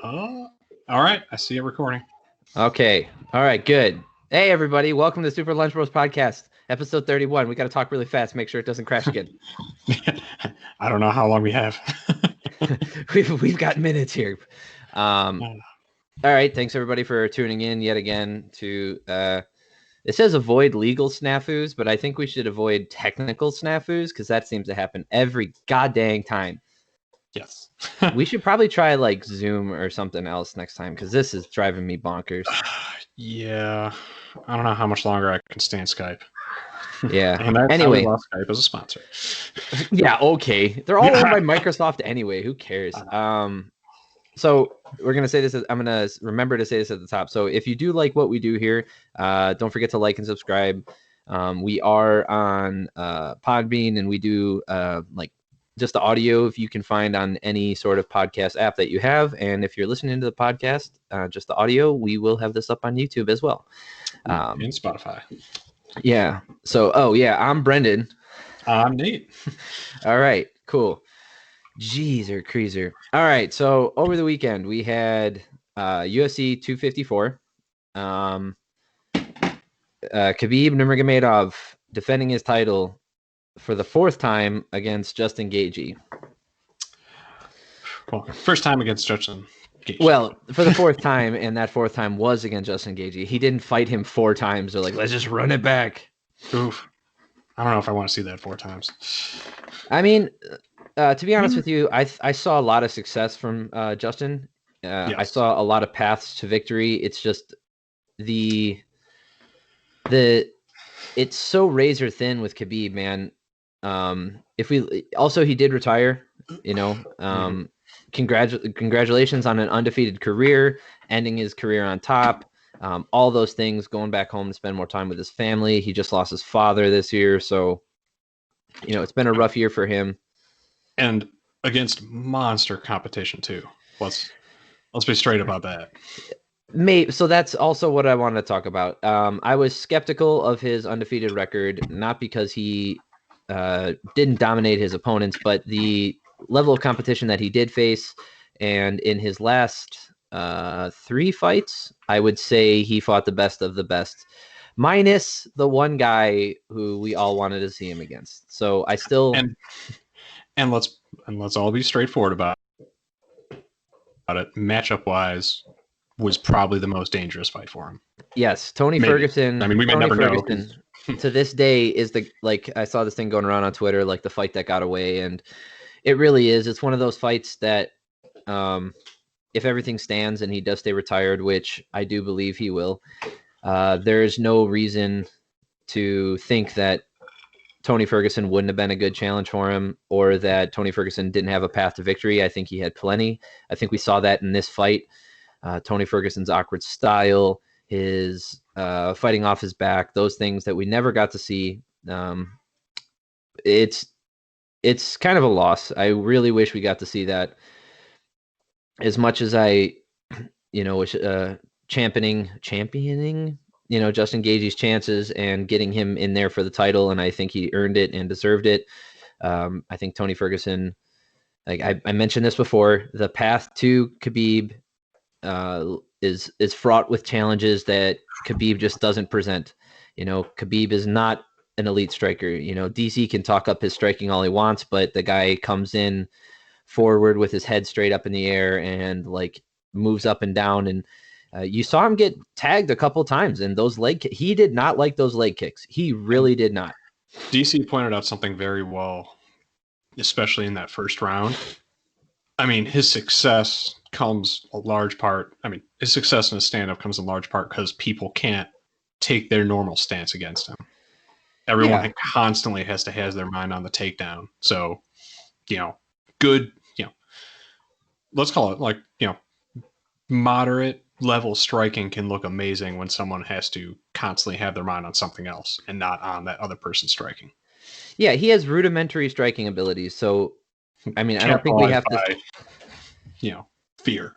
All right. I see it recording. Okay. All right. Good. Hey, everybody. Welcome to Super Lunch Bros Podcast, episode 31. We got to talk really fast, make sure it doesn't crash again. I don't know how long we have. We've got minutes here. All right. Thanks, everybody, for tuning in yet again to it says avoid legal snafus, but I think we should avoid technical snafus because that seems to happen every goddamn time. Yes. We should probably try like Zoom or something else next time because this is driving me bonkers. Yeah. I don't know how much longer I can stand Skype. Yeah. And that's anyway, how we lost Skype as a sponsor. Yeah, okay. They're all owned by Microsoft anyway. Who cares? So we're gonna say this. I'm gonna remember to say this at the top. So if you do like what we do here, don't forget to like and subscribe. We are on Podbean, and we do like just the audio if you can find on any sort of podcast app that you have. And if you're listening to the podcast, just the audio, we will have this up on YouTube as well. In Spotify. Yeah. So, I'm Brendan. I'm Nate. All right, cool. Jeezer Creaser. All right, so over the weekend we had UFC 254. Khabib Nurmagomedov defending his title for the fourth time against Justin Gaethje. Well, first time against Justin Gaethje. Well, for the fourth time, and that fourth time was against Justin Gaethje. He didn't fight him 4 times. They're like, let's just run it back. Oof. I don't know if I want to see that 4 times. I mean, to be honest with you, I saw a lot of success from Justin. Yes. I saw a lot of paths to victory. It's just it's so razor thin with Khabib, man. He did retire, congratulations on an undefeated career, ending his career on top. All those things, going back home to spend more time with his family. He just lost his father this year. So, it's been a rough year for him. And against monster competition too. Let's be straight about that. So that's also what I wanted to talk about. I was skeptical of his undefeated record, not because he didn't dominate his opponents, but the level of competition that he did face. And in his last 3 fights, I would say he fought the best of the best, minus the one guy who we all wanted to see him against. So I still and let's all be straightforward about it. Matchup wise, was probably the most dangerous fight for him. Yes, Tony Ferguson. I mean, we may never know. To this day is I saw this thing going around on Twitter, like the fight that got away, and it really is. It's one of those fights that, if everything stands and he does stay retired, which I do believe he will, there is no reason to think that Tony Ferguson wouldn't have been a good challenge for him, or that Tony Ferguson didn't have a path to victory. I think he had plenty. I think we saw that in this fight. Tony Ferguson's awkward style, his fighting off his back, those things that we never got to see. It's kind of a loss. I really wish we got to see that. As much as I, wish championing, Justin Gaethje's chances and getting him in there for the title, and I think he earned it and deserved it. I think Tony Ferguson, like I mentioned this before, the path to Khabib is fraught with challenges that Khabib just doesn't present. Khabib is not an elite striker. DC can talk up his striking all he wants, but the guy comes in forward with his head straight up in the air and like moves up and down. And you saw him get tagged a couple times, and he did not like those leg kicks. He really did not. DC pointed out something very well, especially in that first round. I mean, his success comes a large part. I mean, his success in his stand-up comes in large part because people can't take their normal stance against him. Everyone constantly has their mind on the takedown. So, good, let's call it like, moderate level striking can look amazing when someone has to constantly have their mind on something else and not on that other person striking. Yeah, he has rudimentary striking abilities. So, I mean, I don't think we have to, fear.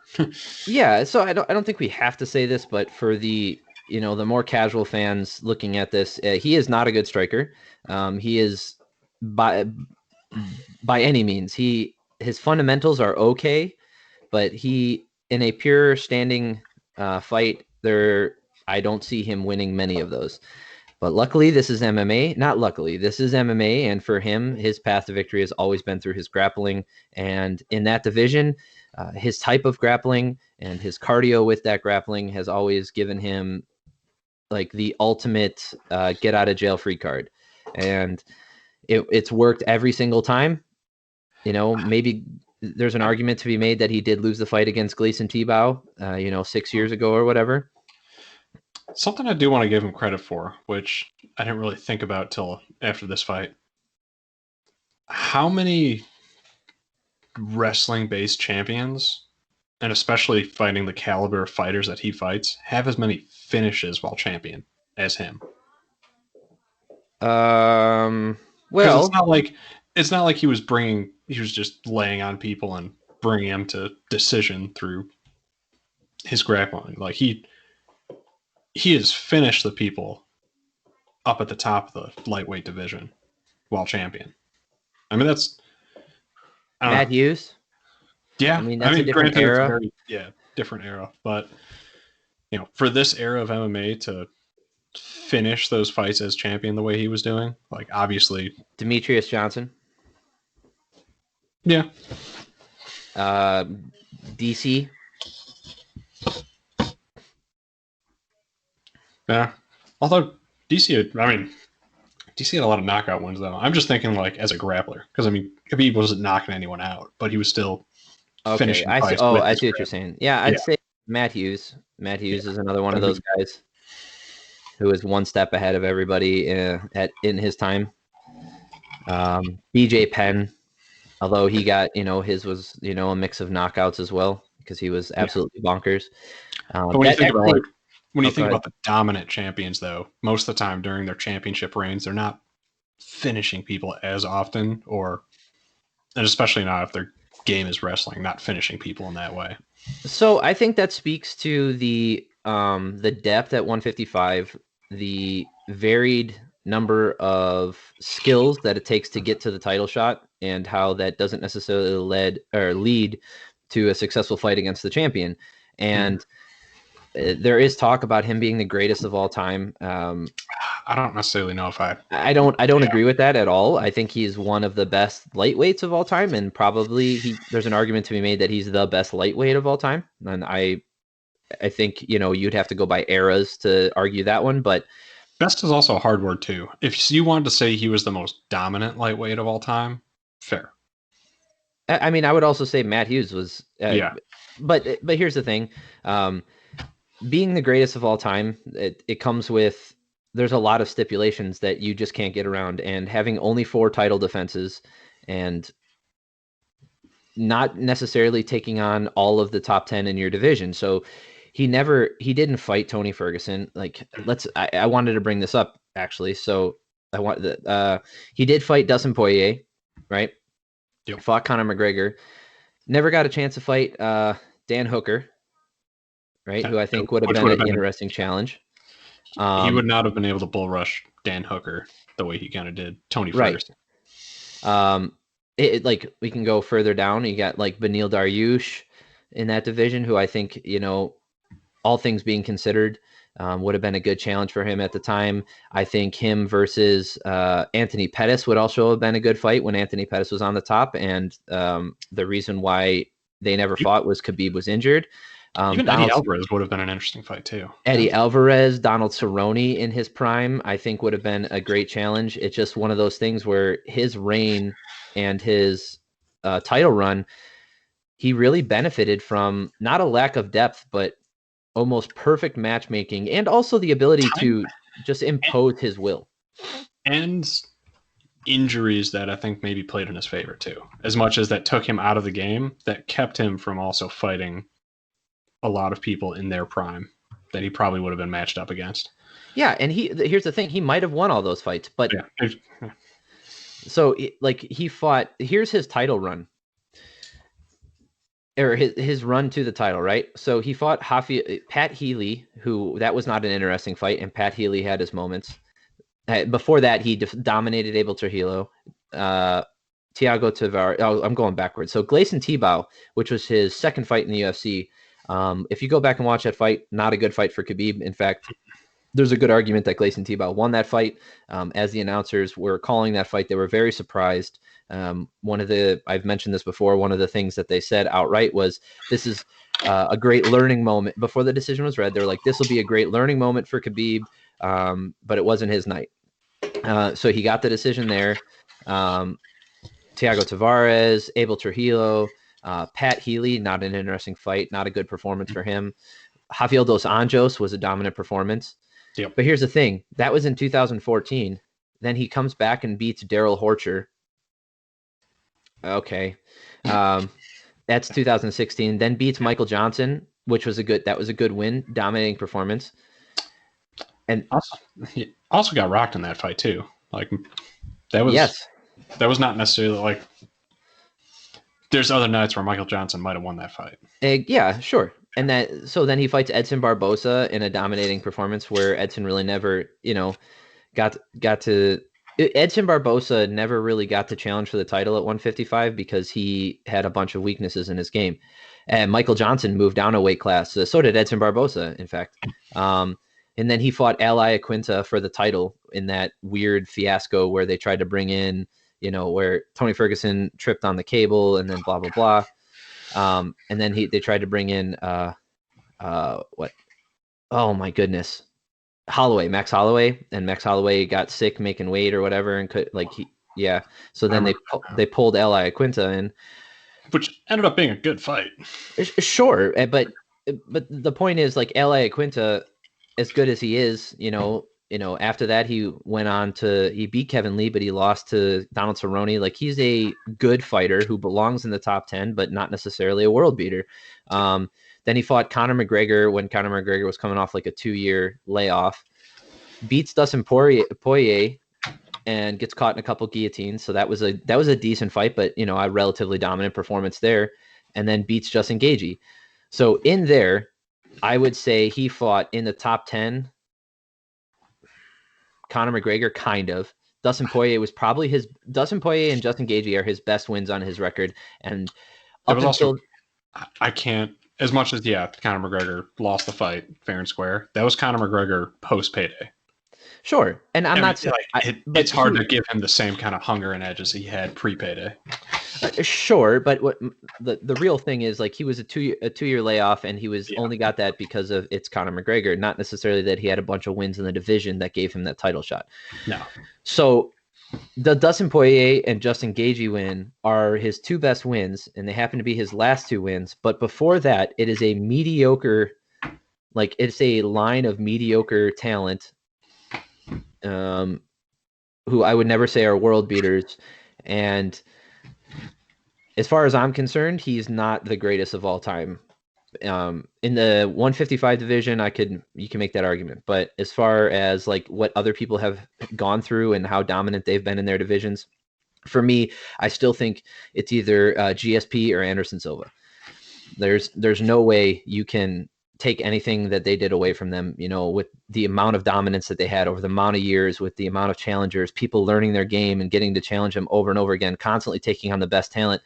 Yeah, so I don't think we have to say this, but for the the more casual fans looking at this, he is not a good striker. He is by any means. His fundamentals are okay, but he in a pure standing fight, I don't see him winning many of those. But luckily, this is MMA. Not luckily, this is MMA, and for him, his path to victory has always been through his grappling. And in that division, his type of grappling and his cardio with that grappling has always given him like the ultimate get out of jail free card. And it's worked every single time. Maybe there's an argument to be made that he did lose the fight against Gleison Tebow, 6 years ago or whatever. Something I do want to give him credit for, which I didn't really think about till after this fight. How many wrestling-based champions, and especially fighting the caliber of fighters that he fights, have as many finishes while champion as him? Well, it's not like he was just laying on people and bringing them to decision through his grappling. Like he has finished the people up at the top of the lightweight division while champion. I mean, that's Matt Hughes. Yeah, I mean, that's a different era. Different era. But for this era of MMA to finish those fights as champion the way he was doing, like obviously Demetrius Johnson. Yeah. DC. Yeah. Although DC had a lot of knockout wins though. I'm just thinking like as a grappler, because Khabib wasn't knocking anyone out, but he was still finishing fights. I see what you're saying. Yeah, I'd say Matt Hughes. Matt Hughes is another one of those guys who is one step ahead of everybody in his time. BJ Penn, although he got his was a mix of knockouts as well because he was absolutely bonkers. But when you think about the dominant champions, though, most of the time during their championship reigns, they're not finishing people as often, and especially not if their game is wrestling, not finishing people in that way. So I think that speaks to the depth at 155, the varied number of skills that it takes to get to the title shot, and how that doesn't necessarily lead to a successful fight against the champion. And there is talk about him being the greatest of all time. I don't necessarily know if I don't agree with that at all. I think he's one of the best lightweights of all time, and probably there's an argument to be made that he's the best lightweight of all time. And I think you'd have to go by eras to argue that one, but best is also a hard word too. If you wanted to say he was the most dominant lightweight of all time, fair. I mean, I would also say Matt Hughes was. But here's the thing. Being the greatest of all time, it comes with, there's a lot of stipulations that you just can't get around, and having only 4 title defenses and not necessarily taking on all of the top 10 in your division. So he didn't fight Tony Ferguson. Like I wanted to bring this up actually. So he did fight Dustin Poirier, right? Yep. Fought Conor McGregor. Never got a chance to fight Dan Hooker, right? Who I think would have been an interesting challenge. He would not have been able to bull rush Dan Hooker the way he kind of did Tony Ferguson. We can go further down. You got like Beneil Dariush in that division, who I think, all things being considered, would have been a good challenge for him at the time. I think him versus Anthony Pettis would also have been a good fight when Anthony Pettis was on the top. And the reason why they never fought was Khabib was injured. Even Eddie Alvarez would have been an interesting fight too. Eddie Alvarez, Donald Cerrone in his prime, I think would have been a great challenge. It's just one of those things where his reign and his title run, he really benefited from not a lack of depth, but almost perfect matchmaking, and also the ability to just impose his will. And injuries that I think maybe played in his favor too. As much as that took him out of the game, that kept him from also fighting a lot of people in their prime that he probably would have been matched up against. Yeah, and here's the thing, he might have won all those fights, but so he fought, here's his title run, or his run to the title, right? So he fought Pat Healy, who that was not an interesting fight, and Pat Healy had his moments. Before that, he dominated Abel Trujillo, Thiago Tavares. Oh, I'm going backwards. So Gleison Tebow, which was his second fight in the UFC, If you go back and watch that fight, not a good fight for Khabib. In fact, there's a good argument that Gleison Tebow won that fight. As the announcers were calling that fight, they were very surprised. I've mentioned this before, one of the things that they said outright was, this is a great learning moment. Before the decision was read, they were like, this will be a great learning moment for Khabib, but it wasn't his night. So he got the decision there. Thiago Tavares, Abel Trujillo, Pat Healy, not an interesting fight, not a good performance for him. Rafael dos Anjos was a dominant performance. Yep. But here's the thing. That was in 2014. Then he comes back and beats Daryl Horcher. Okay. That's 2016. Then beats Michael Johnson, which was a good win, dominating performance. And he also got rocked in that fight too. Like that was not necessarily like, there's other nights where Michael Johnson might have won that fight. Yeah, sure. And so then he fights Edson Barbosa in a dominating performance where Edson really never, got to. Edson Barbosa never really got to challenge for the title at 155 because he had a bunch of weaknesses in his game. And Michael Johnson moved down a weight class. So did Edson Barbosa, in fact. And then he fought Ali Aquinta for the title in that weird fiasco where they tried to bring in, where Tony Ferguson tripped on the cable and then blah, blah, blah. And then they tried to bring in what? Oh my goodness, Max Holloway, and Max Holloway got sick making weight or whatever, and So then they pulled Ali Aquinta in, which ended up being a good fight. Sure, but the point is, like, Ali Aquinta, as good as he is, after that he went on he beat Kevin Lee, but he lost to Donald Cerrone. Like, he's a good fighter who belongs in the top 10, but not necessarily a world beater. Then he fought Conor McGregor when Conor McGregor was coming off like a 2-year layoff, beats Dustin Poirier and gets caught in a couple guillotines. So that was a decent fight, but a relatively dominant performance there, and then beats Justin Gaethje. So in there, I would say he fought in the top 10. Conor McGregor, kind of. Dustin Poirier and Justin Gaethje are his best wins on his record. And I can't, as much as, Conor McGregor lost the fight fair and square. That was Conor McGregor post payday. Sure. And it's hard to give him the same kind of hunger and edge as he had pre-payday. Sure, but what the real thing is, like, he was a 2-year layoff, and he was only got that because of it's Conor McGregor, not necessarily that he had a bunch of wins in the division that gave him that title shot. No. So the Dustin Poirier and Justin Gaethje win are his 2 best wins, and they happen to be his last 2 wins. But before that, it is a mediocre, it's a line of mediocre talent, who I would never say are world beaters. And as far as I'm concerned, he's not the greatest of all time. In the 155 division, you can make that argument. But as far as like what other people have gone through and how dominant they've been in their divisions, for me, I still think it's either GSP or Anderson Silva. There's no way you can take anything that they did away from them, with the amount of dominance that they had over the amount of years, with the amount of challengers, people learning their game and getting to challenge them over and over again, constantly taking on the best talent.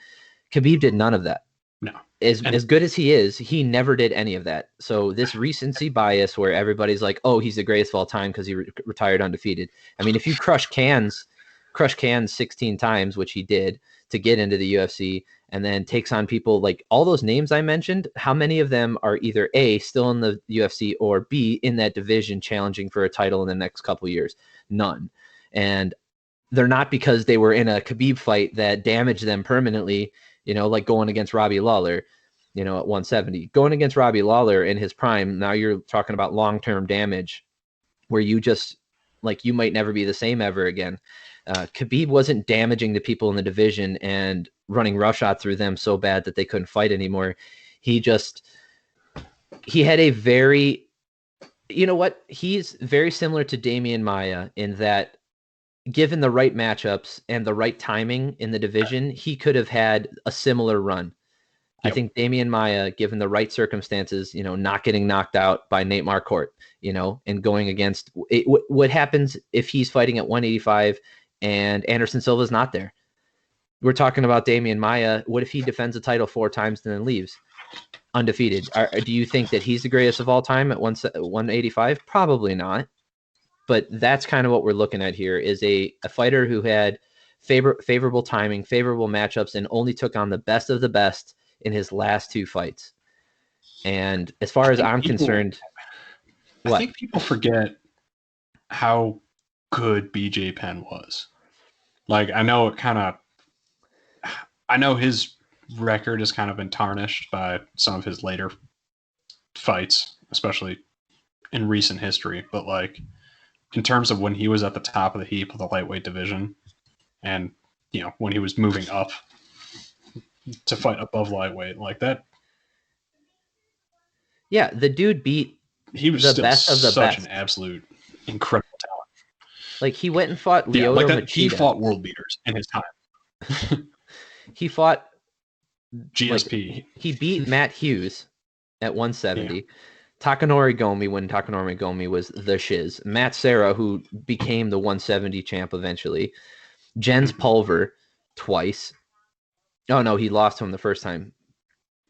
Khabib did none of that. No. As good as he is, he never did any of that. So this recency bias where everybody's like, oh, he's the greatest of all time because he retired undefeated. I mean, if you crush cans 16 times, which he did to get into the UFC, and then takes on people like all those names I mentioned, how many of them are either A, still in the UFC, or B, in that division challenging for a title in the next couple of years? None. And they're not because they were in a Khabib fight that damaged them permanently, like going against Robbie Lawler, at 170. Going against Robbie Lawler in his prime, now you're talking about long-term damage where you just, like, you might never be the same ever again. Khabib wasn't damaging the people in the division and running roughshod through them so bad that they couldn't fight anymore. He had a very, he's very similar to Damian Maia in that, given the right matchups and the right timing in the division, he could have had a similar run. Yep. I think Damian Maia, given the right circumstances, not getting knocked out by Nate Marquardt, and going against it, what happens if he's fighting at 185 and Anderson Silva's not there? We're talking about Damian Maia. What if he defends the title 4 times and then leaves? undefeated. Do you think that he's the greatest of all time at 185? Probably not. But that's kind of what we're looking at here, is a fighter who had favorable timing, favorable matchups, and only took on the best of the best in his last two fights. And as far as I'm concerned, I think people forget how good BJ Penn was. Like, I know his record has kind of been tarnished by some of his later fights, especially in recent history. But like, in terms of when he was at the top of the heap of the lightweight division, and when he was moving up to fight above lightweight, like that. Yeah, the dude beat he was the still best of the such best. an absolute incredible talent. Like, he went and fought Lyoto like Machida. He fought world beaters in his time. He fought GSP. Like, he beat Matt Hughes at 170. Yeah. Takanori Gomi, when Takanori Gomi was the shiz. Matt Serra, who became the 170 champ eventually. Jens Pulver twice. Oh, no, he lost to him the first time.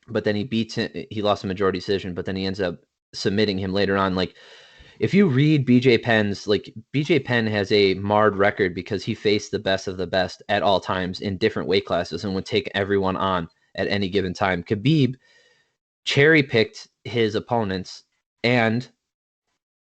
But then he lost a majority decision, but then he ends up submitting him later on. Like, if you read BJ Penn's, like, BJ Penn has a marred record because he faced the best of the best at all times in different weight classes and would take everyone on at any given time. Khabib cherry-picked his opponents, and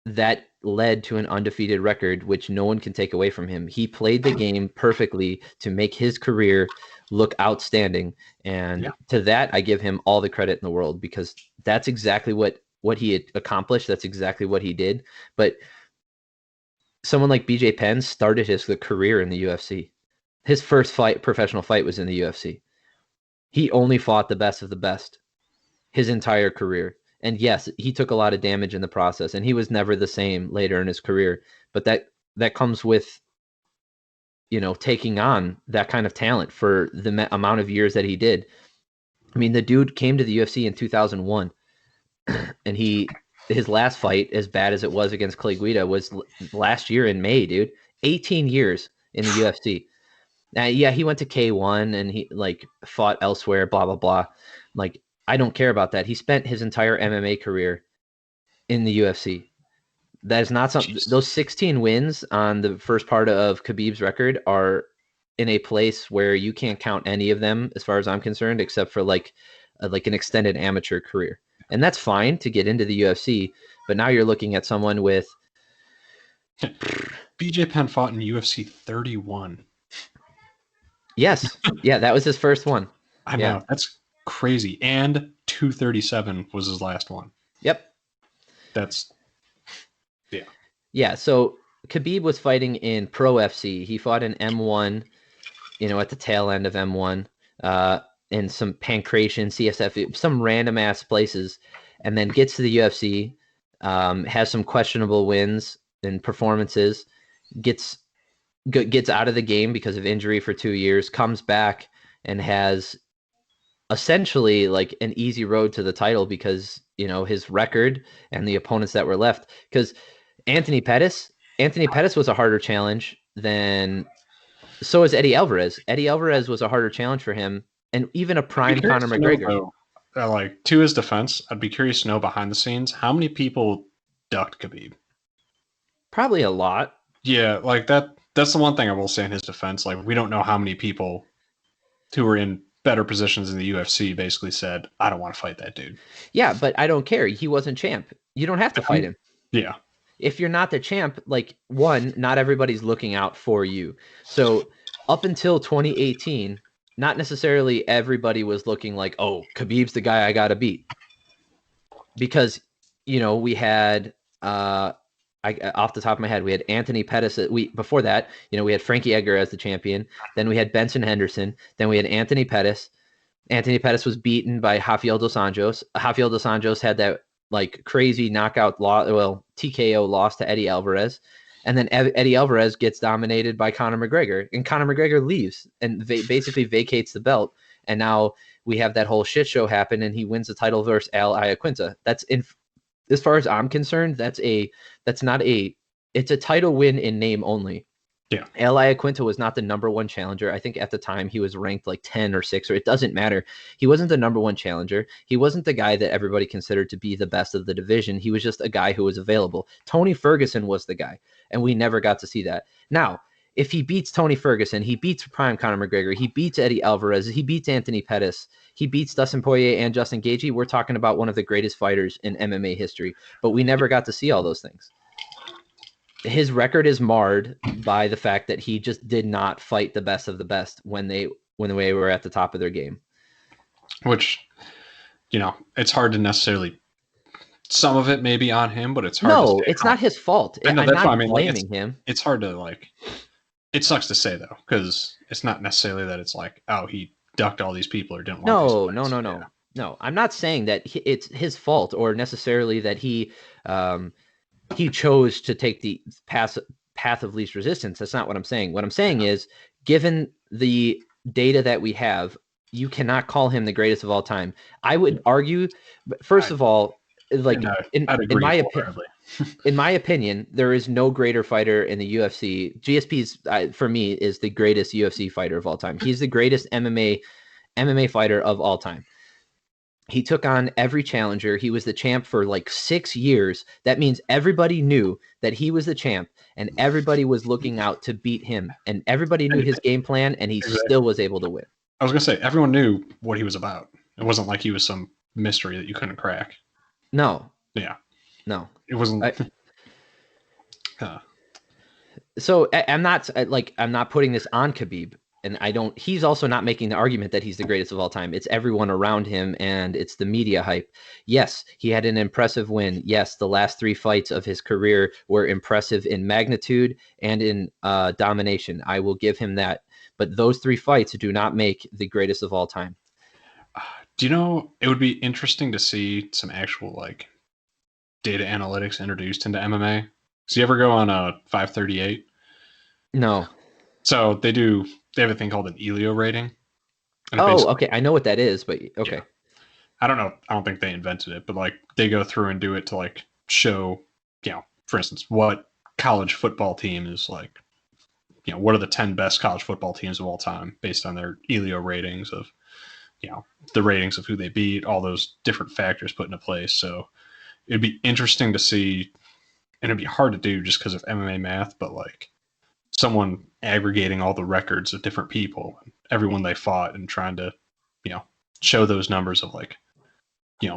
that led to an undefeated record, which no one can take away from him. He played the game perfectly to make his career look outstanding, and to that, I give him all the credit in the world, because that's exactly what he had accomplished. That's exactly what he did. But someone like BJ Penn started his career in the UFC. His first professional fight was in the UFC. He only fought the best of the best his entire career. And yes, he took a lot of damage in the process, and he was never the same later in his career. But that comes with, taking on that kind of talent for the amount of years that he did. I mean, the dude came to the UFC in 2001, and his last fight, as bad as it was against Clay Guida, was last year in May, dude. 18 years in the UFC. Yeah, he went to K1 and he fought elsewhere, blah, blah, blah. Like, I don't care about that. He spent his entire MMA career in the UFC. That is not something. Those 16 wins on the first part of Khabib's record are in a place where you can't count any of them, as far as I'm concerned, except for like an extended amateur career. And that's fine to get into the UFC, but now you're looking at someone with BJ Penn fought in UFC 31. Yes. Yeah, that was his first one. I know. That's crazy. And 237 was his last one. Yep. Yeah, so Khabib was fighting in Pro FC. He fought in M1, at the tail end of M1, in some Pancration, CSF, some random ass places, and then gets to the UFC, has some questionable wins and performances, gets out of the game because of injury for 2 years, comes back and has essentially like an easy road to the title because, his record and the opponents that were left. Because Anthony Pettis was a harder challenge than, so is Eddie Alvarez. Eddie Alvarez was a harder challenge for him, and even a prime Conor McGregor. To his defense, I'd be curious to know behind the scenes, how many people ducked Khabib? Probably a lot. Yeah, that's the one thing I will say in his defense. Like, we don't know how many people who were in better positions in the UFC basically said, I don't want to fight that dude. Yeah, but I don't care. He wasn't champ. You don't have to fight him. Yeah. If you're not the champ, not everybody's looking out for you. So up until 2018, not necessarily everybody was looking like, oh, Khabib's the guy I got to beat. Because, we had, off the top of my head, we had Anthony Pettis. Before that, we had Frankie Edgar as the champion. Then we had Benson Henderson. Then we had Anthony Pettis. Anthony Pettis was beaten by Rafael dos Anjos. Rafael dos Anjos had that crazy knockout TKO loss to Eddie Alvarez. And then Eddie Alvarez gets dominated by Conor McGregor, and Conor McGregor leaves and basically vacates the belt. And now we have that whole shit show happen, and he wins the title versus Al Iaquinta. As far as I'm concerned, it's a title win in name only. Yeah. Al Iaquinta was not the number one challenger. I think at the time he was ranked like 10 or 6, or it doesn't matter. He wasn't the number one challenger. He wasn't the guy that everybody considered to be the best of the division. He was just a guy who was available. Tony Ferguson was the guy, and we never got to see that. Now, if he beats Tony Ferguson, he beats prime Conor McGregor, he beats Eddie Alvarez, he beats Anthony Pettis, he beats Dustin Poirier and Justin Gaethje, we're talking about one of the greatest fighters in MMA history. But we never got to see all those things. His record is marred by the fact that he just did not fight the best of the best when they were at the top of their game. Which, it's hard to necessarily. Some of it may be on him, but it's hard. No, it's not his fault. I know, I'm that's not what I mean. blaming him. It's hard to It sucks to say though, because it's not necessarily that it's like, oh, he ducked all these people or didn't want. No. I'm not saying that it's his fault or necessarily that he chose to take the path of least resistance. That's not what I'm saying. What I'm saying is, given the data that we have, you cannot call him the greatest of all time. I would argue, first of all, like in my opinion, there is no greater fighter in the UFC. GSP's for me is the greatest UFC fighter of all time. He's the greatest MMA fighter of all time. He took on every challenger. He was the champ for like 6 years. That means everybody knew that he was the champ, and everybody was looking out to beat him, and everybody knew his game plan, and he still was able to win. I was going to say, everyone knew what he was about. It wasn't like he was some mystery that you couldn't crack. No. Yeah. No. It wasn't. So I'm not putting this on Khabib. And he's also not making the argument that he's the greatest of all time. It's everyone around him, and it's the media hype. Yes, he had an impressive win. Yes, the last 3 fights of his career were impressive in magnitude and in domination. I will give him that. But those 3 fights do not make the greatest of all time. Do you know, it would be interesting to see some actual data analytics introduced into MMA. So you ever go on a 538? No. So they have a thing called an Elio rating. Okay. I know what that is, but okay. Yeah. I don't know. I don't think they invented it, but they go through and do it to show, for instance, what college football team is what are the 10 best college football teams of all time based on their Elio ratings of, the ratings of who they beat, all those different factors put into place. So it'd be interesting to see, and it'd be hard to do just because of MMA math, but someone aggregating all the records of different people, everyone they fought, and trying to, show those numbers of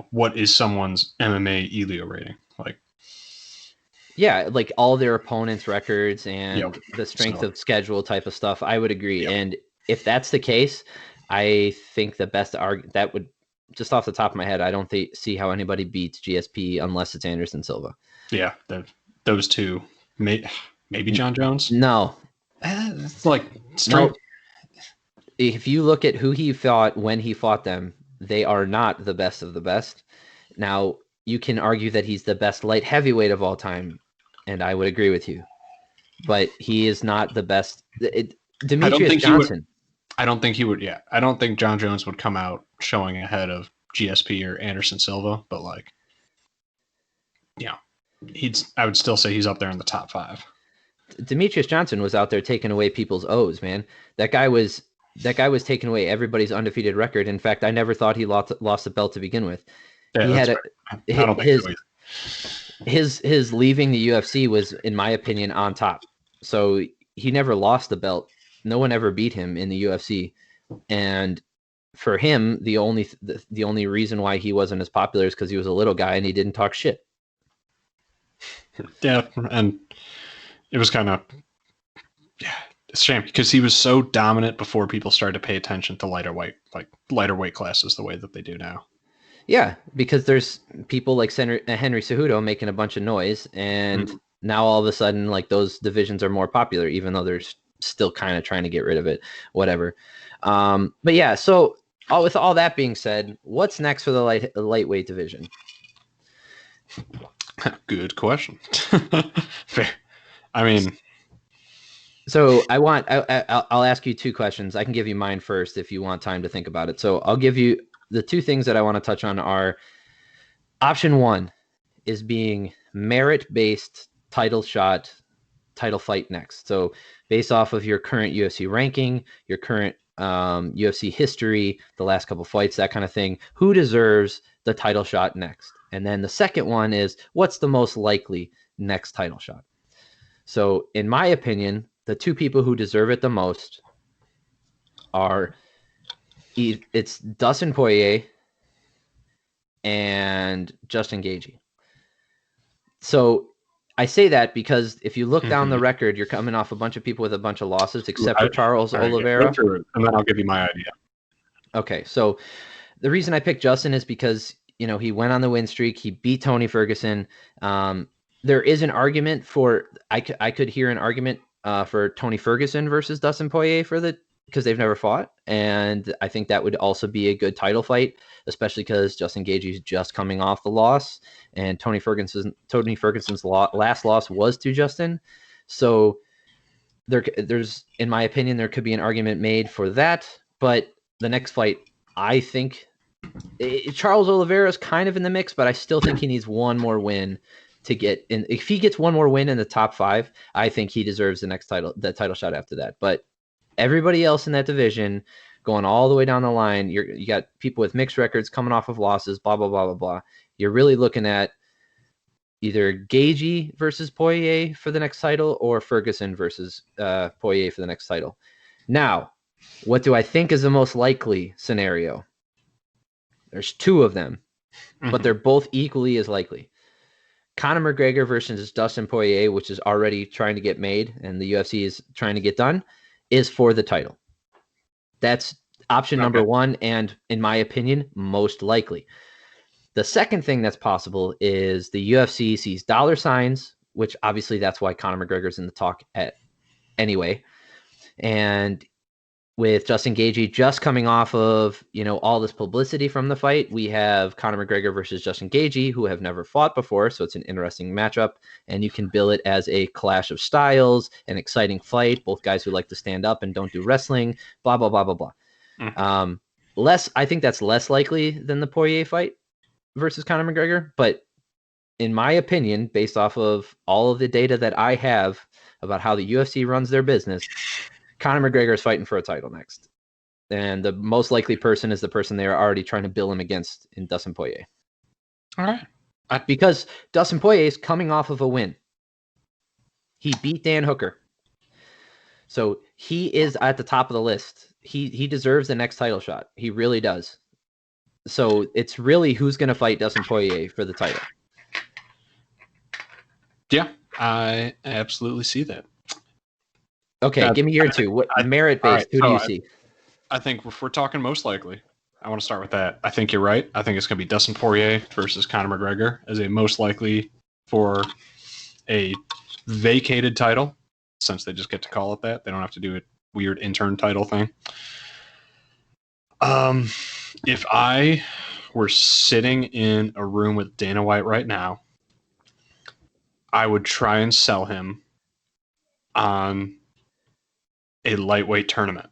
what is someone's MMA Elio rating. Yeah, all their opponents' records and the strength of schedule type of stuff. I would agree. Yep. And if that's the case, I think the best argument that would, just off the top of my head, I don't see how anybody beats GSP unless it's Anderson Silva. Yeah, those two. Maybe John Jones? No. It's straight. No. If you look at who he fought when he fought them, they are not the best of the best. Now, you can argue that he's the best light heavyweight of all time, and I would agree with you. But he is not the best. Demetrius Johnson. I don't think he would. Yeah, I don't think John Jones would come out showing ahead of GSP or Anderson Silva, but I would still say he's up there in the top 5. Demetrius Johnson was out there taking away people's O's, man. That guy was taking away everybody's undefeated record. In fact, I never thought he lost the belt to begin with. Yeah, he had I don't think so his leaving the UFC was, in my opinion, on top. So he never lost the belt. No one ever beat him in the UFC. And for him, the only reason why he wasn't as popular is because he was a little guy and he didn't talk shit. Yeah, and it was kind of it's a shame because he was so dominant before people started to pay attention to lighter weight classes the way that they do now. Yeah, because there's people like Henry Cejudo making a bunch of noise, and now all of a sudden, those divisions are more popular, even though they're still kind of trying to get rid of it. Whatever. But yeah, so with all that being said, what's next for the lightweight division? Good question. Fair. I mean, so I'll ask you 2 questions. I can give you mine first if you want time to think about it. So I'll give you the 2 things that I want to touch on are option 1 is being merit-based title shot title fight next. So based off of your current UFC ranking, your current UFC history, the last couple fights, that kind of thing, who deserves the title shot next? And then the second one is, what's the most likely next title shot? So in my opinion, the two people who deserve it the most are, it's Dustin Poirier and Justin Gaethje. So I say that because if you look down the record, you're coming off a bunch of people with a bunch of losses, except for Charles Oliveira. Go through it, and then I'll give you my idea. Okay, so the reason I picked Justin is because, you know, he went on the win streak. He beat Tony Ferguson. There is an argument for, I could hear an argument for Tony Ferguson versus Dustin Poirier because they've never fought. And I think that would also be a good title fight, especially because Justin Gaethje is just coming off the loss, and Tony Ferguson's last loss was to Justin. So there's, in my opinion, there could be an argument made for that. But the next fight, I think Charles Oliveira is kind of in the mix, but I still think he needs one more win to get in. If he gets one more win in the top 5, I think he deserves the title shot after that. But everybody else in that division, going all the way down the line, you got people with mixed records coming off of losses, blah, blah, blah, blah, blah. You're really looking at either Gaethje versus Poirier for the next title or Ferguson versus Poirier for the next title. Now, what do I think is the most likely scenario? There's 2 of them, but they're both equally as likely. Conor McGregor versus Dustin Poirier, which is already trying to get made and the UFC is trying to get done, is for the title. That's option number 1, and in my opinion, most likely. The second thing that's possible is the UFC sees dollar signs, which obviously that's why Conor McGregor's in the talk anyway. And with Justin Gaethje just coming off of, you know, all this publicity from the fight, we have Conor McGregor versus Justin Gaethje, who have never fought before, so it's an interesting matchup, and you can bill it as a clash of styles, an exciting fight, both guys who like to stand up and don't do wrestling, blah, blah, blah, blah, blah. I think that's less likely than the Poirier fight versus Conor McGregor, but in my opinion, based off of all of the data that I have about how the UFC runs their business, Conor McGregor is fighting for a title next. And the most likely person is the person they are already trying to bill him against in Dustin Poirier. All right. Because Dustin Poirier is coming off of a win. He beat Dan Hooker. So he is at the top of the list. He deserves the next title shot. He really does. So it's really who's going to fight Dustin Poirier for the title. Yeah, I absolutely see that. Okay, give me your 2. What merit-based? Who do you see? I think if we're talking most likely, I want to start with that. I think you're right. I think it's going to be Dustin Poirier versus Conor McGregor as a most likely for a vacated title, since they just get to call it that. They don't have to do a weird intern title thing. If I were sitting in a room with Dana White right now, I would try and sell him on a lightweight tournament.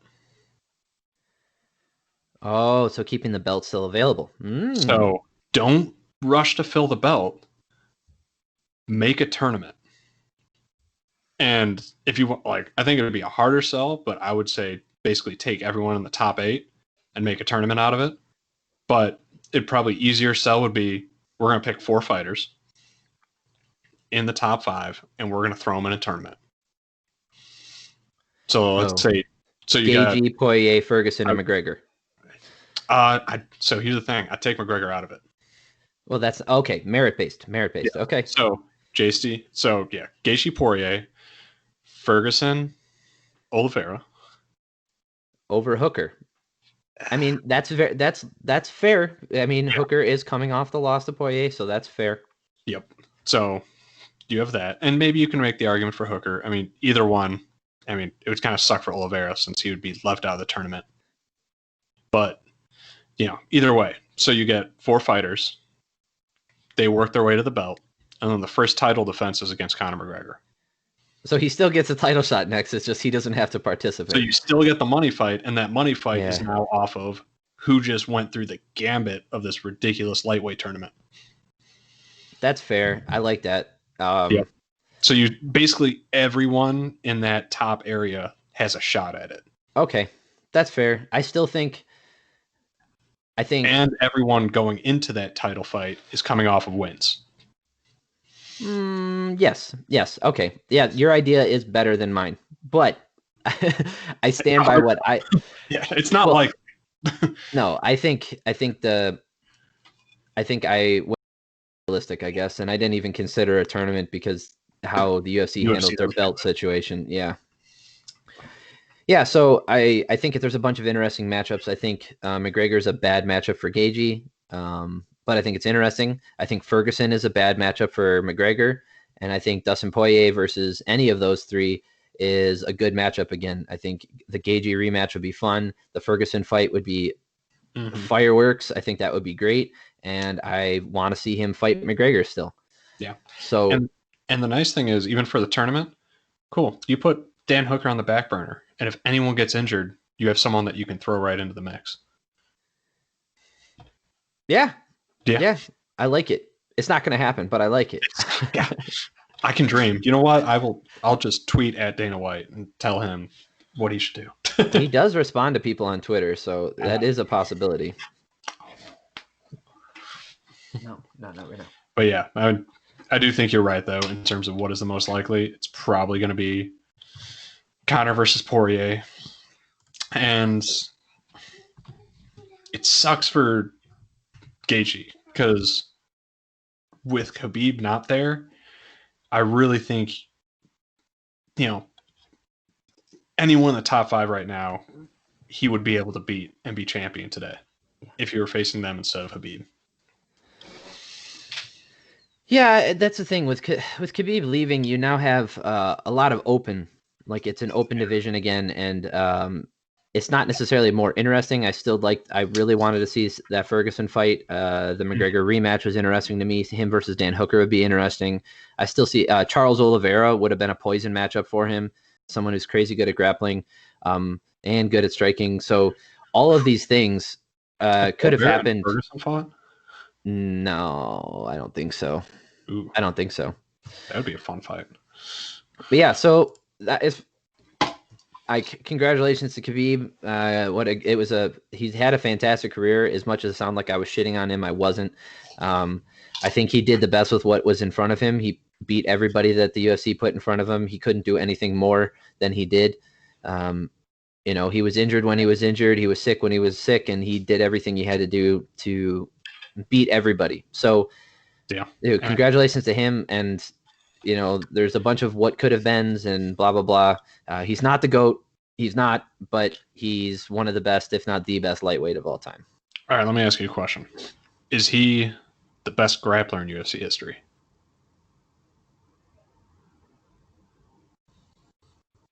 Oh, so keeping the belt still available. So don't rush to fill the belt. Make a tournament. And if you want, like, I think it would be a harder sell, but I would say basically take everyone in the top 8 and make a tournament out of it. But it'd probably easier sell would be, we're going to pick 4 fighters in the top 5 and we're going to throw them in a tournament. So let's say, so you got Gaethje, Poirier, Ferguson, and McGregor. So here's the thing: I take McGregor out of it. Well, that's okay. Merit-based. Yeah. Okay. So JC. So yeah, Gaethje, Poirier, Ferguson, Oliveira over Hooker. I mean, that's fair. I mean, Hooker is coming off the loss to Poirier, so that's fair. Yep. So you have that, and maybe you can make the argument for Hooker. I mean, either one. I mean, it would kind of suck for Oliveira since he would be left out of the tournament. But, you know, either way. So you get 4 fighters. They work their way to the belt. And then the first title defense is against Conor McGregor. So he still gets a title shot next. It's just he doesn't have to participate. So you still get the money fight. And that money fight is now off of who just went through the gambit of this ridiculous lightweight tournament. That's fair. I like that. Yeah. So you basically everyone in that top area has a shot at it. Okay, that's fair. I think and everyone going into that title fight is coming off of wins. Yes. Okay. Yeah, your idea is better than mine, but I stand by what I. Yeah, it's not like. No, I think I went realistic, I guess, and I didn't even consider a tournament because how the UFC handled their belt situation. Yeah. Yeah, so I think if there's a bunch of interesting matchups. I think McGregor's a bad matchup for Gaethje, but I think it's interesting. I think Ferguson is a bad matchup for McGregor, and I think Dustin Poirier versus any of those three is a good matchup again. I think the Gaethje rematch would be fun. The Ferguson fight would be fireworks. I think that would be great, and I want to see him fight McGregor still. Yeah. So and the nice thing is, even for the tournament, cool. You put Dan Hooker on the back burner, and if anyone gets injured, you have someone that you can throw right into the mix. Yeah. I like it. It's not going to happen, but I like it. Yeah. I can dream. You know what? I'll just tweet at Dana White and tell him what he should do. He does respond to people on Twitter, so that is a possibility. No, not right now. But yeah, I do think you're right, though, in terms of what is the most likely. It's probably going to be Conor versus Poirier. And it sucks for Gaethje because with Khabib not there, I really think, anyone in the top 5 right now, he would be able to beat and be champion today if you were facing them instead of Khabib. Yeah, that's the thing with Khabib leaving. You now have a lot of open, like it's an open division again, and it's not necessarily more interesting. I really wanted to see that Ferguson fight. The McGregor rematch was interesting to me. Him versus Dan Hooker would be interesting. I still see Charles Oliveira would have been a poison matchup for him. Someone who's crazy good at grappling and good at striking. So all of these things could have happened. Ferguson fought? No, I don't think so. Ooh. I don't think so. That would be a fun fight. But yeah, so that is. Congratulations to Khabib. He's had a fantastic career. As much as it sounded like I was shitting on him, I wasn't. I think he did the best with what was in front of him. He beat everybody that the UFC put in front of him. He couldn't do anything more than he did. He was injured when he was injured. He was sick when he was sick, and he did everything he had to do to beat everybody. So, yeah, congratulations to him. And there's a bunch of what could have beens and blah blah blah. He's not the GOAT. He's not, but he's one of the best, if not the best, lightweight of all time. All right, let me ask you a question: is he the best grappler in UFC history?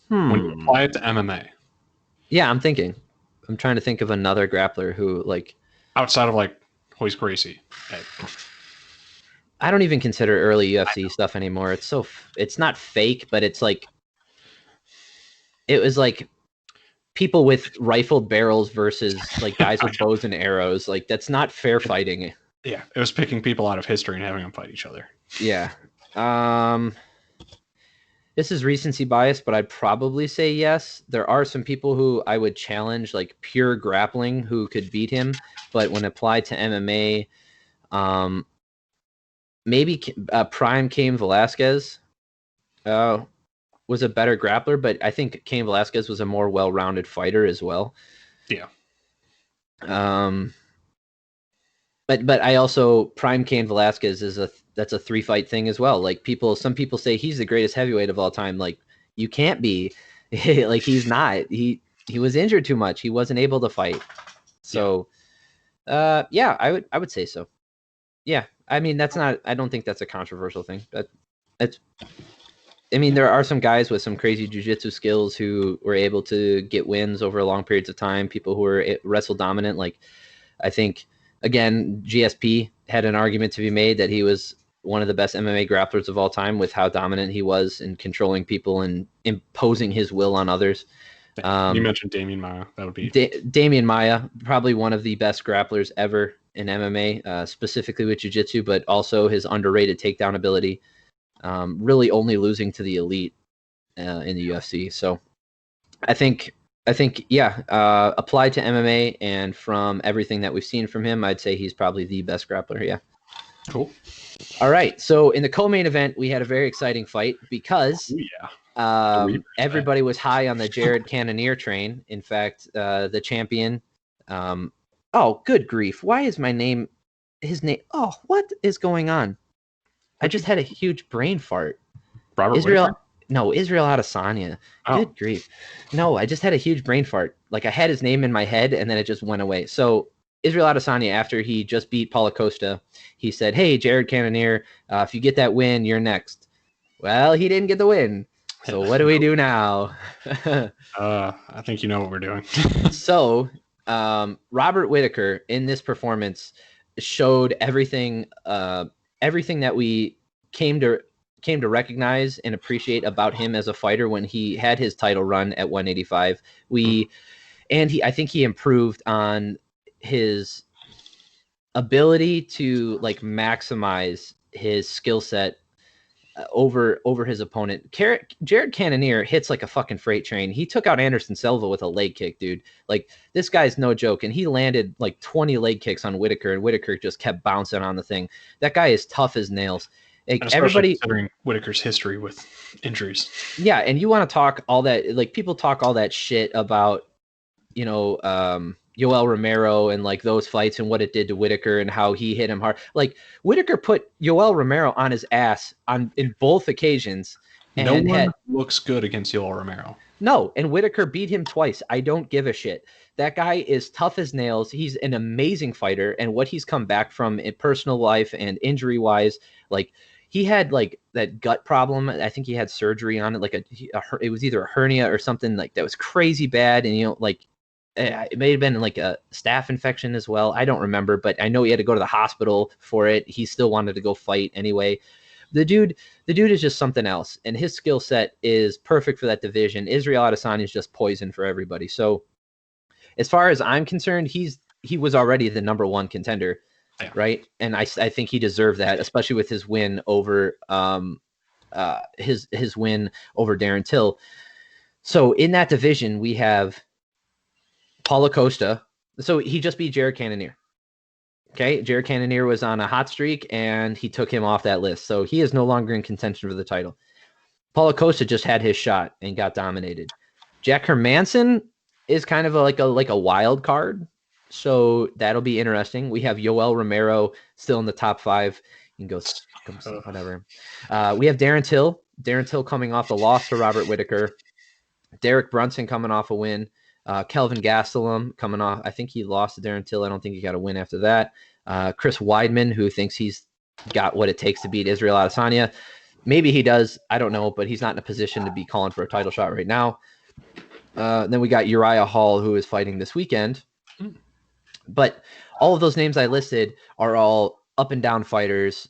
When you apply it to MMA. Yeah, I'm trying to think of another grappler who, like, outside of like Royce Gracie. I don't even consider early UFC stuff anymore. It's not fake, but it was like people with rifled barrels versus like guys with bows and arrows. Like, that's not fair fighting. Yeah, it was picking people out of history and having them fight each other. Yeah. This is recency bias, but I'd probably say yes. There are some people who I would challenge, like pure grappling, who could beat him. But when applied to MMA, maybe prime Cain Velasquez was a better grappler, but I think Cain Velasquez was a more well-rounded fighter as well. Yeah. But I also prime Cain Velasquez that's a 3-fight thing as well. Like some people say he's the greatest heavyweight of all time. Like, you can't be. Like, he's not. He was injured too much. He wasn't able to fight. So yeah, I would say so. Yeah. I mean, I don't think that's a controversial thing. There are some guys with some crazy jiu-jitsu skills who were able to get wins over long periods of time. People who were wrestle dominant. Like, I think, again, GSP had an argument to be made that he was one of the best MMA grapplers of all time with how dominant he was in controlling people and imposing his will on others. You mentioned Damian Maia. That would be Damian Maia, probably one of the best grapplers ever in MMA, specifically with jiu-jitsu, but also his underrated takedown ability. really only losing to the elite in the UFC. So I think yeah, applied to MMA and from everything that we've seen from him, I'd say he's probably the best grappler. Yeah. Cool. All right. So in the co-main event, we had a very exciting fight because Ooh, yeah. everybody was high on the Jared Cannonier train. In fact, the champion. Oh, good grief! Why is my name? His name. Oh, what is going on? I just had a huge brain fart. Robert Israel. Whitaker? No, Israel Adesanya. Oh. Good grief! No, I just had a huge brain fart. Like I had his name in my head, and then it just went away. So Israel Adesanya, after he just beat Paulo Costa, he said, "Hey, Jared Cannonier, if you get that win, you're next." Well, he didn't get the win. So what do we do now? I think you know what we're doing. So Robert Whitaker in this performance showed everything that we came to recognize and appreciate about him as a fighter when he had his title run at 185. I think he improved on his ability to like maximize his skill set over his opponent. Jared Cannonier hits like a fucking freight train. He took out Anderson Silva with a leg kick, dude. Like this guy's no joke, and he landed like 20 leg kicks on Whitaker, and Whitaker just kept bouncing on the thing. That guy is tough as nails. Like, everybody, considering Whitaker's history with injuries. Yeah, and you want to talk all that, like people talk all that shit about, Yoel Romero and like those fights and what it did to Whitaker and how he hit him hard. Like Whitaker put Yoel Romero on his ass in both occasions. And no one looks good against Yoel Romero. No, and Whitaker beat him twice. I don't give a shit. That guy is tough as nails. He's an amazing fighter, and what he's come back from in personal life and injury wise, like he had like that gut problem. I think he had surgery on it, like it was either a hernia or something like that was crazy bad, and like it may have been like a staph infection as well. I don't remember, but I know he had to go to the hospital for it. He still wanted to go fight anyway. The dude is just something else, and his skill set is perfect for that division. Israel Adesanya is just poison for everybody. So as far as I'm concerned, he was already the number one contender, right? And I think he deserved that, especially with his win over his win over Darren Till. So in that division, we have Paulo Costa. So he just beat Jared Cannonier. Okay, Jared Cannonier was on a hot streak, and he took him off that list. So he is no longer in contention for the title. Paulo Costa just had his shot and got dominated. Jack Hermanson is kind of like a wild card. So that'll be interesting. We have Yoel Romero still in the top 5. You can go whatever. We have Darren Till. Darren Till coming off the loss to Robert Whitaker. Derek Brunson coming off a win. Kelvin Gastelum coming off. I think he lost to Darren Till. I don't think he got a win after that. Chris Weidman, who thinks he's got what it takes to beat Israel Adesanya. Maybe he does. I don't know, but he's not in a position to be calling for a title shot right now. Then we got Uriah Hall, who is fighting this weekend. But all of those names I listed are all up and down fighters,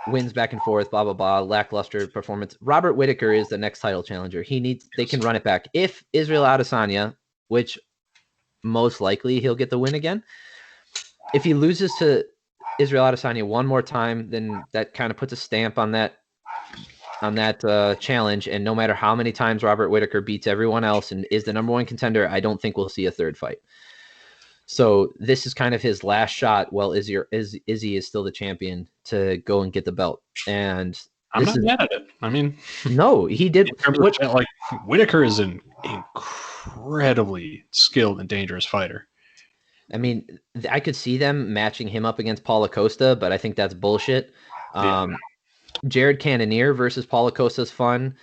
wins back and forth, blah, blah, blah, lackluster performance. Robert Whitaker is the next title challenger. They can run it back. If Israel Adesanya, which most likely he'll get the win again, if he loses to Israel Adesanya one more time, then that kind of puts a stamp on that challenge. And no matter how many times Robert Whitaker beats everyone else and is the number one contender, I don't think we'll see a third fight. So this is kind of his last shot while Izzy is still the champion to go and get the belt. And I'm not mad at it. I mean, no, he did. Like Whitaker is an incredibly skilled and dangerous fighter. I mean, I could see them matching him up against Paulo Costa, but I think that's bullshit. Jared Cannonier versus Paulo Costa is fun.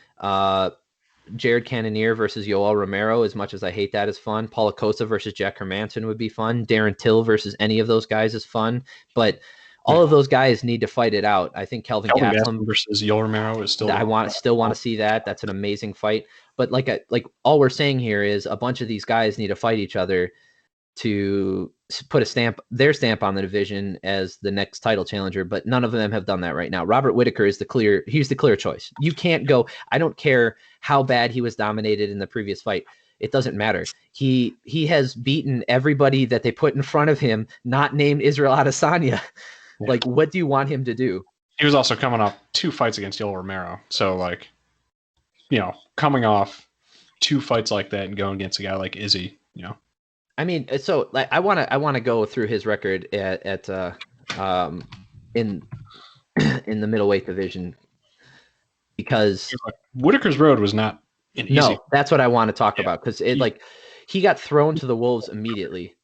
Jared Cannonier versus Yoel Romero, as much as I hate that, is fun. Paulo Costa versus Jack Hermanson would be fun. Darren Till versus any of those guys is fun. But all of those guys need to fight it out. I think Kelvin Gastelum versus Yoel Romero is still. I still want to see that. That's an amazing fight. But like all we're saying here is a bunch of these guys need to fight each other to put their stamp on the division as the next title challenger, but none of them have done that right now. Robert Whitaker is he's the clear choice. You can't go, I don't care how bad he was dominated in the previous fight. It doesn't matter. He has beaten everybody that they put in front of him, not named Israel Adesanya. Like, what do you want him to do? he was also coming off 2 fights against Yoel Romero. So, like, coming off 2 fights like that and going against a guy like Izzy. I mean, so like I want to go through his record at in in the middleweight division because Like, Whitaker's road was not an easy. no, that's what I want to talk Yeah. about because he got thrown to the wolves immediately.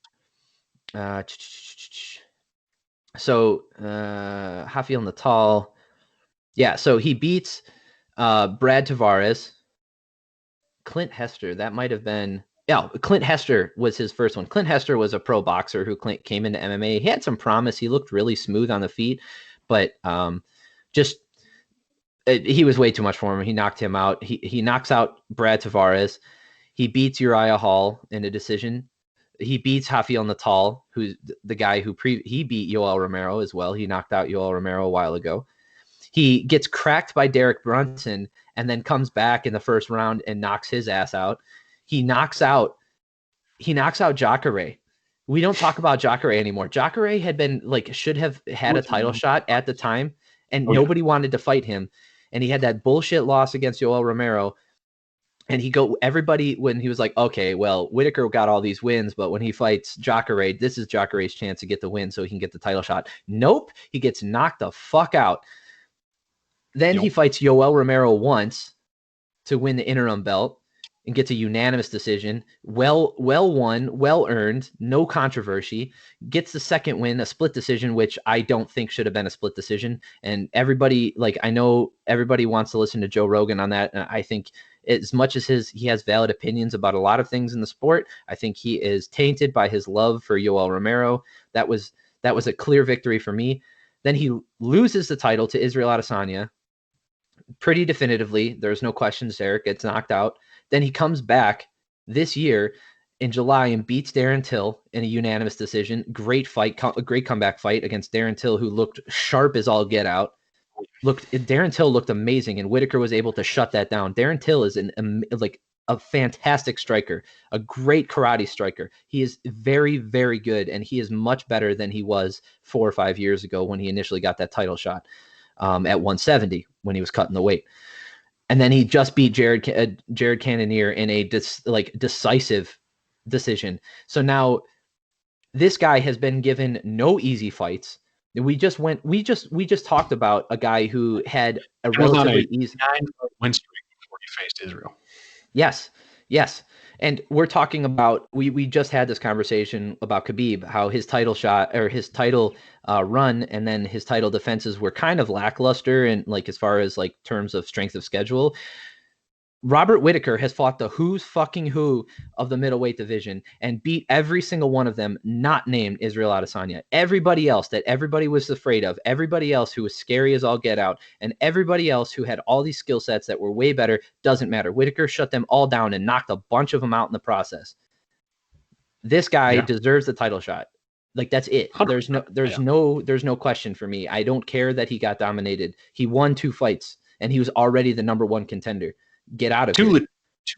So Rafael Natal, yeah. So he beats Brad Tavares, Clint Hester. That might have been. Yeah, Clint Hester was his first one. Clint Hester was a pro boxer who came into MMA. He had some promise. He looked really smooth on the feet, but just he was way too much for him. He knocked him out. He knocks out Brad Tavares. He beats Uriah Hall in a decision. He beats Rafael Natal, who's the guy who he beat Yoel Romero as well. He knocked out Yoel Romero a while ago. He gets cracked by Derek Brunson and then comes back in the first round and knocks his ass out. He knocks out Jacare. We don't talk about Jacare anymore. Jacare had been should have had a title shot at the time, and nobody wanted to fight him. And he had that bullshit loss against Yoel Romero. And everybody, when he was like, okay, well, Whitaker got all these wins, but when he fights Jacare, this is Jacare's chance to get the win so he can get the title shot. Nope. He gets knocked the fuck out. Then he fights Yoel Romero once to win the interim belt and gets a unanimous decision. Well won, well earned, no controversy. Gets the second win, a split decision, which I don't think should have been a split decision. And everybody, I know everybody wants to listen to Joe Rogan on that. And I think as much as he has valid opinions about a lot of things in the sport, I think he is tainted by his love for Yoel Romero. That was a clear victory for me. Then he loses the title to Israel Adesanya pretty definitively. There's no questions there. Gets knocked out. Then he comes back this year in July and beats Darren Till in a unanimous decision. Great fight, a great comeback fight against Darren Till, who looked sharp as all get out. Darren Till looked amazing, and Whitaker was able to shut that down. Darren Till is a fantastic striker, a great karate striker. He is very, very good, and he is much better than he was 4 or 5 years ago when he initially got that title shot at 170 when he was cutting the weight. And then he just beat Jared Cannonier in a decisive decision. So now this guy has been given no easy fights. We just talked about a guy who had a relatively easy 9-fight win streak before he faced Israel. Yes. And we're talking about, we just had this conversation about Khabib, how his title shot or his title run and then his title defenses were kind of lackluster and as far as terms of strength of schedule. Robert Whitaker has fought the who's fucking who of the middleweight division and beat every single one of them, not named Israel Adesanya. Everybody else that everybody was afraid of, everybody else who was scary as all get out, and everybody else who had all these skill sets that were way better, doesn't matter. Whitaker shut them all down and knocked a bunch of them out in the process. This guy deserves the title shot. That's it. There's no question for me. I don't care that he got dominated. He won 2 fights and he was already the number 1 contender. Get out of here. 2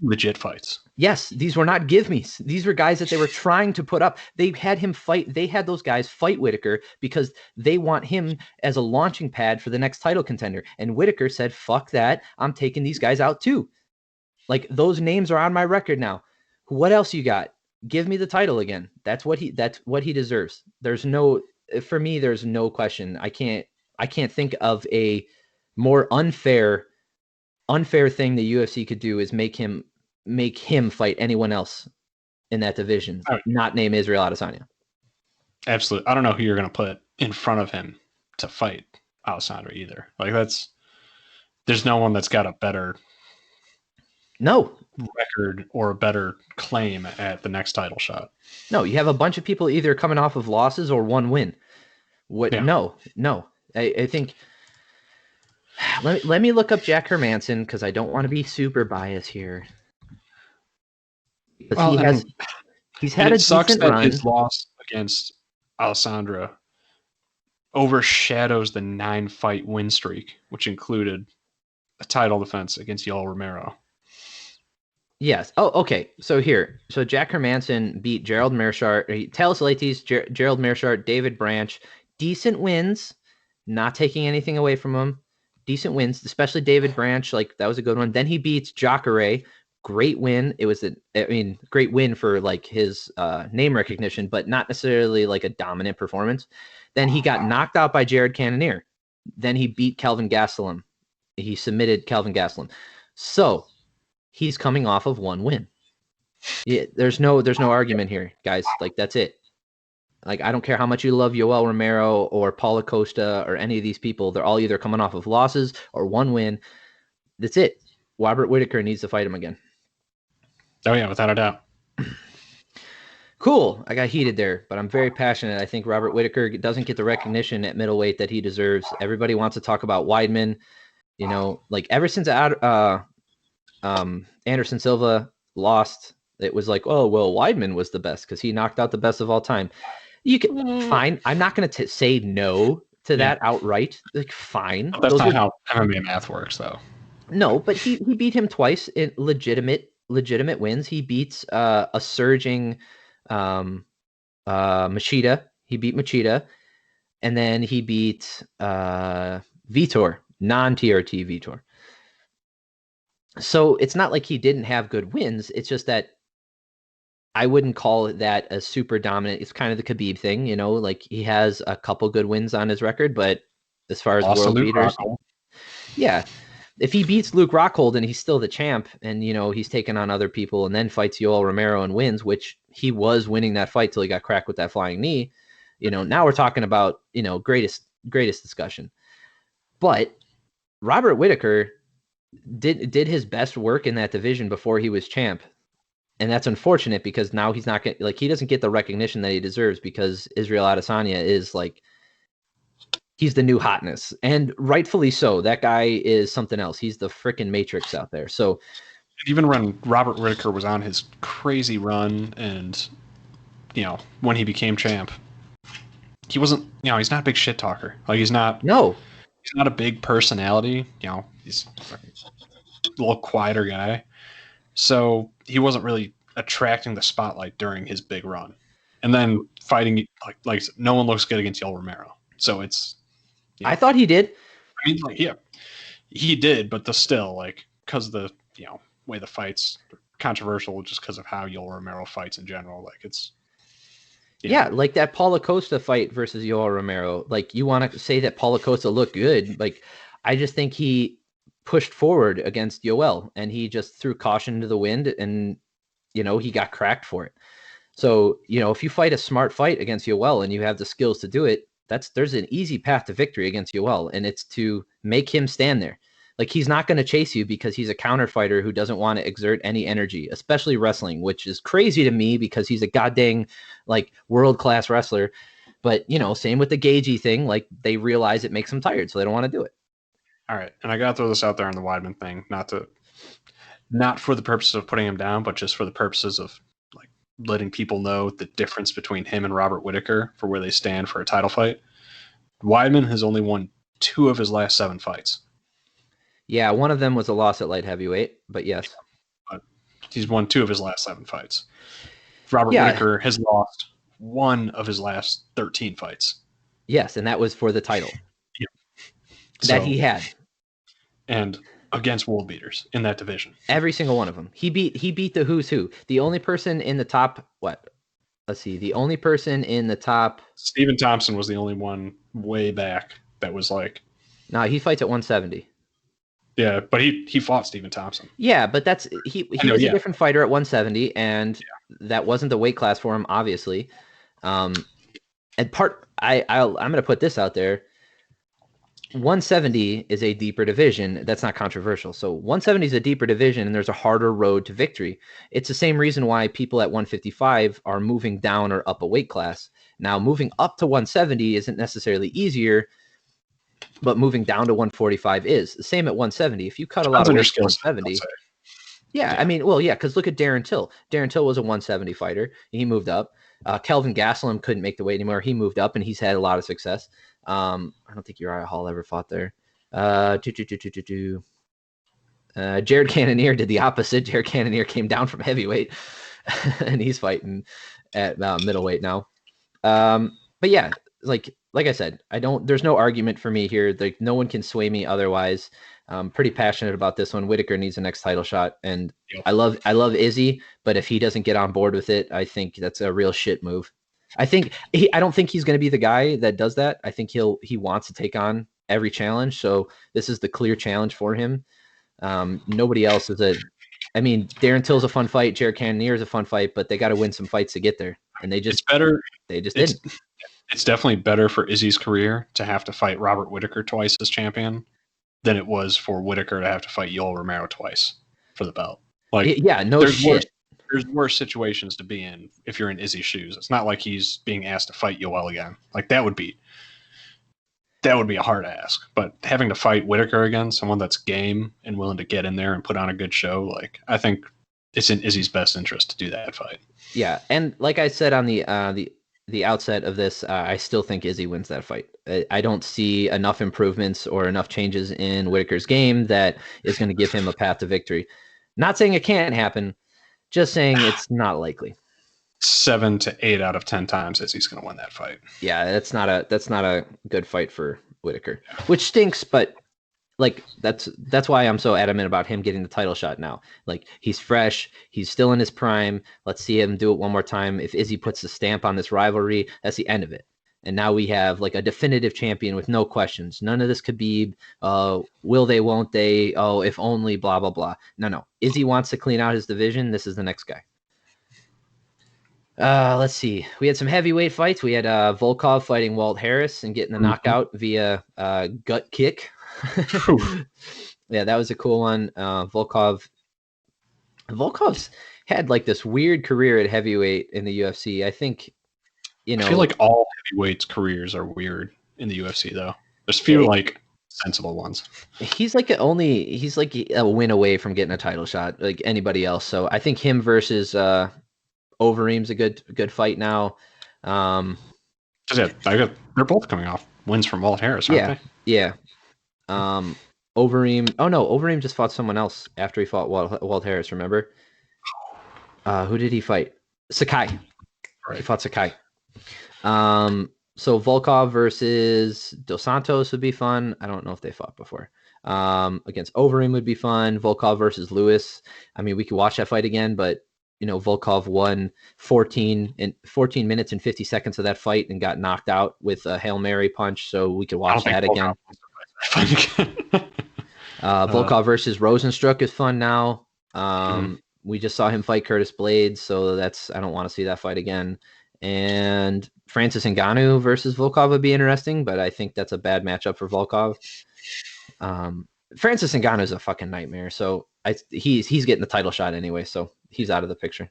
legit fights. Yes, these were not give-me's. These were guys that they were trying to put up. They had him fight. They had those guys fight Whitaker because they want him as a launching pad for the next title contender. And Whitaker said, fuck that. I'm taking these guys out too. Those names are on my record now. What else you got? Give me the title again. That's what he deserves. For me, there's no question. I can't think of a more unfair thing the UFC could do is make him fight anyone else in that division, not name Israel Adesanya. Absolutely. I don't know who you're going to put in front of him to fight Alessandro either. There's no one that's got a better record or a better claim at the next title shot. No, you have a bunch of people either coming off of losses or 1 win. No. I think let me look up Jack Hermanson because I don't want to be super biased here. Because he's had a decent run. His loss against Alessandra overshadows the 9-fight win streak, which included a title defense against Yoel Romero. Yes. Oh, okay. So Jack Hermanson beat Gerald Meerschaert, Talis Leites, Gerald Meerschaert, David Branch. Decent wins. not taking anything away from him. Decent wins, especially David Branch. Like, that was a good one. Then he beats Jacare. Great win. It was great win for like his name recognition, but not necessarily like a dominant performance. Then he got knocked out by Jared Cannonier. Then he beat Kelvin Gastelum. He submitted Kelvin Gastelum. So he's coming off of one win. Yeah, there's no argument here, guys. Like, that's it. Like, I don't care how much you love Yoel Romero or Paulo Costa or any of these people. They're all either coming off of losses or one win. That's it. Robert Whittaker needs to fight him again. Oh, yeah, without a doubt. Cool. I got heated there, but I'm very passionate. I think Robert Whittaker doesn't get the recognition at middleweight that he deserves. Everybody wants to talk about Weidman. You know, like, ever since Anderson Silva lost, it was like, oh, well, Weidman was the best because he knocked out the best of all time. You can fine. I'm not going to say no to that outright. Like, fine. That's not how MMA math works, though. No, but he beat him twice in legitimate wins. He beats a surging Machida. He beat Machida, and then he beat Vitor, non-TRT Vitor. So it's not like he didn't have good wins. It's just that I wouldn't call that a super dominant. It's kind of the Khabib thing, you know, like, he has a couple good wins on his record, but as far as world beaters, yeah, if he beats Luke Rockhold and he's still the champ, and, you know, he's taken on other people and then fights Yoel Romero and wins, which he was winning that fight till he got cracked with that flying knee, you know, now we're talking about, you know, greatest discussion. But Robert Whittaker did his best work in that division before he was champ. And that's unfortunate because now he's not getting, like, he doesn't get the recognition that he deserves because Israel Adesanya is like, he's the new hotness, and rightfully so. That guy is something else. He's the freaking Matrix out there. So even when Robert Whittaker was on his crazy run and, you know, when he became champ, he wasn't, you know, he's not a big shit talker. Like, he's not a big personality. You know, he's a little quieter guy. So he wasn't really attracting the spotlight during his big run. And then fighting, like no one looks good against Yoel Romero. So it's... You know, I thought he did. I mean, like, yeah, he did, but still, like, because the, you know, way the fight's controversial just because of how Yoel Romero fights in general. Like, it's... Yeah, like that Paulo Costa fight versus Yoel Romero. Like, you want to say that Paulo Costa looked good. Like, I just think he pushed forward against Yoel, and he just threw caution to the wind, and, you know, he got cracked for it. So, you know, if you fight a smart fight against Yoel and you have the skills to do it, there's an easy path to victory against Yoel, and it's to make him stand there. Like, he's not going to chase you because he's a counter fighter who doesn't want to exert any energy, especially wrestling, which is crazy to me because he's a goddamn, like, world-class wrestler. But, you know, same with the Gaethje thing. Like, they realize it makes them tired, so they don't want to do it. All right, and I got to throw this out there on the Weidman thing, not for the purposes of putting him down, but just for the purposes of, like, letting people know the difference between him and Robert Whittaker for where they stand for a title fight. Weidman has only won 2 of his last 7 fights. Yeah, one of them was a loss at light heavyweight, but yes. But he's won 2 of his last 7 fights. Robert Whittaker has lost 1 of his last 13 fights. Yes, and that was for the title. Yeah. That he had. And against world beaters in that division. Every single one of them. He beat the who's who. The only person in the top, the only person in the top... Stephen Thompson was the only one way back that was like... No, he fights at 170. Yeah, but he fought Stephen Thompson. Yeah, but he was a different fighter at 170, and that wasn't the weight class for him, obviously. I'm going to put this out there. 170 is a deeper division. That's not controversial. So 170 is a deeper division, and there's a harder road to victory. It's the same reason why people at 155 are moving down or up a weight class. Now, moving up to 170 isn't necessarily easier, but moving down to 145 is. The same at 170. If you cut a lot of weight to 170... Yeah, I mean, well, yeah, because look at Darren Till. Darren Till was a 170 fighter. He moved up. Kelvin Gastelum couldn't make the weight anymore. He moved up, and he's had a lot of success. I don't think Uriah Hall ever fought there. Jared Cannonier did the opposite. Jared Cannonier came down from heavyweight, and he's fighting at middleweight now. But yeah, like I said, there's no argument for me here. Like no one can sway me otherwise. I'm pretty passionate about this one. Whitaker needs the next title shot, and Yep. I love Izzy, but if he doesn't get on board with it, I think that's a real shit move. I don't think he's going to be the guy that does that. I think he wants to take on every challenge, so this is the clear challenge for him. Nobody else is a. I mean, Darren Till's a fun fight. Jared Cannonier is a fun fight, but they got to win some fights to get there, and It's better. they just It's didn't. it's definitely better for Izzy's career to have to fight Robert Whitaker twice as champion than it was for Whitaker to have to fight Yoel Romero twice for the belt. Like, Yeah, no there's shit. there's worse situations to be in if you're in Izzy's shoes. It's not like he's being asked to fight Yoel again. Like that would be a hard ask. But having to fight Whitaker again, someone that's game and willing to get in there and put on a good show, like I think it's in Izzy's best interest to do that fight. Yeah, and like I said on the outset of this, I still think Izzy wins that fight. I don't see enough improvements or enough changes in Whitaker's game that is going to give him a path to victory. Not saying it can't happen, just saying it's not likely. 7 to 8 out of 10 times Izzy's going to win that fight. Yeah, that's not a good fight for Whitaker, which stinks. But like that's why I'm so adamant about him getting the title shot now. Like he's fresh, he's still in his prime. Let's see him do it one more time. If Izzy puts the stamp on this rivalry, that's the end of it. And now we have like a definitive champion with no questions. None of this Khabib, will they, won't they? Oh, if only, blah blah blah. No. Izzy wants to clean out his division. This is the next guy. Let's see. We had some heavyweight fights. We had Volkov fighting Walt Harris and getting the knockout via gut kick. Yeah, that was a cool one. Volkov's had like this weird career at heavyweight in the UFC. I think, I feel like all heavyweights' careers are weird in the UFC, though. There's few like sensible ones. He's like a win away from getting a title shot, like anybody else. So I think him versus Overeem's a good fight now. They're both coming off wins from Walt Harris, aren't they? Yeah. Overeem. Oh no, Overeem just fought someone else after he fought Walt Harris. Remember? Who did he fight? Sakai. Right. He fought Sakai. So Volkov versus Dos Santos would be fun. I don't know if they fought before. Against Overeem would be fun. Volkov versus Lewis. I mean, we could watch that fight again, but Volkov won 14 minutes and 50 seconds of that fight and got knocked out with a Hail Mary punch. So we could watch that again. Volkov versus Rosenstruck is fun now. We just saw him fight Curtis Blades, so I don't want to see that fight again. And Francis Ngannou versus Volkov would be interesting, but I think that's a bad matchup for Volkov. Francis Ngannou is a fucking nightmare, so he's getting the title shot anyway, so he's out of the picture.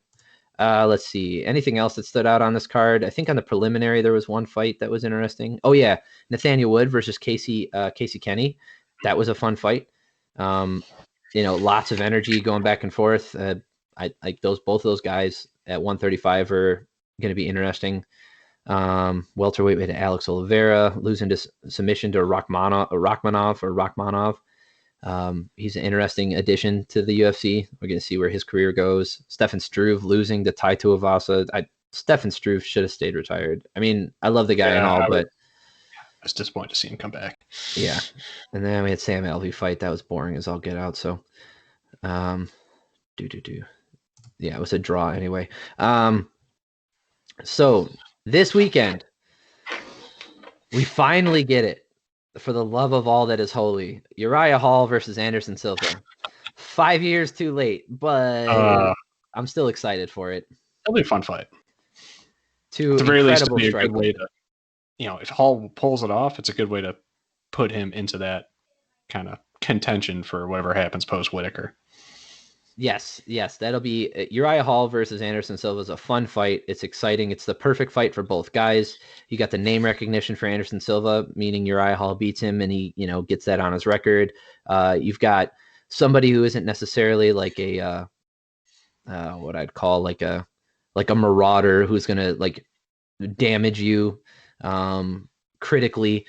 Let's see. Anything else that stood out on this card? I think on the preliminary there was one fight that was interesting. Oh yeah, Nathaniel Wood versus Casey Kenny. That was a fun fight. Lots of energy going back and forth. I like both of those guys at 135 are going to be interesting. Welterweight with Alex Oliveira losing to submission to Rachmanov. He's an interesting addition to the UFC. We're going to see where his career goes. Stefan Struve losing to Tai Tuivasa. Stefan Struve should have stayed retired. I mean, I love the guy and all, but I was disappointed to see him come back. Yeah. And then we had Sam Alvey fight. That was boring as all get out. So, yeah, it was a draw anyway. So this weekend, we finally get it. For the love of all that is holy, Uriah Hall versus Anderson Silva. 5 years too late, but I'm still excited for it. It'll be a fun fight. At the very least, it'll be a good way to, if Hall pulls it off, it's a good way to put him into that kind of contention for whatever happens post Whitaker. Yes, that'll be Uriah Hall versus Anderson Silva is a fun fight. It's exciting. It's the perfect fight for both guys. You got the name recognition for Anderson Silva, meaning Uriah Hall beats him and he, gets that on his record. You've got somebody who isn't necessarily like a what I'd call like a marauder who's gonna like damage you critically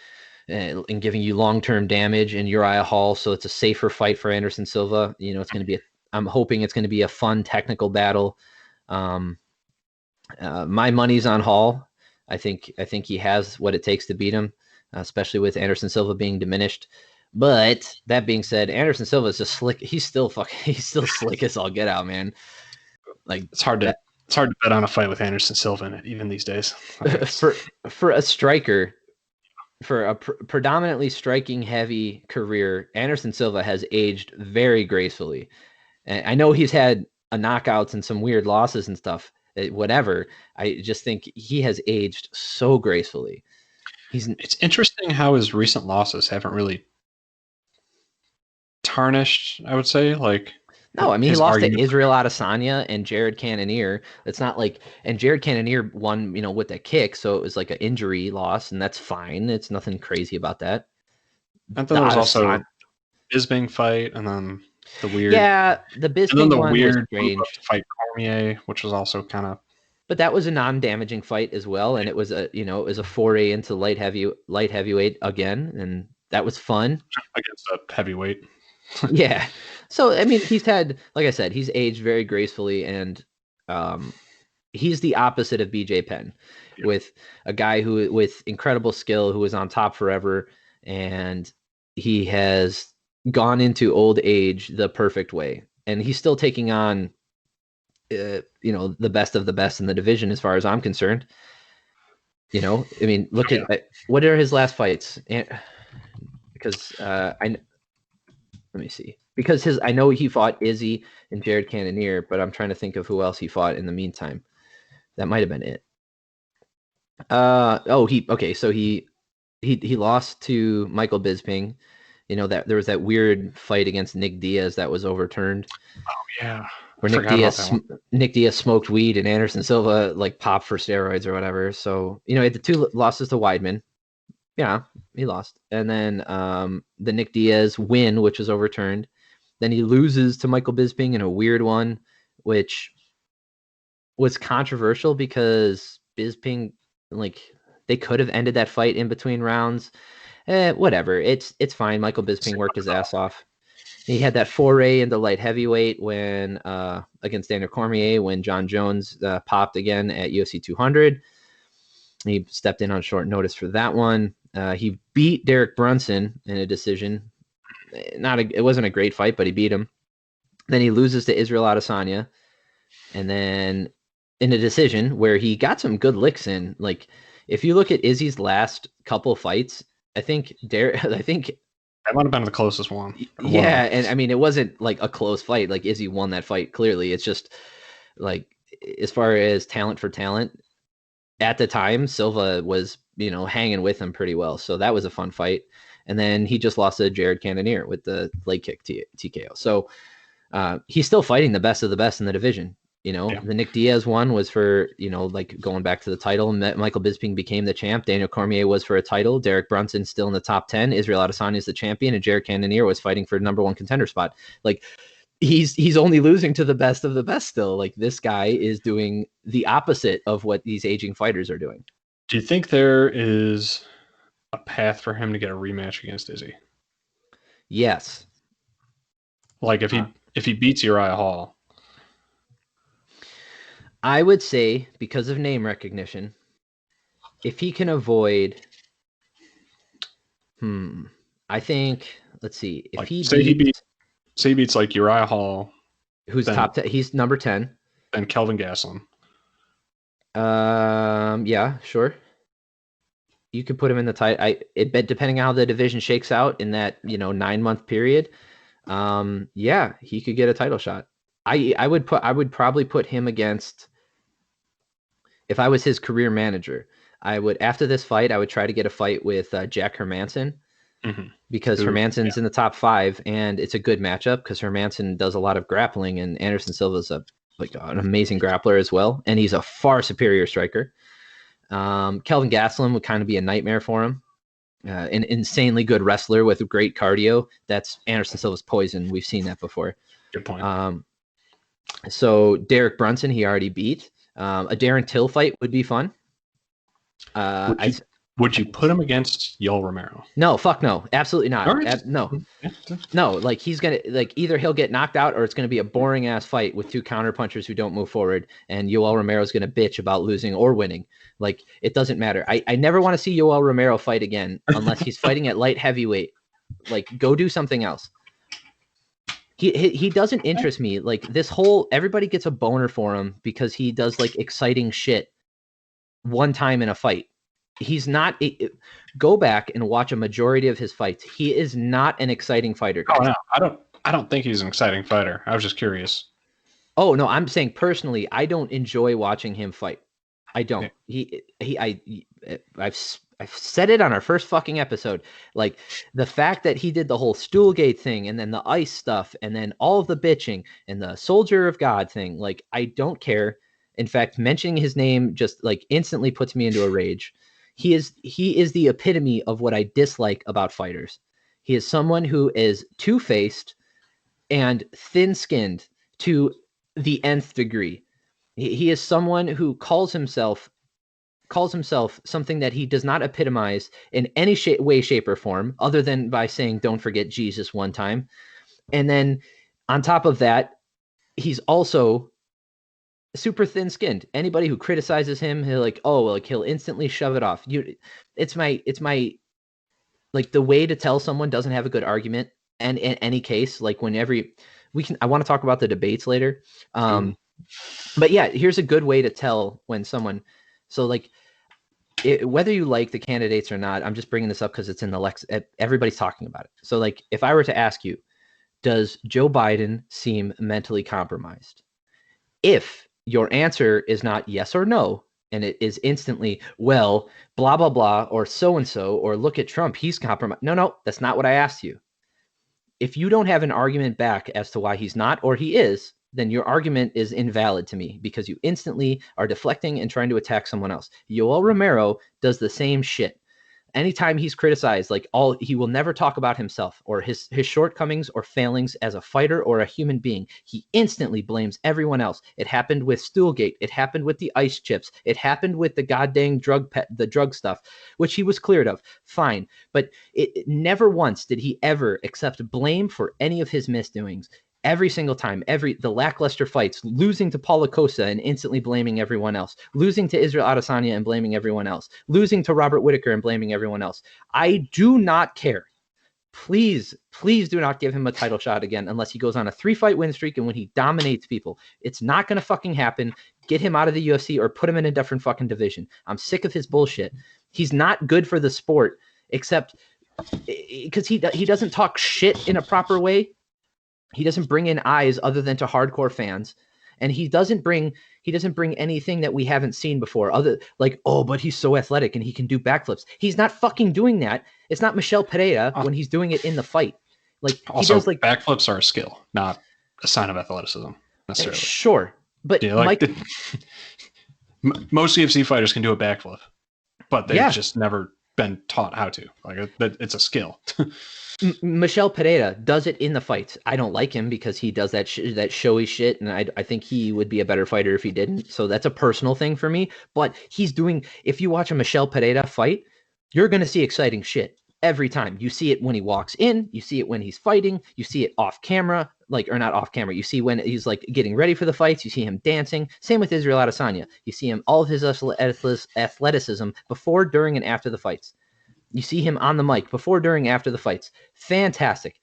and giving you long-term damage in Uriah Hall. So it's a safer fight for Anderson Silva. It's going to be I'm hoping it's going to be a fun technical battle. My money's on Hall. I think he has what it takes to beat him, especially with Anderson Silva being diminished. But that being said, Anderson Silva is just slick. He's still slick as all get out, man. Like It's hard that to bet on a fight with Anderson Silva in it, even these days. for a striker, for a predominantly striking heavy career, Anderson Silva has aged very gracefully. And I know he's had knockouts and some weird losses and stuff, whatever. I just think he has aged so gracefully. It's interesting how his recent losses haven't really tarnished, I would say, like no, I mean he his lost to argument. Israel Adesanya and Jared Cannonier. It's not like, and Jared Cannonier won, with that kick, so it was like an injury loss, and that's fine. It's nothing crazy about that. And then The there was also Adesanya, Bisping fight, and then the weird, yeah, the and then Bisping the one was weird move up strange, to fight Cormier, which was also kind of but that was a non-damaging fight as well, and it was a foray into light heavyweight again, and that was fun. against a heavyweight. Yeah. So I mean, he's had, like I said, he's aged very gracefully, and he's the opposite of BJ Penn, with a guy who with incredible skill who was on top forever, and he has gone into old age the perfect way, and he's still taking on the best of the best in the division as far as I'm concerned. I mean, look at what are his last fights? Because let me see. Because I know he fought Izzy and Jared Cannonier, but I'm trying to think of who else he fought in the meantime. That might have been it. So he lost to Michael Bisping. That there was that weird fight against Nick Diaz that was overturned. Oh yeah. Where Nick Diaz smoked weed and Anderson Silva like popped for steroids or whatever. So, he had the two losses to Weidman. Yeah, he lost. And then the Nick Diaz win, which was overturned. Then he loses to Michael Bisping in a weird one, which was controversial because Bisping, like, they could have ended that fight in between rounds. Whatever. It's fine. Michael Bisping worked his ass off. He had that foray into light heavyweight when against Daniel Cormier when John Jones popped again at UFC 200. He stepped in on short notice for that one. He beat Derek Brunson in a decision. It wasn't a great fight, but he beat him. Then he loses to Israel Adesanya, and then in a decision where he got some good licks in. Like, if you look at Izzy's last couple fights, I think that might have been the closest one. Yeah, and I mean, it wasn't like a close fight. Like, Izzy won that fight clearly. It's just like, as far as talent for talent, at the time, Silva was, hanging with him pretty well. So that was a fun fight. And then he just lost to Jared Cannonier with the leg kick TKO. So he's still fighting the best of the best in the division. The Nick Diaz one was for, like going back to the title. Michael Bisping became the champ. Daniel Cormier was for a title. Derek Brunson still in the top 10. Israel Adesanya is the champion. And Jared Cannonier was fighting for number one contender spot. Like, he's only losing to the best of the best still. Like, this guy is doing the opposite of what these aging fighters are doing. Do you think there is a path for him to get a rematch against Izzy? Yes. Like, if he beats Uriah Hall, I would say, because of name recognition, if he can avoid, I think, let's see, if he beats like Uriah Hall, who's top 10, he's number 10, and Kelvin Gastelum. Yeah, sure. You could put him in the title. Depending on how the division shakes out in that 9-month period, yeah, he could get a title shot. I would probably put him against, if I was his career manager, after this fight, I would try to get a fight with Jack Hermansson, because Hermansson's in the top 5, and it's a good matchup because Hermansson does a lot of grappling, and Anderson Silva's an amazing grappler as well, and he's a far superior striker. Kelvin Gastelum would kind of be a nightmare for him. An insanely good wrestler with great cardio. That's Anderson Silva's poison. We've seen that before. Good point. So Derek Brunson, he already beat. A Darren Till fight would be fun. Would you put him against Yoel Romero? No, fuck no, absolutely not. All right. No, Yeah. no. Like he's gonna like either he'll get knocked out or it's gonna be a boring ass fight with two counter punchers who don't move forward, and Yoel Romero's gonna bitch about losing or winning. Like it doesn't matter. I never want to see Yoel Romero fight again unless he's fighting at light heavyweight. Like go do something else. He doesn't interest me. Like this whole everybody gets a boner for him because he does like exciting shit one time in a fight. He's not. Go back and watch a majority of his fights. He is not an exciting fighter, guys. Oh no, I don't think he's an exciting fighter. I was just curious. Oh no, I'm saying personally, I don't enjoy watching him fight. I don't. Yeah. I've said it on our first fucking episode. Like the fact that he did the whole Stoolgate thing and then the ice stuff and then all of the bitching and the Soldier of God thing. Like I don't care. In fact, mentioning his name just like instantly puts me into a rage. He is the epitome of what I dislike about fighters. He is someone who is two-faced and thin-skinned to the nth degree. He is someone who calls himself something that he does not epitomize in any way, shape, or form, other than by saying "Don't forget Jesus" one time, and then on top of that, he's also super thin-skinned. Anybody who criticizes him, he'll instantly shove it off. It's my like the way to tell someone doesn't have a good argument. And in any case, like I want to talk about the debates later. But yeah, here's a good way to tell when someone. So like, whether you like the candidates or not, I'm just bringing this up because it's in the everybody's talking about it. So like, if I were to ask you, does Joe Biden seem mentally compromised? If your answer is not yes or no, and it is instantly, well, blah, blah, blah, or so-and-so, or look at Trump, he's compromised. No, that's not what I asked you. If you don't have an argument back as to why he's not or he is, then your argument is invalid to me because you instantly are deflecting and trying to attack someone else. Yoel Romero does the same shit. Anytime he's criticized, he will never talk about himself or his shortcomings or failings as a fighter or a human being. He instantly blames everyone else. It happened with Stoolgate. It happened with the ice chips. It happened with the goddamn the drug stuff, which he was cleared of. Fine. But it never once did he ever accept blame for any of his misdoings. Every single time, the lackluster fights, losing to Paulo Costa and instantly blaming everyone else, losing to Israel Adesanya and blaming everyone else, losing to Robert Whittaker and blaming everyone else. I do not care. Please do not give him a title shot again unless he goes on a 3-fight win streak and when he dominates people. It's not going to fucking happen. Get him out of the UFC or put him in a different fucking division. I'm sick of his bullshit. He's not good for the sport except because he doesn't talk shit in a proper way. He doesn't bring in eyes other than to hardcore fans, and he doesn't bring anything that we haven't seen before. But he's so athletic and he can do backflips. He's not fucking doing that. It's not Michel Pereira when he's doing it in the fight. Like also, he does, backflips are a skill, not a sign of athleticism necessarily. Sure, but most UFC fighters can do a backflip, but they've just never been taught how to. Like it's a skill. Michel Pereira does it in the fights. I don't like him because he does that showy shit, and I think he would be a better fighter if he didn't. So that's a personal thing for me. But if you watch a Michel Pereira fight, you're going to see exciting shit every time. You see it when he walks in, you see it when he's fighting, you see it off camera, or not off camera. You see when he's like getting ready for the fights, you see him dancing. Same with Israel Adesanya. You see him, all of his athleticism before, during, and after the fights. You see him on the mic before, during, after the fights. Fantastic.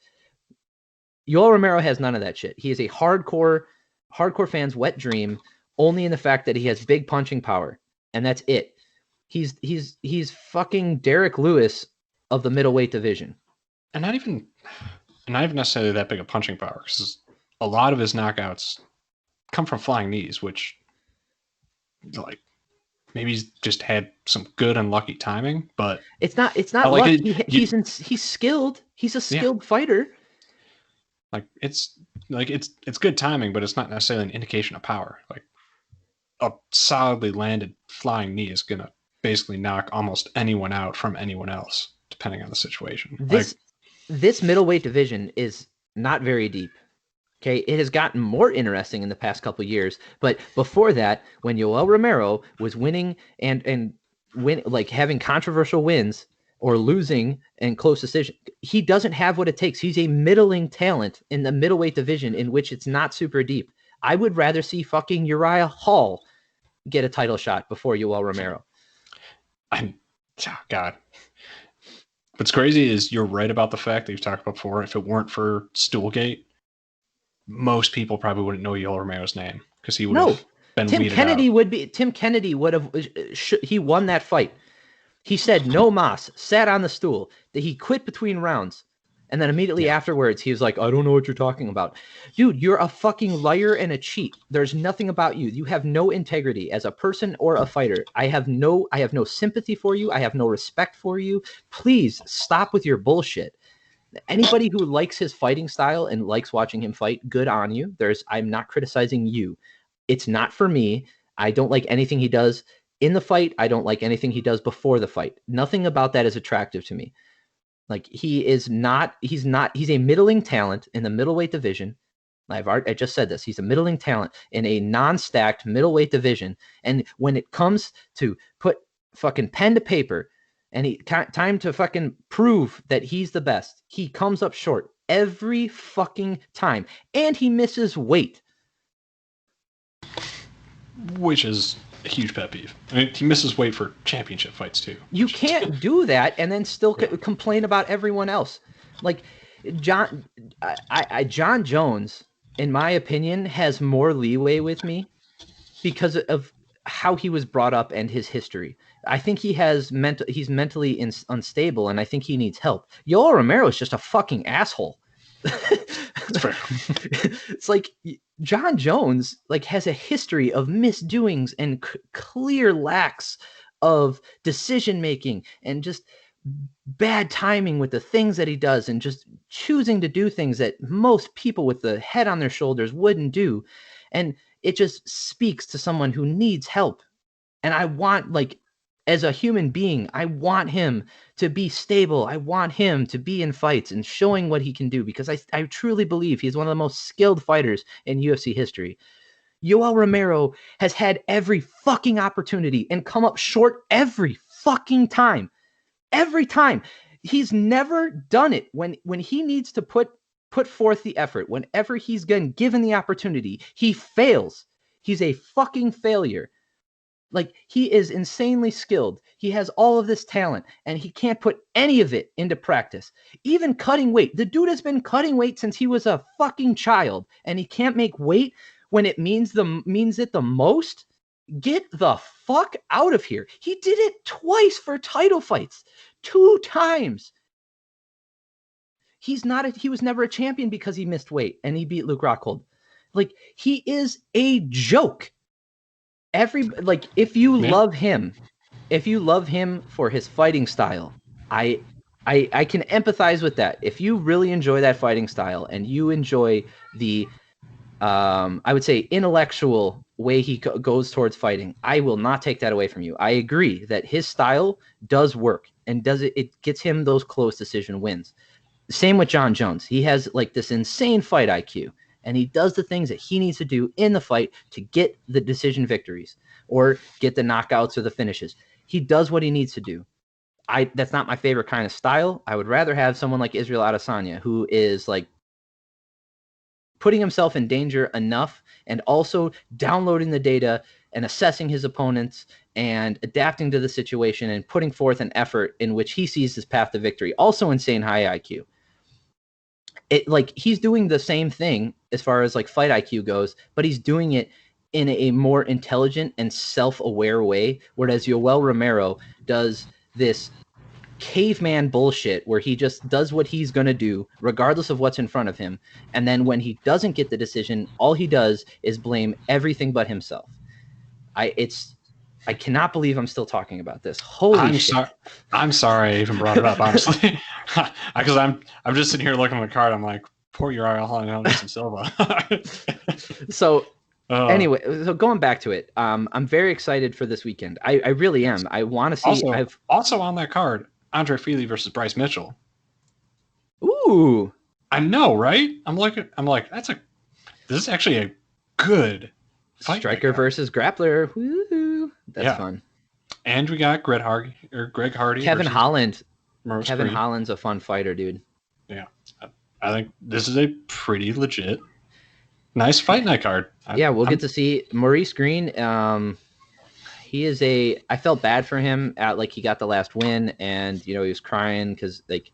Yoel Romero has none of that shit. He is a hardcore fan's wet dream, only in the fact that he has big punching power, and that's it. He's fucking Derek Lewis of the middleweight division, and not even necessarily that big of punching power, because a lot of his knockouts come from flying knees, which like. Maybe he's just had some good unlucky timing, but it's not luck. He's skilled. He's a skilled fighter. Like it's good timing, but it's not necessarily an indication of power. Like a solidly landed flying knee is gonna basically knock almost anyone out from anyone else, depending on the situation. This middleweight division is not very deep. Okay, it has gotten more interesting in the past couple of years, but before that, when Yoel Romero was winning and having controversial wins or losing in close decision. He doesn't have what it takes. He's a middling talent in the middleweight division in which it's not super deep. I would rather see fucking Uriah Hall get a title shot before Yoel Romero. God. What's crazy is you're right about the fact that you've talked about before. If it weren't for Stoolgate, most people probably wouldn't know Yoel Romero's name because he would have been weeded out. Tim Kennedy would have. He won that fight. He said no mas, sat on the stool, that he quit between rounds. And then immediately afterwards, he was like, I don't know what you're talking about. Dude, you're a fucking liar and a cheat. There's nothing about you. You have no integrity as a person or a fighter. I have no sympathy for you. I have no respect for you. Please stop with your bullshit. Anybody who likes his fighting style and likes watching him fight, good on you. I'm not criticizing you. It's not for me. I don't like anything he does in the fight. I don't like anything he does before the fight. Nothing about that is attractive to me. Like he's a middling talent in the middleweight division. I just said this. He's a middling talent in a non-stacked middleweight division. And when it comes to put fucking pen to paper and time to fucking prove that he's the best, he comes up short every fucking time. And he misses weight. Which is a huge pet peeve. I mean, he misses weight for championship fights too. You can't do that and then still complain about everyone else. Like John Jones, in my opinion, has more leeway with me because of how he was brought up and his history. I think he's mentally unstable, and I think he needs help. Yoel Romero is just a fucking asshole. It's like John Jones has a history of misdoings and clear lacks of decision making and just bad timing with the things that he does and just choosing to do things that most people with the head on their shoulders wouldn't do. And it just speaks to someone who needs help. And I want, as a human being, I want him to be stable. I want him to be in fights and showing what he can do, because I truly believe he's one of the most skilled fighters in UFC history. Yoel Romero has had every fucking opportunity and come up short every fucking time. Every time. He's never done it when he needs to put forth the effort. Whenever he's been given the opportunity, he fails. He's a fucking failure. He is insanely skilled. He has all of this talent, and he can't put any of it into practice. Even cutting weight. The dude has been cutting weight since he was a fucking child, and he can't make weight when it means it the most. Get the fuck out of here. He did it twice for title fights. 2 times. He was never a champion because he missed weight, and he beat Luke Rockhold. He is a joke. If you love him for his fighting style, I can empathize with that. If you really enjoy that fighting style and you enjoy the I would say intellectual way he goes towards fighting, I will not take that away from you. I agree that his style does work and it gets him those close decision wins. Same with John Jones. He has this insane fight IQ. And he does the things that he needs to do in the fight to get the decision victories or get the knockouts or the finishes. He does what he needs to do. That's not my favorite kind of style. I would rather have someone like Israel Adesanya, who is putting himself in danger enough and also downloading the data and assessing his opponents and adapting to the situation and putting forth an effort in which he sees his path to victory. Also insane high IQ. He's doing the same thing as far as fight IQ goes, but he's doing it in a more intelligent and self-aware way, whereas Yoel Romero does this caveman bullshit where he just does what he's going to do regardless of what's in front of him, and then when he doesn't get the decision, all he does is blame everything but himself. I cannot believe I'm still talking about this. Holy shit. I'm sorry I even brought it up, honestly. Because I'm just sitting here looking at the card. I'm like, poor Uriah Hall and Anderson Silva. So anyway, so going back to it, I'm very excited for this weekend. I really am. I want to see. Also on that card, Andre Fili versus Bryce Mitchell. Ooh. I know, right? I'm like, this is actually a good fight. Striker versus grappler. Woo. That's fun. And we got Greg Hardy Kevin versus Holland. Maurice Kevin Green. Holland's a fun fighter, dude. Yeah, I think this is a pretty legit, nice fight night card. Yeah, we'll get to see Maurice Green. He is I felt bad for him at like he got the last win, and he was crying because like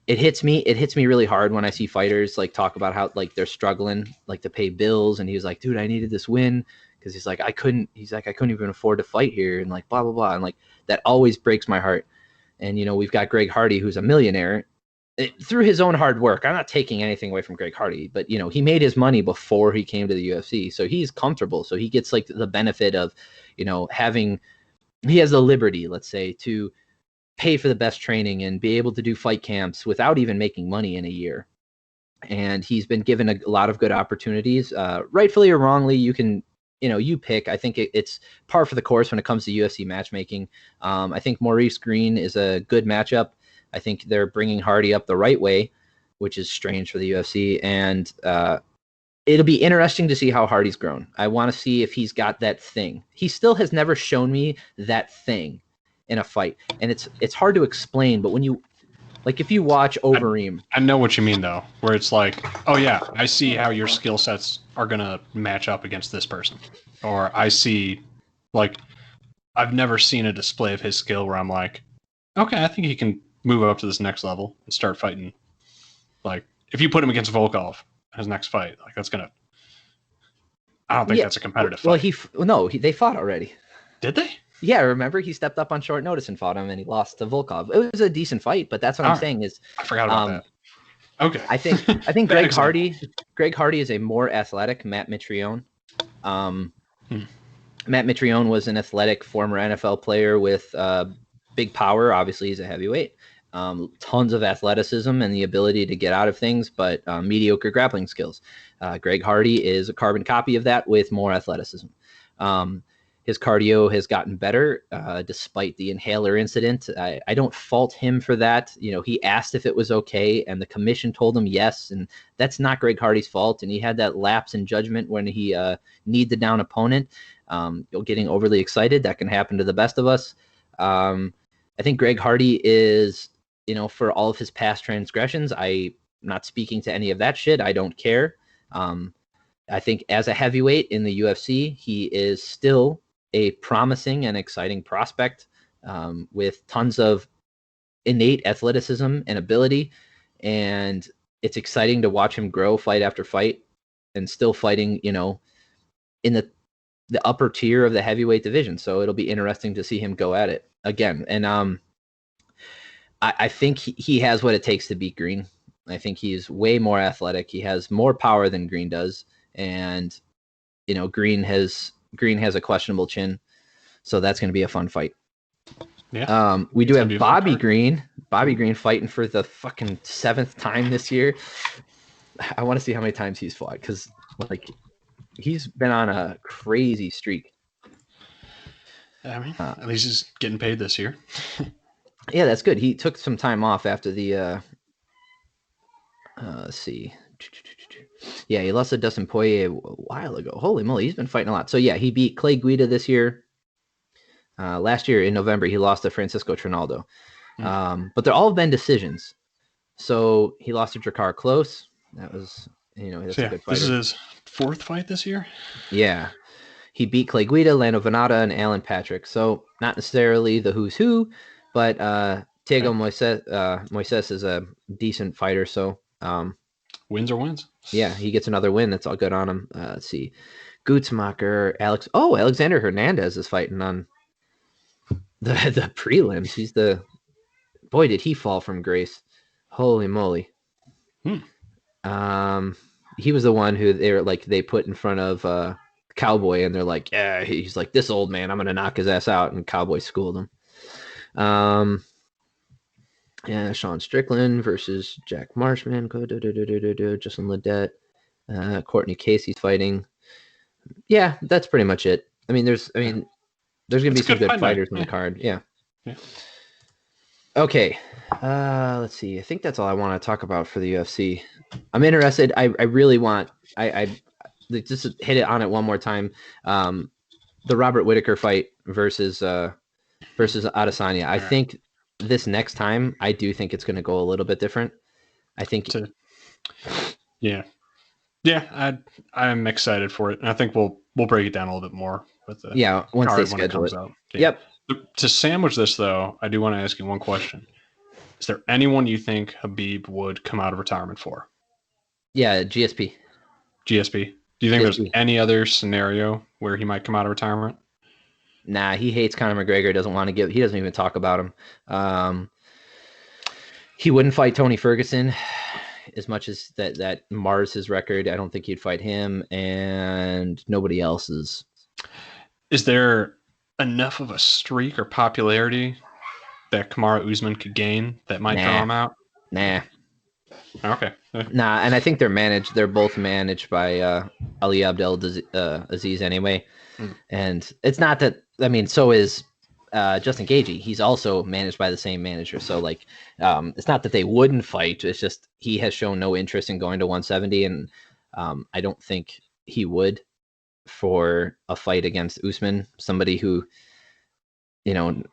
it hits me really hard when I see fighters like talk about how like they're struggling like to pay bills, and he was like, dude, I needed this win because he's like I couldn't even afford to fight here, and like blah blah blah, and like that always breaks my heart. And we've got Greg Hardy, who's a millionaire through his own hard work. I'm not taking anything away from Greg Hardy, but he made his money before he came to the UFC, so he's comfortable, so he gets like the benefit of he has the liberty, let's say, to pay for the best training and be able to do fight camps without even making money in a year. And he's been given a lot of good opportunities, rightfully or wrongly. You can, you pick. I think it's par for the course when it comes to UFC matchmaking. I think Maurice Green is a good matchup. I think they're bringing Hardy up the right way, which is strange for the UFC. And it'll be interesting to see how Hardy's grown. I want to see if he's got that thing. He still has never shown me that thing in a fight, and it's hard to explain. But when you if you watch Overeem, I know what you mean though, where it's like, oh yeah, I see how your skill sets are gonna match up against this person, or I see, like, I've never seen a display of his skill where I'm like, okay, I think he can move up to this next level and start fighting. Like, if you put him against Volkov, his next fight, like that's gonna. I don't think that's a competitive fight. They fought already. Did they? Yeah, remember he stepped up on short notice and fought him, and he lost to Volkov. It was a decent fight, but that's what I'm saying is I forgot about that. Okay, I think Greg Hardy is a more athletic Matt Mitrione. Matt Mitrione was an athletic former NFL player with big power. Obviously, he's a heavyweight. Tons of athleticism and the ability to get out of things, but mediocre grappling skills. Greg Hardy is a carbon copy of that with more athleticism. His cardio has gotten better despite the inhaler incident. I don't fault him for that. He asked if it was okay, and the commission told him yes, and that's not Greg Hardy's fault. And he had that lapse in judgment when he kneed the down opponent. Getting overly excited, that can happen to the best of us. I think Greg Hardy is, for all of his past transgressions, I'm not speaking to any of that shit. I don't care. I think as a heavyweight in the UFC, he is still a promising and exciting prospect with tons of innate athleticism and ability. And it's exciting to watch him grow fight after fight and still fighting, in the upper tier of the heavyweight division. So it'll be interesting to see him go at it again. And I think he has what it takes to beat Green. I think he's way more athletic. He has more power than Green does. And, Green has a questionable chin. So that's going to be a fun fight. Yeah. We do have Bobby Green fighting for the fucking 7th time this year. I want to see how many times he's fought, because he's been on a crazy streak. I mean, at least he's getting paid this year. Yeah, that's good. He took some time off after the let's see. Yeah, he lost to Dustin Poirier a while ago. Holy moly, he's been fighting a lot. So yeah, he beat Clay Guida this year. Last year in November, he lost to Francisco Trinaldo. But they're all been decisions. So he lost to Drakkar Klose. That was, that's a good fighter. This is his 4th fight this year? Yeah. He beat Clay Guida, Lando Venata, and Alan Patrick. So not necessarily the who's who, but Thiago Moises is a decent fighter. So wins are wins. Yeah, he gets another win. That's all good on him. Let's see. Gutzmacher, Alexander Hernandez is fighting on the prelims. He's boy, did he fall from grace. Holy moly. He was the one who they put in front of Cowboy, and they're like, yeah, he's like, this old man, I'm gonna knock his ass out, and Cowboy schooled him. Yeah, Sean Strickland versus Jack Marshman, Justin Ledette, Courtney Casey's fighting. Yeah, that's pretty much it. I mean, there's gonna be some good fighters on the card. Yeah. Okay. Let's see. I think that's all I want to talk about for the UFC. I'm interested. I really want. I just hit it on it one more time. The Robert Whittaker fight versus versus Adesanya. I All right. think this next time, I do think it's going to go a little bit different. I think, To, yeah, yeah. I'm excited for it, and I think we'll break it down a little bit more with the yeah, once they card when it schedule comes it. out. Yeah. Yep. To sandwich this though, I do want to ask you one question. Is there anyone you think Habib would come out of retirement for? Yeah, GSP. GSP. Do you think there's GSP. any other scenario where he might come out of retirement? Nah, he hates Conor McGregor. Doesn't want to give. He doesn't even talk about him. He wouldn't fight Tony Ferguson as much as that mars his record. I don't think he'd fight him, and nobody else's. Is there enough of a streak or popularity that Kamaru Usman could gain that might draw Nah, him out? nah, Okay. nah. And I think they're managed. They're both managed by Ali Abdel Aziz anyway. Mm. And it's not that. I mean, so is Justin Gaethje. He's also managed by the same manager. So like, it's not that they wouldn't fight. It's just he has shown no interest in going to 170, and I don't think he would for a fight against Usman, somebody who, you know,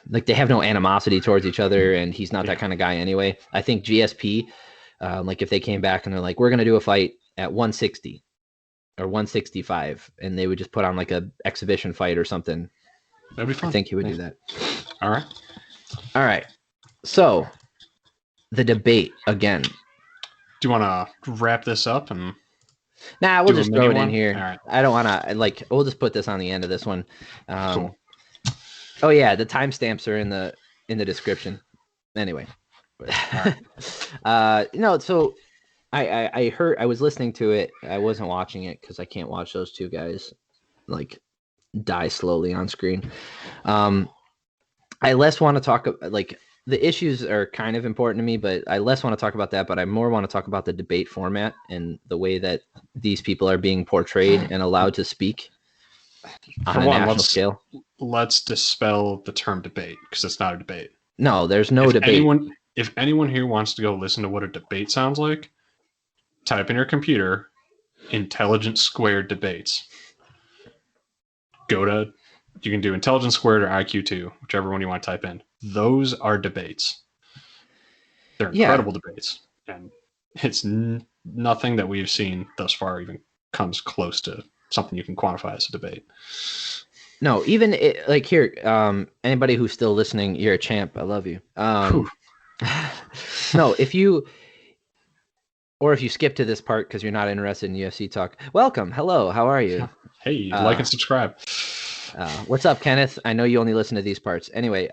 like they have no animosity towards each other, and he's not that kind of guy anyway. I think GSP, like if they came back and they're like, we're gonna do a fight at 160 or 165, and they would just put on like a exhibition fight or something, That'd be fun. I think he would do that. All right. All right. So the debate again. Do you want to wrap this up and? Nah, we'll just throw it in one? here. All right. I don't want to like. We'll just put this on the end of this one. Cool. Oh yeah, the timestamps are in the description. Anyway, no. So I heard, I was listening to it. I wasn't watching it because I can't watch those two guys like die slowly on screen. I less want to talk like the issues are kind of important to me, but I less want to talk about that. But I more want to talk about the debate format and the way that these people are being portrayed and allowed to speak on a national scale. Let's dispel the term debate because it's not a debate. No, there's no debate. If anyone here wants to go listen to what a debate sounds like, type in your computer intelligent squared debates. You can do intelligence squared or IQ2, whichever one you want to type in. Those are debates. They're incredible debates. And it's nothing that we've seen thus far even comes close to something you can quantify as a debate. No, even like here, anybody who's still listening, you're a champ. I love you. No, if you skip to this part because you're not interested in UFC talk, welcome. Hello, how are you? Hey, like and subscribe. What's up, Kenneth? I know you only listen to these parts. Anyway,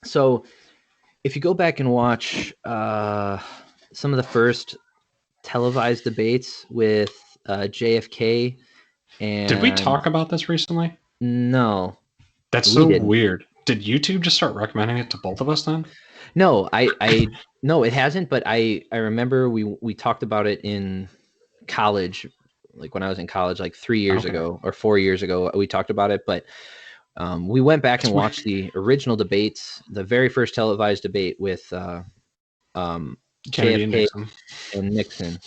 so if you go back and watch some of the first televised debates with JFK and... Did we talk about this recently? No. That's so weird. Did YouTube just start recommending it to both of us then? No, I no, it hasn't, but I remember we talked about it in college, like when I was in college, like 3 years ago or 4 years ago, we talked about it. But we went back and watched the original debates, the very first televised debate with JFK and Nixon.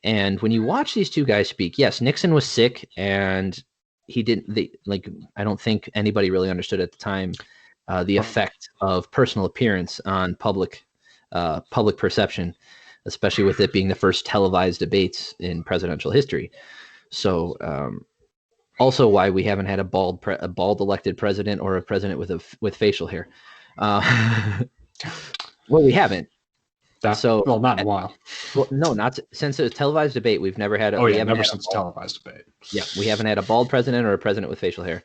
And when you watch these two guys speak, yes, Nixon was sick and he didn't I don't think anybody really understood at the time the effect of personal appearance on public perception, especially with it being the first televised debates in presidential history. So also why we haven't had a bald elected president or a president with facial hair. Well, we haven't. Not in a while. Well, no, not since a televised debate. We've never had. Never since a televised debate. Yeah, we haven't had a bald president or a president with facial hair.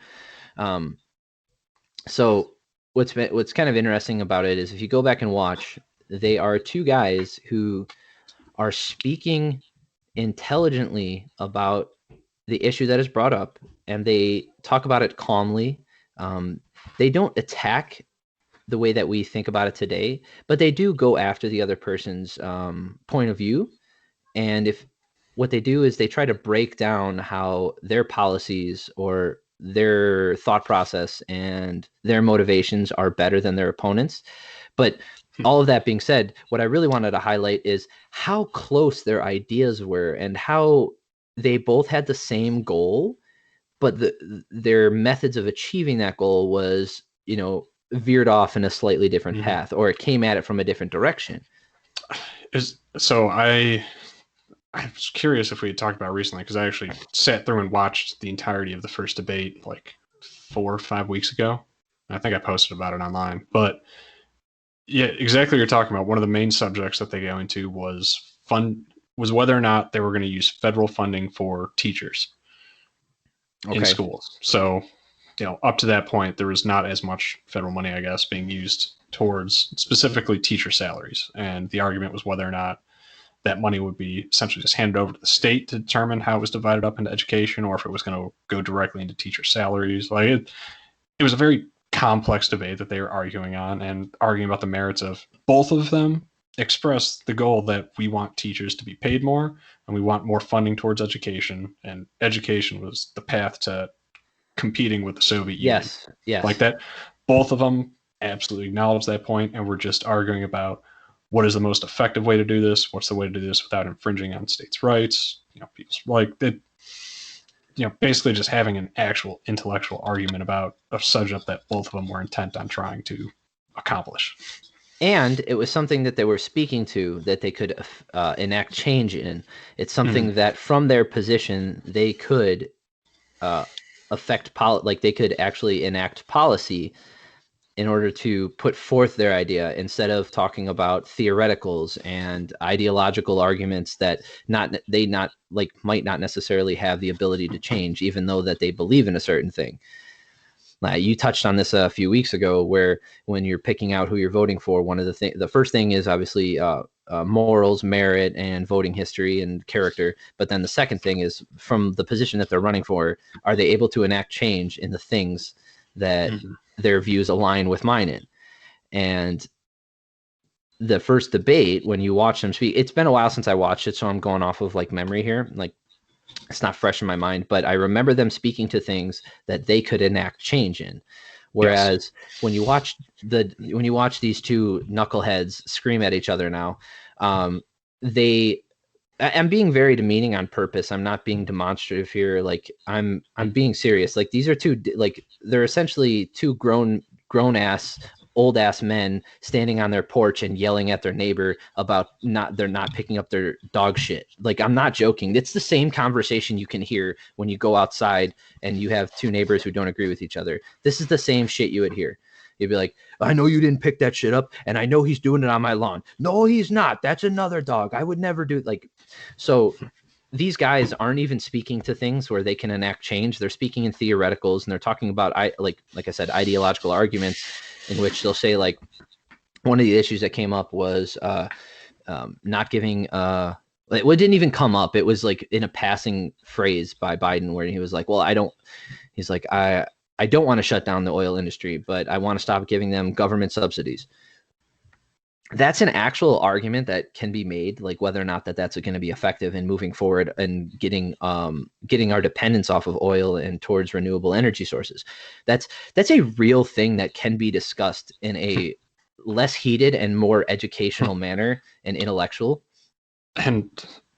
So what's kind of interesting about it is if you go back and watch, they are two guys who are speaking intelligently about the issue that is brought up, and they talk about it calmly. They don't attack the way that we think about it today, but they do go after the other person's point of view. And if what they do is they try to break down how their policies or their thought process and their motivations are better than their opponents. But all of that being said, what I really wanted to highlight is how close their ideas were and how they both had the same goal, but their methods of achieving that goal was, veered off in a slightly different Mm-hmm. path, or it came at it from a different direction. I was curious if we had talked about it recently, because I actually sat through and watched the entirety of the first debate like 4 or 5 weeks ago. I think I posted about it online. But yeah, exactly what you're talking about. One of the main subjects that they go into was whether or not they were going to use federal funding for teachers in Okay. schools. So, up to that point, there was not as much federal money, I guess, being used towards specifically teacher salaries. And the argument was whether or not that money would be essentially just handed over to the state to determine how it was divided up into education, or if it was going to go directly into teacher salaries. Like it was a very complex debate that they were arguing on, and arguing about the merits of both of them expressed the goal that we want teachers to be paid more and we want more funding towards education, and education was the path to competing with the Soviet Union. Like Yes. that, both of them absolutely acknowledge that point, and we're just arguing about what is the most effective way to do this, what's the way to do this without infringing on states' rights, people's like it, basically just having an actual intellectual argument about a subject that both of them were intent on trying to accomplish. And it was something that they were speaking to, that they could enact change in. It's Mm-hmm. something that from their position they could affect like they could actually enact policy in order to put forth their idea, instead of talking about theoreticals and ideological arguments that might not necessarily have the ability to change, even though that they believe in a certain thing. You touched on this a few weeks ago, where when you're picking out who you're voting for, the first thing is obviously morals, merit, and voting history and character. But then the second thing is, from the position that they're running for, are they able to enact change in the things that Mm-hmm. their views align with mine in? And the first debate, when you watch them speak, it's been a while since I watched it, so I'm going off of like memory here. Like, it's not fresh in my mind, but I remember them speaking to things that they could enact change in. Whereas Yes. when you watch these two knuckleheads scream at each other now, I'm being very demeaning on purpose. I'm not being demonstrative here. Like, I'm being serious. Like, these are two, like, they're essentially two grown ass, old ass men standing on their porch and yelling at their neighbor about they're not picking up their dog shit. Like, I'm not joking. It's the same conversation you can hear when you go outside and you have two neighbors who don't agree with each other. This is the same shit you would hear. You'd be like, I know you didn't pick that shit up, and I know he's doing it on my lawn. No, he's not. That's another dog. I would never do it. Like, so these guys aren't even speaking to things where they can enact change. They're speaking in theoreticals, and they're talking about, like I said, ideological arguments, in which they'll say, like, one of the issues that came up was not giving it didn't even come up. It was like in a passing phrase by Biden, where he was like, well, he's like, I don't want to shut down the oil industry, but I want to stop giving them government subsidies. That's an actual argument that can be made, like whether or not that's going to be effective in moving forward and getting our dependence off of oil and towards renewable energy sources. That's a real thing that can be discussed in a less heated and more educational manner and intellectual. And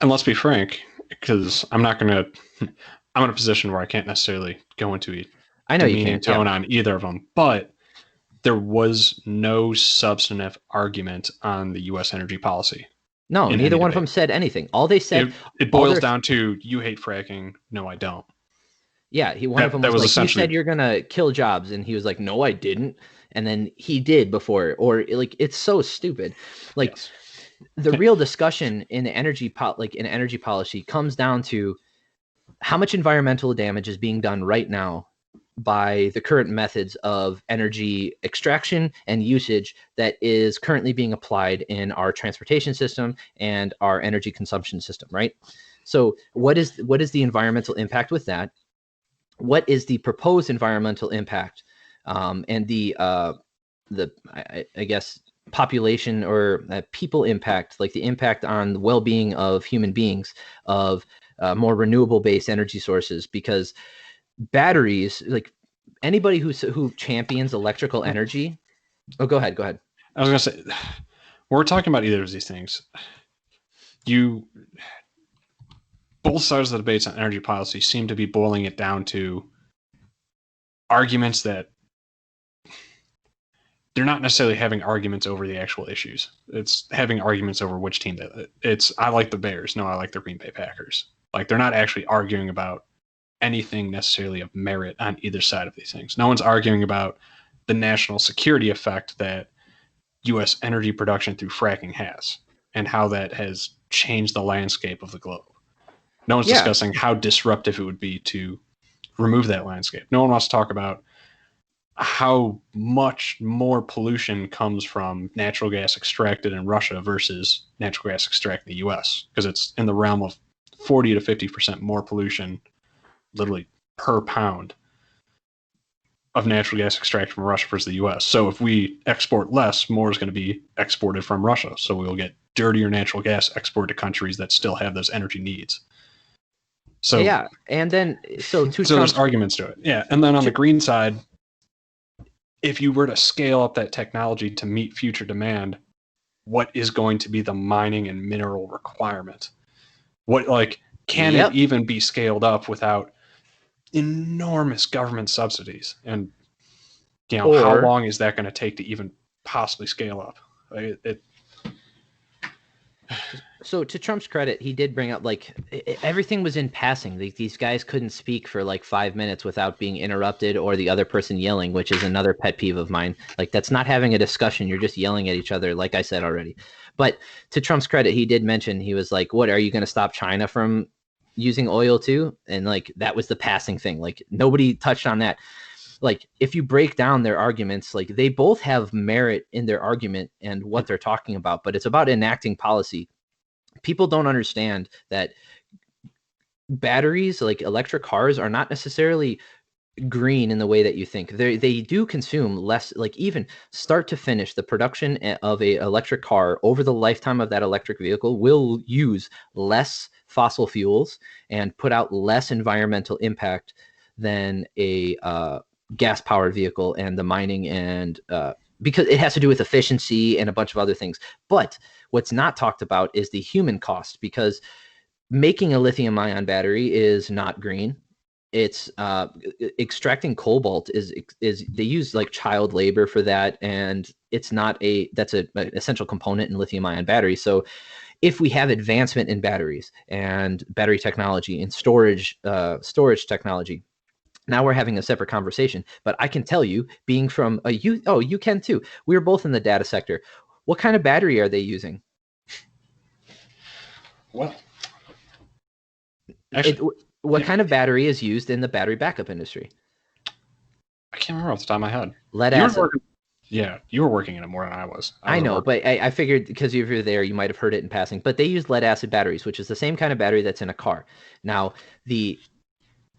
let's be frank, because I'm in a position where I can't necessarily go into a I know you demeaning can't. Yeah. tone on either of them, but there was no substantive argument on the U.S. energy policy No, in neither any one of them debate. said anything. All they said, It all boils their down to, you hate fracking. No, I don't. yeah, one of them That was was like, you said essentially, you're gonna kill jobs, and he was like, no, I didn't, and then he did before, or like, it's so stupid. Like, yes. the real discussion in energy policy comes down to how much environmental damage is being done right now by the current methods of energy extraction and usage that is currently being applied in our transportation system and our energy consumption system, right? So what is the environmental impact with that? What is the proposed environmental impact, and I guess population or people impact, like the impact on the well-being of human beings, of more renewable based energy sources? Because batteries, like, anybody who champions electrical energy. Oh, go ahead. I was going to say, when we're talking about either of these things, both sides of the debates on energy policy seem to be boiling it down to arguments that they're not necessarily having arguments over the actual issues. It's having arguments over which team it's I like the Bears. No, I like the Green Bay Packers. Like they're not actually arguing about anything necessarily of merit on either side of these things. No one's arguing about the national security effect that U.S. energy production through fracking has and how that has changed the landscape of the globe. No one's Yeah. discussing how disruptive it would be to remove that landscape. No one wants to talk about how much more pollution comes from natural gas extracted in Russia versus natural gas extracted in the US, because it's in the realm of 40 to 50% more pollution literally per pound of natural gas extracted from Russia versus the US. So if we export less, more is going to be exported from Russia. So we will get dirtier natural gas exported to countries that still have those energy needs. So yeah, and then so there's arguments to it. Yeah, and then on the green side, if you were to scale up that technology to meet future demand, what is going to be the mining and mineral requirement? What, like, can it even be scaled up without enormous government subsidies? And, you know, how long is that going to take to even possibly scale up? So to Trump's credit, he did bring up like everything was in passing. These guys couldn't speak for like 5 minutes without being interrupted or the other person yelling, which is another pet peeve of mine. Like that's not having a discussion. You're just yelling at each other, like I said already. But to Trump's credit, he did mention, he was like, what, are you going to stop China from using oil too? And like that was the passing thing. Like nobody touched on that. Like if you break down their arguments, like they both have merit in their argument and what they're talking about, but it's about enacting policy. People don't understand that batteries, like electric cars, are not necessarily green in the way that you think. They do consume less, like even start to finish, the production of a electric car over the lifetime of that electric vehicle will use less fossil fuels and put out less environmental impact than a gas powered vehicle, and the mining and because it has to do with efficiency and a bunch of other things. But what's not talked about is the human cost, because making a lithium ion battery is not green. It's extracting cobalt is they use like child labor for that, and it's not that's an essential component in lithium ion batteries. So if we have advancement in batteries and battery technology and storage technology, now we're having a separate conversation. But I can tell you, being from you can too. We were both in the data sector. What kind of battery are they using? Well, what kind of battery is used in the battery backup industry? I can't remember off the top of my head. Lead acid. You were working in it more than I was. I know, but I figured because if you're there, you might have heard it in passing. But they use lead acid batteries, which is the same kind of battery that's in a car. Now, the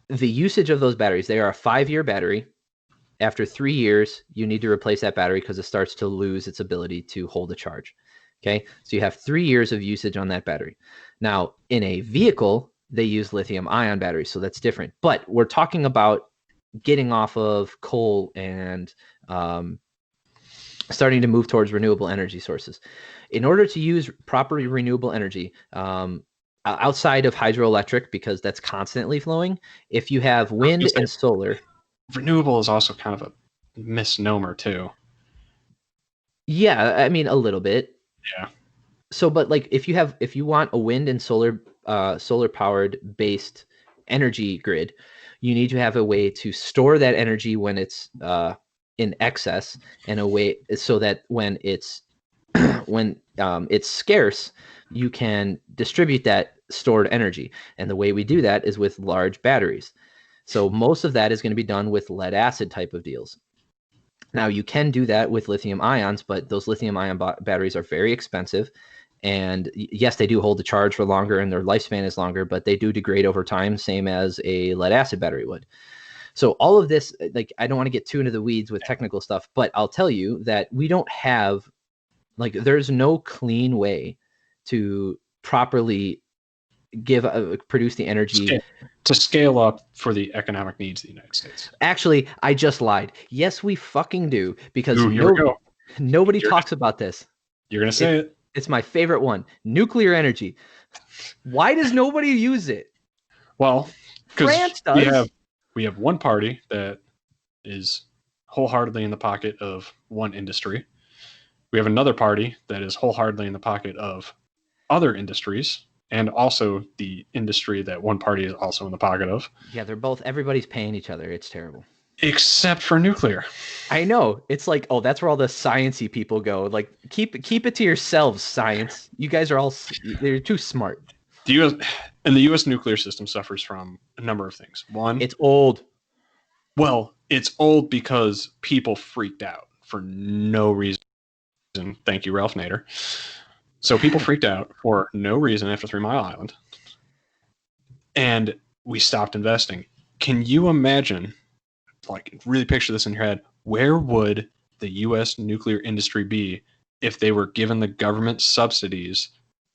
usage of those batteries, they are a 5-year battery. After 3 years, you need to replace that battery because it starts to lose its ability to hold a charge. Okay, so you have 3 years of usage on that battery. Now, in a vehicle, they use lithium ion batteries, so that's different. But we're talking about getting off of coal and starting to move towards renewable energy sources. In order to use proper renewable energy, outside of hydroelectric, because that's constantly flowing, if you have wind and solar. Renewable is also kind of a misnomer too. Yeah, I mean a little bit. Yeah. So, but like if you want a wind and solar powered based energy grid, you need to have a way to store that energy when it's in excess, and a way so that when it's it's scarce, you can distribute that stored energy. And the way we do that is with large batteries. So most of that is going to be done with lead acid type of deals. Now you can do that with lithium ions, but those lithium ion batteries are very expensive. And yes, they do hold the charge for longer and their lifespan is longer, but they do degrade over time, same as a lead acid battery would. So all of this, like, I don't want to get too into the weeds with technical stuff, but I'll tell you that we don't have, like, there's no clean way to properly produce the energy to scale up for the economic needs of the United States. Actually, I just lied. Yes, we fucking do, because nobody talks about this. You're going to say it. It's my favorite one. Nuclear energy. Why does nobody use it? Well, France does. We have one party that is wholeheartedly in the pocket of one industry. We have another party that is wholeheartedly in the pocket of other industries, and also the industry that one party is also in the pocket of. Yeah, they're both, everybody's paying each other. It's terrible. Except for nuclear. I know. It's like, oh, that's where all the sciencey people go. Like, keep it to yourselves, science. You guys are all, they're too smart. The U.S. and the U.S. nuclear system suffers from a number of things. One, it's old. Well, it's old because people freaked out for no reason. Thank you, Ralph Nader. So people freaked out for no reason after 3 Mile Island. And we stopped investing. Can you imagine, like, really picture this in your head, where would the U.S. nuclear industry be if they were given the government subsidies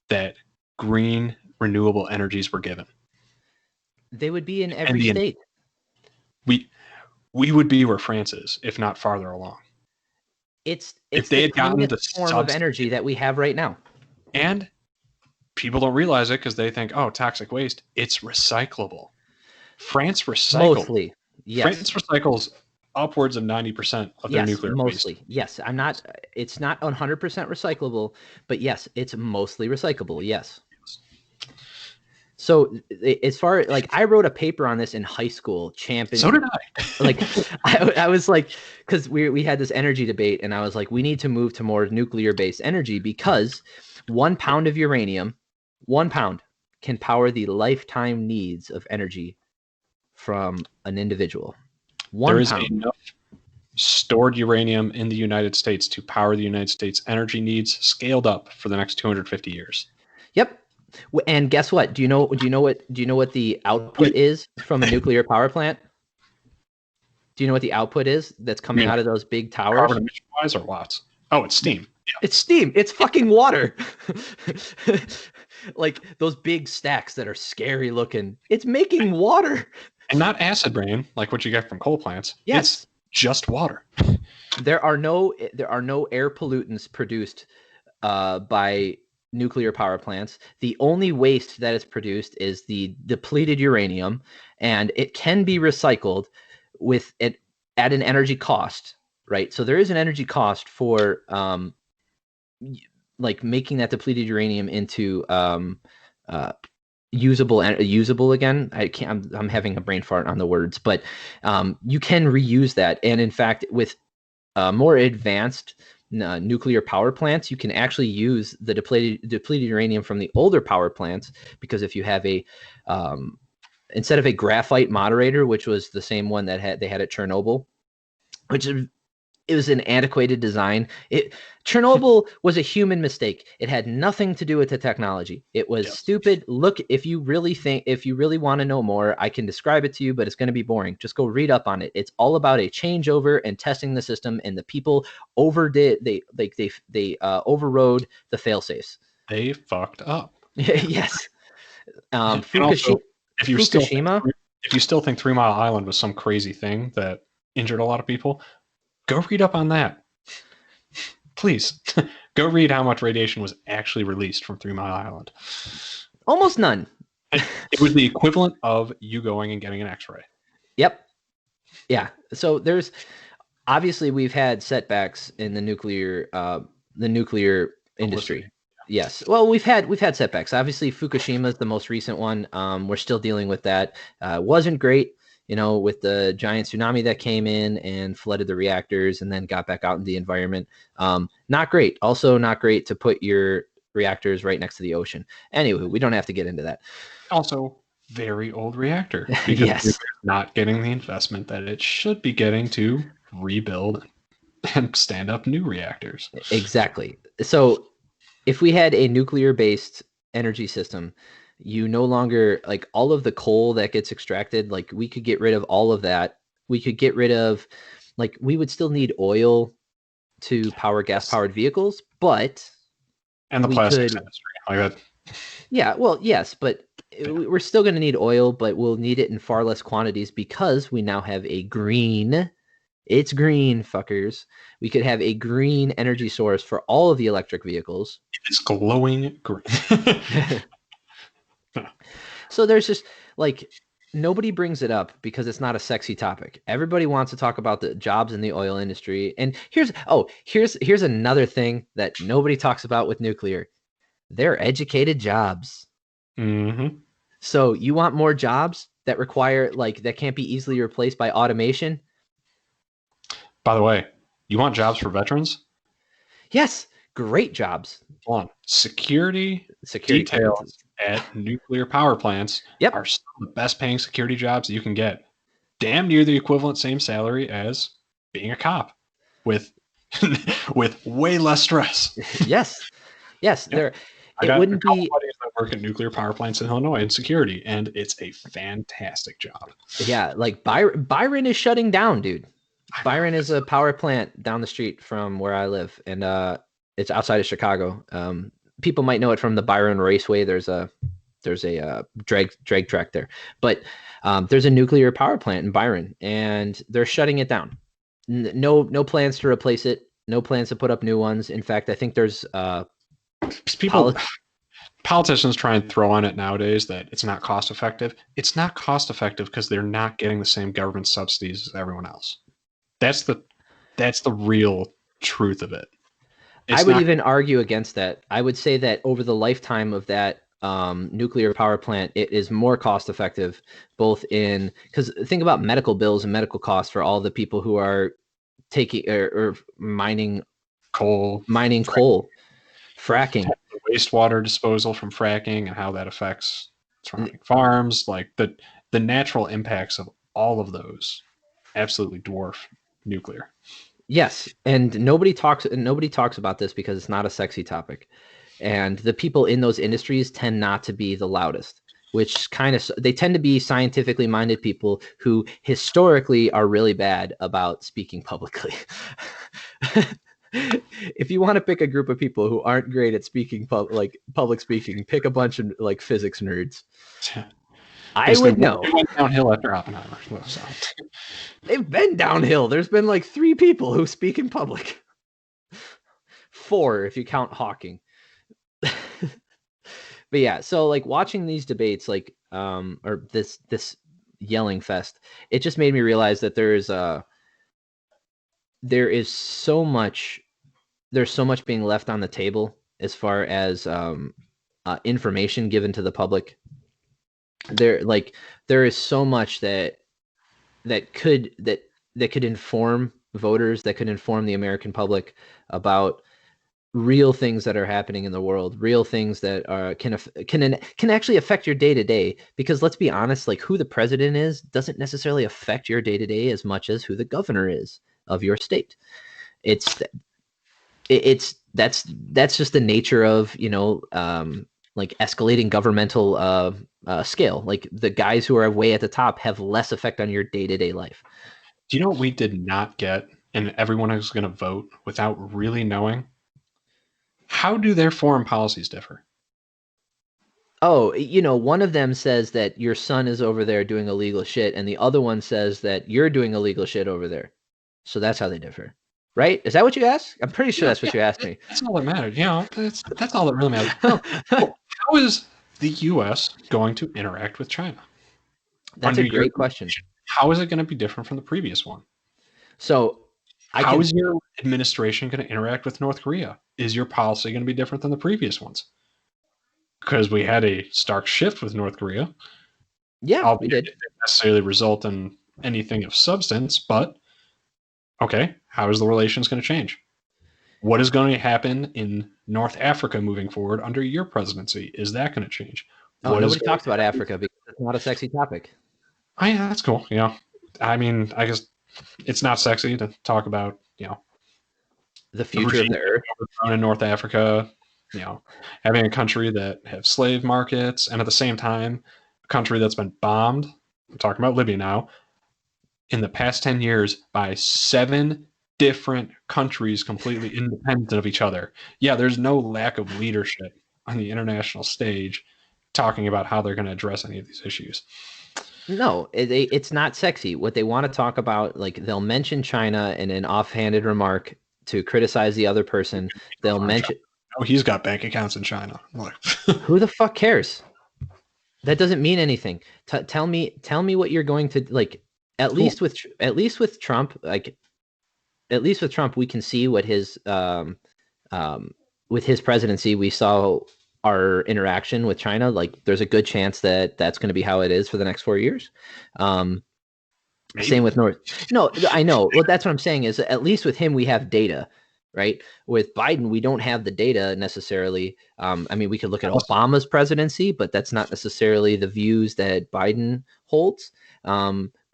that green renewable energies were given? They would be in every state. We would be where France is, if not farther along. It's if they had gotten the form of energy that we have right now. And people don't realize it because they think, oh, toxic waste. It's recyclable. France recycles. Mostly, yes. France recycles upwards of 90% of their nuclear mostly. waste. Yes, it's not 100% recyclable, but yes, it's mostly recyclable. Yes. So as far like I wrote a paper on this in high school, So did I. Like I was like, because we had this energy debate, and I was like, we need to move to more nuclear-based energy because 1 pound of uranium, 1 pound, can power the lifetime needs of energy from an individual. There is enough stored uranium in the United States to power the United States energy needs scaled up for the next 250 years. Yep. And guess what? Do you know what the output is from a nuclear power plant? Do you know what the output is that's coming out of those big towers? Carbon emission wise or watts? Oh, it's steam. Yeah. It's steam. It's fucking water. Like those big stacks that are scary looking. It's making water. And not acid rain like what you get from coal plants. Yes. It's just water. There are no air pollutants produced by nuclear power plants. The only waste that is produced is the depleted uranium, and it can be recycled with it at an energy cost, right? So there is an energy cost for like making that depleted uranium into usable again. I'm having a brain fart on the words, but you can reuse that. And in fact, with more advanced nuclear power plants, you can actually use the depleted uranium from the older power plants, because if you have a instead of a graphite moderator, which was the same one that they had at Chernobyl, which it was an antiquated design. Chernobyl was a human mistake. It had nothing to do with the technology. It was stupid. Look, if you really want to know more, I can describe it to you, but it's going to be boring. Just go read up on it. It's all about a changeover and testing the system, and the people overrode the fail-safes. They fucked up. Yes. Also, if you still think 3 Mile Island was some crazy thing that injured a lot of people, go read up on that. Please. Go read how much radiation was actually released from 3 Mile Island. Almost none. It was the equivalent of you going and getting an X-ray. Yep. Yeah. So there's obviously we've had setbacks in the nuclear industry. Yes. Well, we've had setbacks. Obviously, Fukushima is the most recent one. We're still dealing with that. Wasn't great, with the giant tsunami that came in and flooded the reactors and then got back out in the environment. Not great. Also not great to put your reactors right next to the ocean. Anyway, we don't have to get into that. Also, very old reactor. Because it's not getting the investment that it should be getting to rebuild and stand up new reactors. Exactly. So if we had a nuclear-based energy system, you no longer, like, all of the coal that gets extracted, like, we could get rid of all of that. We could get rid of, like, we would still need oil to power gas-powered vehicles, but... And the plastics industry, like that. Yeah, well, yes, but we're still going to need oil, but we'll need it in far less quantities because we now have a green... It's green, fuckers. We could have a green energy source for all of the electric vehicles. It's glowing green. So there's just, like, nobody brings it up because it's not a sexy topic. Everybody wants to talk about the jobs in the oil industry. And here's another thing that nobody talks about with nuclear. They're educated jobs. Mm-hmm. So you want more jobs that require like that can't be easily replaced by automation? By the way, you want jobs for veterans? Yes, great jobs. Hold on. Security Security clearances. details at nuclear power plants Yep. are some of the best paying security jobs you can get. Damn near the equivalent same salary as being a cop with with way less stress. Yes. Yes, Yeah. there I it got a wouldn't couple be buddies that work at nuclear power plants in Illinois in security, and it's a fantastic job. yeah, like Byron is shutting down, dude. I know. Byron is a power plant down the street from where I live, and it's outside of Chicago. People might know it from the Byron Raceway. There's a drag track there, but there's a nuclear power plant in Byron, and they're shutting it down. No plans to replace it. No plans to put up new ones. In fact, I think there's People, politicians try and throw on it nowadays that it's not cost effective. It's not cost effective because they're not getting the same government subsidies as everyone else. That's the that's the real truth of it. I It's would not even argue against that. I would say that over the lifetime of that nuclear power plant, it is more cost effective, both in because think about medical bills and medical costs for all the people who are taking or mining coal, mining coal, fracking. wastewater disposal from fracking, and how that affects surrounding farms. Like the natural impacts of all of those absolutely dwarf nuclear. Yes, and nobody talks about this because it's not a sexy topic. And the people in those industries tend not to be the loudest, which kind of they tend to be scientifically minded people who historically are really bad about speaking publicly. If you want to pick a group of people who aren't great at speaking like public speaking, pick a bunch of like physics nerds. I Basically, would know. we went downhill after Oppenheimer. So. They've been downhill. There's been like 3 people who speak in public. 4 if you count Hawking. But yeah, so like watching these debates, like or this yelling fest, it just made me realize that there's so much being left on the table as far as information given to the public. There is so much that could inform voters, that could inform the American public about real things that are happening in the world, real things that can actually affect your day to day. Because let's be honest, like who the president is doesn't necessarily affect your day to day as much as who the governor is of your state. It's that's just the nature of like escalating governmental scale. Like the guys who are way at the top have less effect on your day to day life. Do you know what we did not get, and everyone is going to vote without really knowing? How do their foreign policies differ? Oh, one of them says that your son is over there doing illegal shit, and the other one says that you're doing illegal shit over there. So that's how they differ. Right? Is that what you asked? I'm pretty sure that's what you asked me. That's all that matters. That's all that really matters. How is the U.S. going to interact with China? That's a great question. How is it going to be different from the previous one? So how is your administration going to interact with North Korea? Is your policy going to be different than the previous ones? Because we had a stark shift with North Korea. Yeah, we did. It didn't necessarily result in anything of substance, but okay, how is the relations going to change? What is going to happen in North Africa moving forward under your presidency? Is that going to change? Nobody talks about Africa because it's not a sexy topic. Oh, yeah, that's cool. I mean, I guess it's not sexy to talk about, the future of the earth in North Africa, having a country that have slave markets, and at the same time, a country that's been bombed. I'm talking about Libya now. In the past 10 years, by 7 different countries completely independent of each other. Yeah, there's no lack of leadership on the international stage talking about how they're going to address any of these issues. No, it's not sexy. What they want to talk about, like they'll mention China in an offhanded remark to criticize the other person. They'll mention, oh, he's got bank accounts in China. Who the fuck cares? That doesn't mean anything. Tell me what you're going to like. Cool. At least with Trump, like at least with Trump, we can see what his with his presidency, we saw our interaction with China. Like, there's a good chance that that's going to be how it is for the next 4 years. Um, Same Maybe. with North. No, I know. Well, that's what I'm saying is at least with him we have data, right? With Biden, we don't have the data necessarily. I mean, we could look at Obama's presidency, but that's not necessarily the views that Biden holds.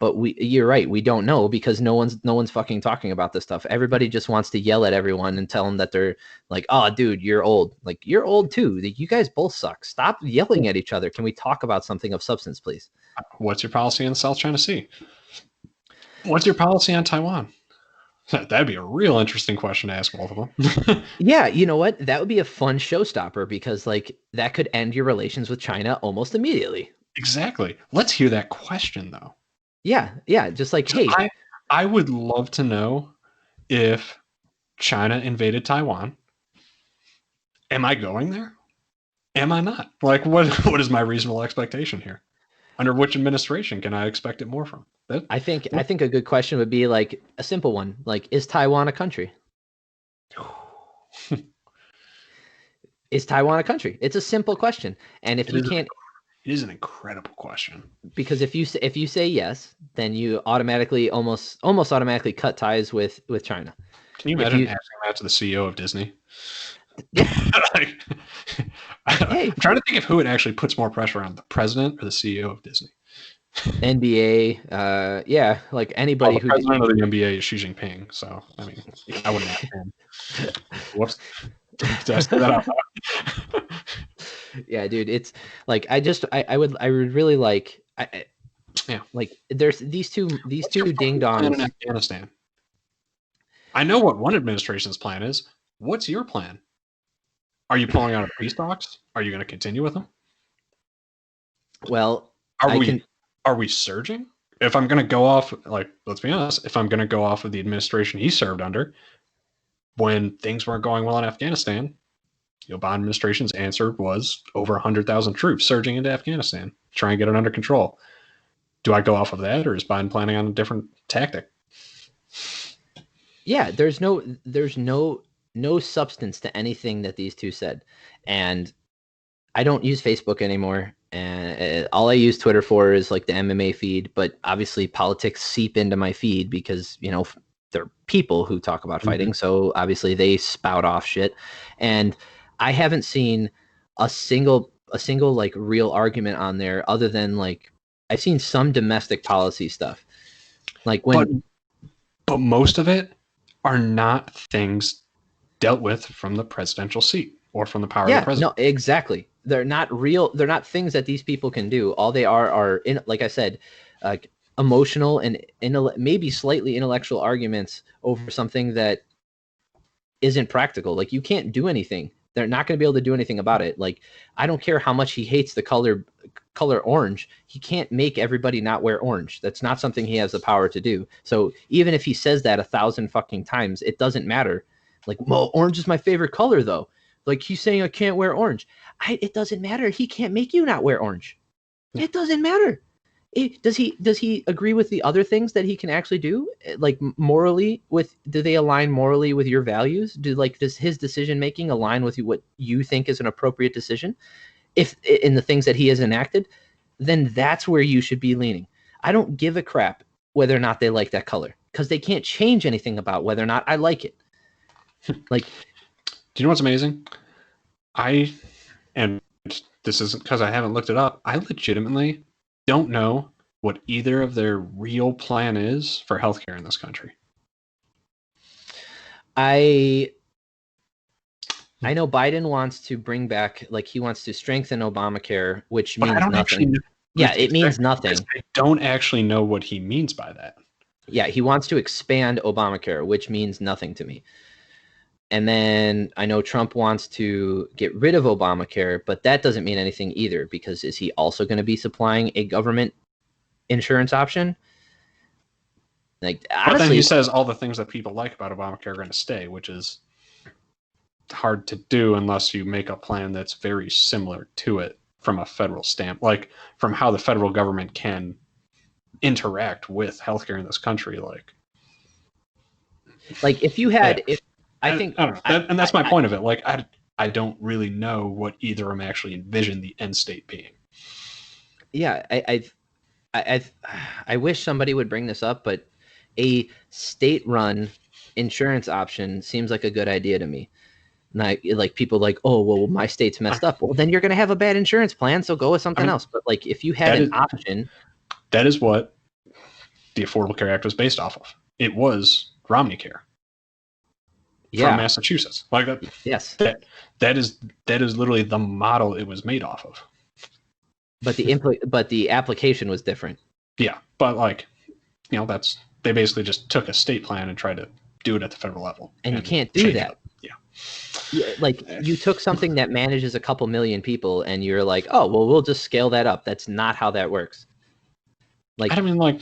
But you're right, we don't know because no one's fucking talking about this stuff. Everybody just wants to yell at everyone and tell them that they're like, oh, dude, you're old. Like, you're old too. You guys both suck. Stop yelling at each other. Can we talk about something of substance, please? What's your policy in the South China Sea? What's your policy on Taiwan? That'd be a real interesting question to ask both of them. Yeah, you know what? That would be a fun showstopper because like that could end your relations with China almost immediately. Exactly. Let's hear that question though. Yeah, yeah, just like, hey, I would love to know if China invaded Taiwan. Am I going there? Am I not? Like, what is my reasonable expectation here? Under which administration can I expect it more from? I think a good question would be like a simple one, like, is Taiwan a country? Is Taiwan a country? It's a simple question. And if you can't, it is an incredible question. Because if you say yes, then you automatically almost automatically cut ties with China. Can you imagine asking that to the CEO of Disney? Yeah. Like, Hey, I'm trying to think of who it actually puts more pressure on, the president or the CEO of Disney. NBA, yeah, like anybody the president of the NBA is Xi Jinping, so I mean, I wouldn't ask him. Whoops. Did I say that out loud? Yeah, dude, it's like I would really like yeah, like there's these two ding dongs in Afghanistan. I know what one administration's plan is. What's your plan? Are you pulling out of peace talks? Are you going to continue with them? Well, are we surging? If I'm going to go off, like, let's be honest, if I'm going to go off of the administration he served under, when things weren't going well in Afghanistan, the Obama administration's answer was over 100,000 troops surging into Afghanistan, trying to get it under control. Do I go off of that, or is Biden planning on a different tactic? Yeah, there's no substance to anything that these two said, and I don't use Facebook anymore. And all I use Twitter for is like the MMA feed, but obviously politics seep into my feed because, you know, they're people who talk about fighting. So obviously they spout off shit. And I haven't seen a single like real argument on there other than like I've seen some domestic policy stuff. Like but most of it are not things dealt with from the presidential seat or from the power of the president. No, exactly. They're not real. They're not things that these people can do. All they are in, like I said, emotional and maybe slightly intellectual arguments over something that isn't practical. Like, you can't do anything. They're not going to be able to do anything about it. Like, I don't care how much he hates the color orange. He can't make everybody not wear orange. That's not something he has the power to do. So even if he says that 1,000 fucking times, it doesn't matter. Like, well, orange is my favorite color though. Like, he's saying I can't wear orange. It doesn't matter. He can't make you not wear orange. It doesn't matter. Does he agree with the other things that he can actually do? Like, morally, do they align morally with your values? Does his decision making align with what you think is an appropriate decision? If in the things that he has enacted, then that's where you should be leaning. I don't give a crap whether or not they like that color because they can't change anything about whether or not I like it. Like, do you know what's amazing? And this isn't because I haven't looked it up. I legitimately don't know what either of their real plan is for healthcare in this country. I know Biden wants to bring back, like, he wants to strengthen Obamacare, which means nothing. It means nothing. I don't actually know what he means by that. Yeah, he wants to expand Obamacare, which means nothing to me. And then I know Trump wants to get rid of Obamacare, but that doesn't mean anything either, because is he also going to be supplying a government insurance option? Like, honestly, but then he says all the things that people like about Obamacare are going to stay, which is hard to do unless you make a plan that's very similar to it. from a federal stamp, like from how the federal government can interact with healthcare in this country. Like if you Yeah, had, if I think, I don't know, and that's my point of it. Like I don't really know what either of them actually envision the end state being. yeah, I I wish somebody would bring this up, but a state-run insurance option seems like a good idea to me. Like people like, oh well, my state's messed up. Well, then you're going to have a bad insurance plan, so go with I something mean, else. But like if you had that an is option, that is what the Affordable Care Act was based off of. It was Romney Care from yeah, Massachusetts. Like that. yes, That that is literally the model it was made off of. but the application was different. Yeah, but like, that's they basically just took a state plan and tried to do it at the federal level, And you can't do that. it. Yeah. Yeah, like you took something that manages a couple million people and you're like, oh, well, we'll just scale that up. That's not how that works. Like, I mean, like,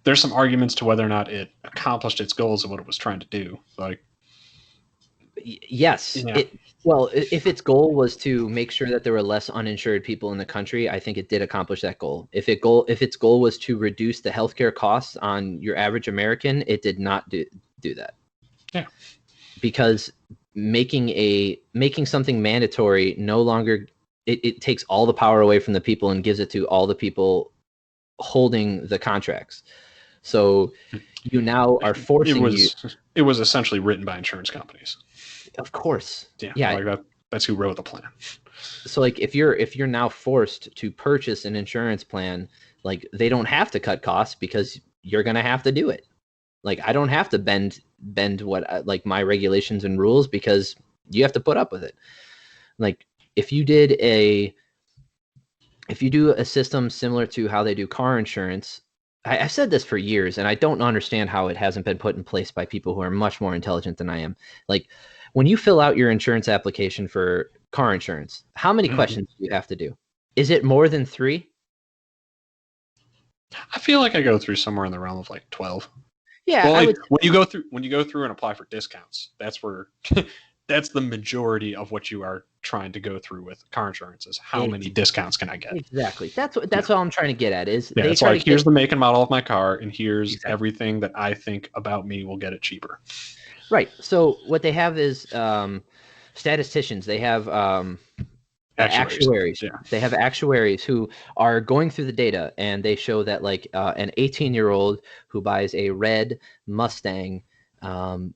there's some arguments to whether or not it accomplished its goals of what it was trying to do. Like, yes, yeah. Well, if its goal was to make sure that there were less uninsured people in the country, I think it did accomplish that goal. If its goal was to reduce the healthcare costs on your average American, it did not do that. Yeah. Because making something mandatory no longer it takes all the power away from the people and gives it to all the people holding the contracts. So you now are forcing it was essentially written by insurance companies. Of course. Yeah. Like that's who wrote the plan. So like if you're now forced to purchase an insurance plan, like they don't have to cut costs because you're going to have to do it. Like I don't have to bend what like my regulations and rules because you have to put up with it. Like if you do a system similar to how they do car insurance, I've said this for years and I don't understand how it hasn't been put in place by people who are much more intelligent than I am. Like when you fill out your insurance application for car insurance, how many questions do you have to do? Is it more than 3? I feel like I go through somewhere in the realm of like 12. Yeah, well, like, when you go through and apply for discounts, that's where that's the majority of what you are trying to go through with car insurance is how many discounts can I get? Exactly. That's what I'm trying to get at is it's like here's the make and model of my car and here's everything that I think about me will get it cheaper. Right. So what they have is statisticians. They have actuaries. Yeah. They have actuaries who are going through the data and they show that like an 18-year-old who buys a red Mustang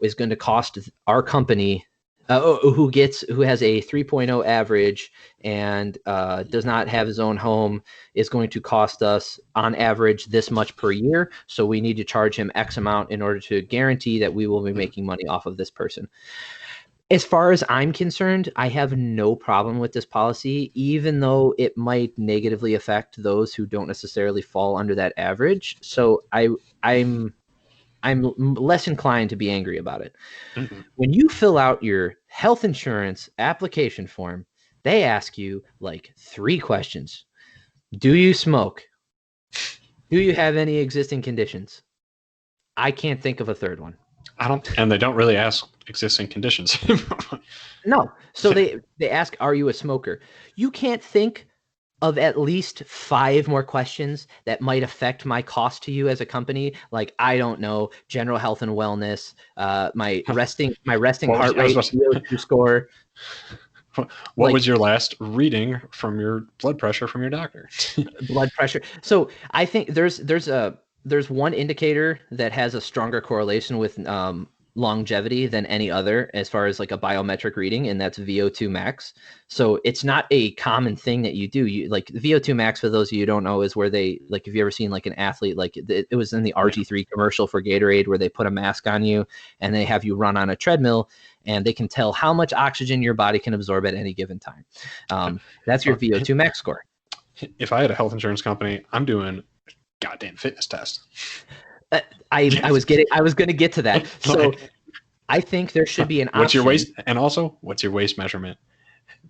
is going to cost our company who has a 3.0 average and does not have his own home is going to cost us on average this much per year. So we need to charge him X amount in order to guarantee that we will be making money off of this person. As far as I'm concerned, I have no problem with this policy, even though it might negatively affect those who don't necessarily fall under that average. So I'm less inclined to be angry about it. Mm-hmm. When you fill out your health insurance application form, they ask you like 3 questions. Do you smoke? Do you have any existing conditions? I can't think of a third one. And they don't really ask existing conditions. No. So they ask, are you a smoker? You can't think of at least 5 more questions that might affect my cost to you as a company. Like, I don't know, general health and wellness, my resting heart rate score. What was your last reading from your blood pressure from your doctor? Blood pressure. So I think there's one indicator that has a stronger correlation with longevity than any other as far as like a biometric reading, and that's VO2 max. So it's not a common thing that you do. You like VO2 max, for those of you who don't know, is where they like, if you ever seen like an athlete, like it was in the RG3 commercial for Gatorade where they put a mask on you and they have you run on a treadmill and they can tell how much oxygen your body can absorb at any given time. That's your VO2 max score. If I had a health insurance company, I'm doing a goddamn fitness test. I was going to get to that. So I think there should be an option. What's your waist? And also, what's your waist measurement?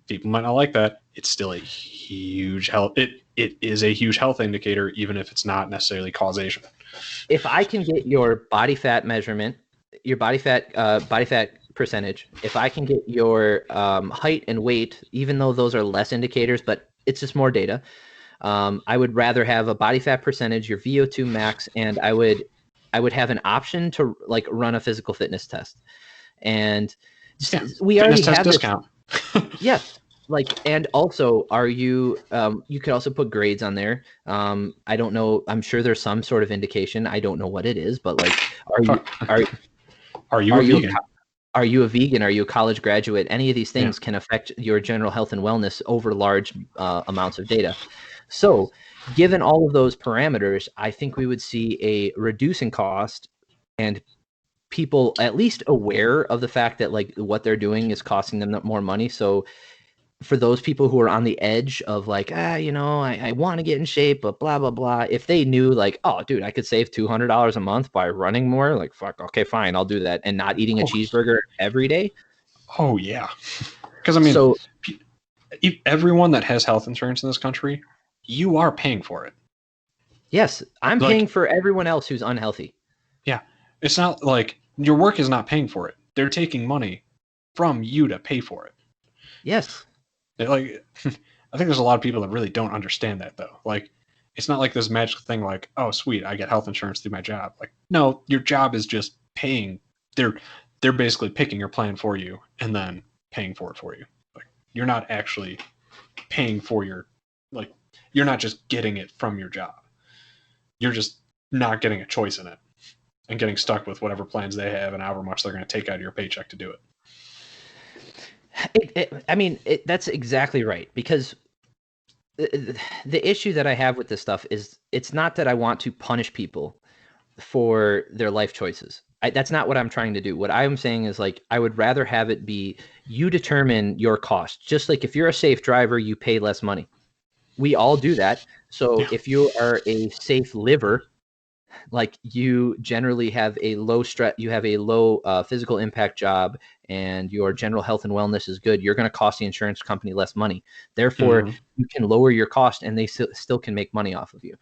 People might not like that. It's still a huge health. It is a huge health indicator, even if it's not necessarily causation. If I can get your body fat measurement, your body fat percentage, if I can get your height and weight, even though those are less indicators, but it's just more data. I would rather have a body fat percentage, your VO2 max, and I would have an option to like run a physical fitness test. And Yeah. we Fitness already test have this. discount. Yes. Like, and also, are you, you could also put grades on there. I don't know. I'm sure there's some sort of indication. I don't know what it is, but like, are you, are, Are you are a you, vegan? are you a vegan? Are you a college graduate? Any of these Yeah. things can affect your general health and wellness over large amounts of data. So, given all of those parameters, I think we would see a reducing cost and people at least aware of the fact that like what they're doing is costing them more money. So, for those people who are on the edge of like, I want to get in shape, but blah, blah, blah. If they knew like, oh, dude, I could save $200 a month by running more, like, fuck, okay, fine, I'll do that. And not eating a Oh, cheeseburger every day. oh yeah. Because I mean, So, everyone that has health insurance in this country, you are paying for it. yes, I'm paying Like, for everyone else who's unhealthy. yeah, it's not like your work is not paying for it. They're taking money from you to pay for it. Yes. Like, I think there's a lot of people that really don't understand that though. Like, it's not like this magic thing like, oh, sweet, I get health insurance through my job. Like, no, your job is just paying. They're basically picking your plan for you and then paying for it for you. Like, you're not actually paying for your, like, you're not just getting it from your job. You're just not getting a choice in it and getting stuck with whatever plans they have and however much they're going to take out of your paycheck to do it. That's exactly right. Because the issue that I have with this stuff is it's not that I want to punish people for their life choices. That's not what I'm trying to do. What I'm saying is like, I would rather have it be you determine your cost. Just like if you're a safe driver, you pay less money. We all do that. So Yeah. if you are a safe liver, like you generally have a low stress, you have a low physical impact job, and your general health and wellness is good, you're going to cost the insurance company less money. Therefore, Mm-hmm. you can lower your cost and they still can make money off of you.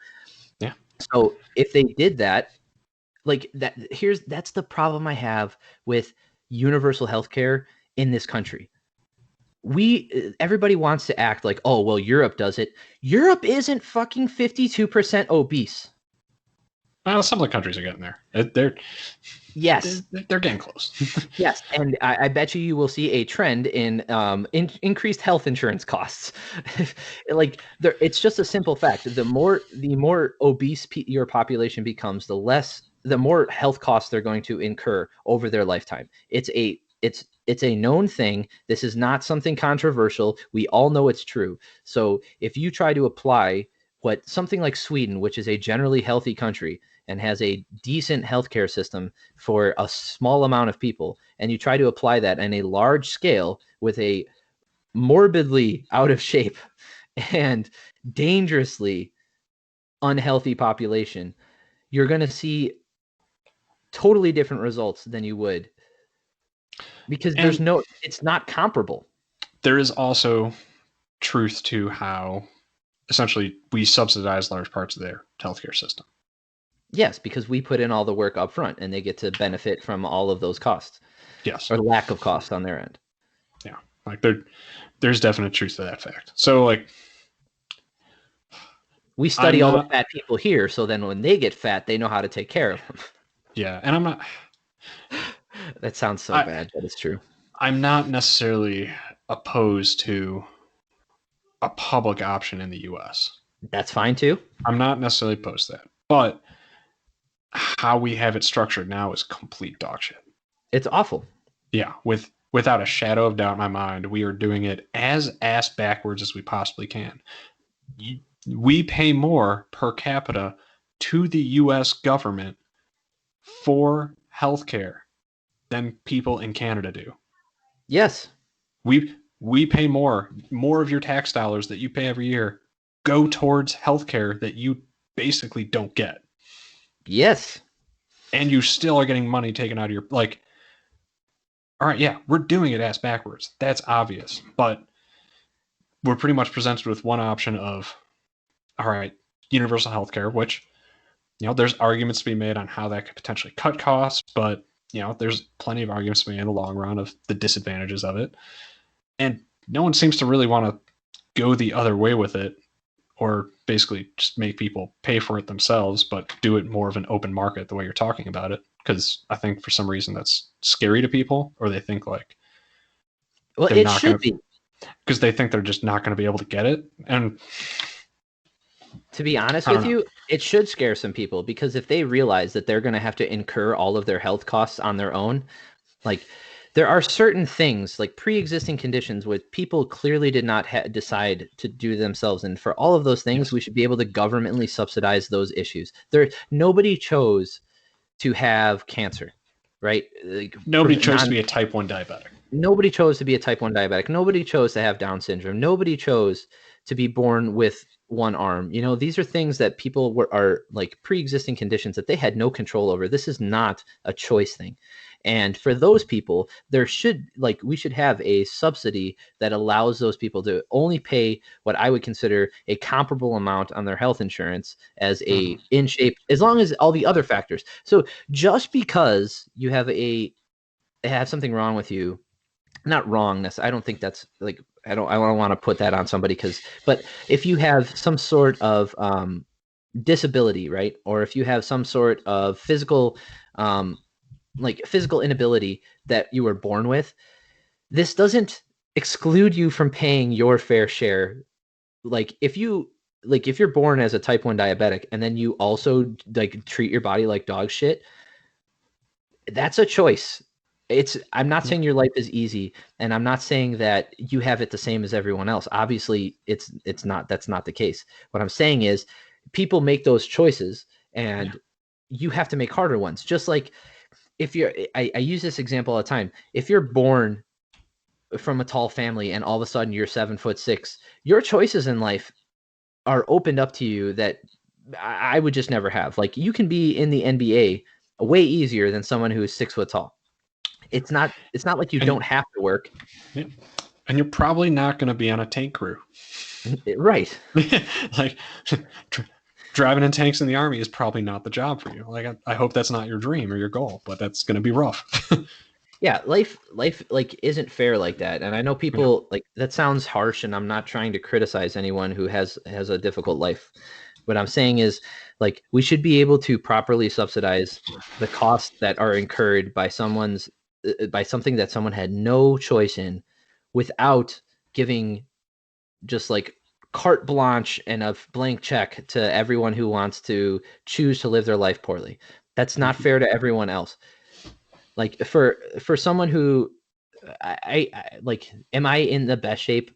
Yeah. So if they did that, like that's the problem I have with universal healthcare in this country. Everybody wants to act like, oh, well, Europe does it. Europe isn't fucking 52% obese. Well, some of the countries are getting there. They're Yes. they're getting close. Yes, and I bet you will see a trend in increased health insurance costs. Like it's just a simple fact. The more obese your population becomes, the more health costs they're going to incur over their lifetime. It's a known thing. This is not something controversial. We all know it's true. So if you try to apply what something like Sweden, which is a generally healthy country and has a decent healthcare system for a small amount of people, and you try to apply that on a large scale with a morbidly out of shape and dangerously unhealthy population, you're going to see totally different results than you would, because And it's not comparable. there is also truth to how essentially we subsidize large parts of their healthcare system. Yes, because we put in all the work up front and they get to benefit from all of those costs Yes. or lack of cost on their end. Yeah. Like there's definite truth to that fact. So like We I'm study all the not fat people here, so then when they get fat, they know how to take care of them. yeah, and I'm not That sounds so I bad, but it's true. I'm not necessarily opposed to a public option in the US. That's fine too. I'm not necessarily opposed to that. But how we have it structured now is complete dog shit. It's awful. Yeah, without a shadow of doubt in my mind, we are doing it as ass backwards as we possibly can. We pay more per capita to the US government for healthcare than people in Canada do. Yes. We pay more of your tax dollars that you pay every year go towards healthcare that you basically don't get. Yes. And you still are getting money taken out of your like all right, yeah, we're doing it ass backwards. That's obvious. But we're pretty much presented with one option of all right, universal healthcare, which there's arguments to be made on how that could potentially cut costs, but there's plenty of arguments to be made in the long run of the disadvantages of it. And no one seems to really want to go the other way with it, or basically just make people pay for it themselves, but do it more of an open market the way you're talking about it. Because I think for some reason that's scary to people, or they think like Well, they're it not should going to, be. because they think they're just not going to be able to get it. And To be honest I don't with know. you, it should scare some people because if they realize that they're going to have to incur all of their health costs on their own, like there are certain things like pre-existing conditions which people clearly did not decide to do themselves, and for all of those things, Yes. we should be able to governmentally subsidize those issues. There, nobody chose to have cancer, right? Like, Nobody chose to be a type 1 diabetic. nobody chose to be a type 1 diabetic. Nobody chose to have Down syndrome. Nobody chose to be born with one arm. You know, these are things that people are like pre-existing conditions that they had no control over. This is not a choice thing. And for those people, there should, like, we should have a subsidy that allows those people to only pay what I would consider a comparable amount on their health insurance as a in shape, as long as all the other factors. So just because you have something wrong with you, not wrongness, I don't think that's like, I don't want to put that on somebody, but if you have some sort of disability, right, or if you have some sort of um, physical inability that you were born with, this doesn't exclude you from paying your fair share. Like if you're born as a type 1 diabetic and then you also like treat your body like dog shit, that's a choice. I'm not saying your life is easy, and I'm not saying that you have it the same as everyone else. Obviously, it's not, that's not the case. What I'm saying is people make those choices, and you have to make harder ones. Just like if you're I use this example all the time. If you're born from a tall family and all of a sudden you're 7'6", your choices in life are opened up to you that I would just never have. Like, you can be in the NBA way easier than someone who is 6 foot tall. It's not like you And don't have to work. yeah. And you're probably not going to be on a tank crew. Right. Like driving in tanks in the army is probably not the job for you. Like I hope that's not your dream or your goal, but that's going to be rough. Yeah, life like isn't fair like that. And I know Yeah. people like that sounds harsh, and I'm not trying to criticize anyone who has a difficult life. What I'm saying is, like, we should be able to properly subsidize the costs that are incurred by by something that someone had no choice in, without giving just like carte blanche and a blank check to everyone who wants to choose to live their life poorly. That's not fair to everyone else. Like for someone who I like, am I in the best shape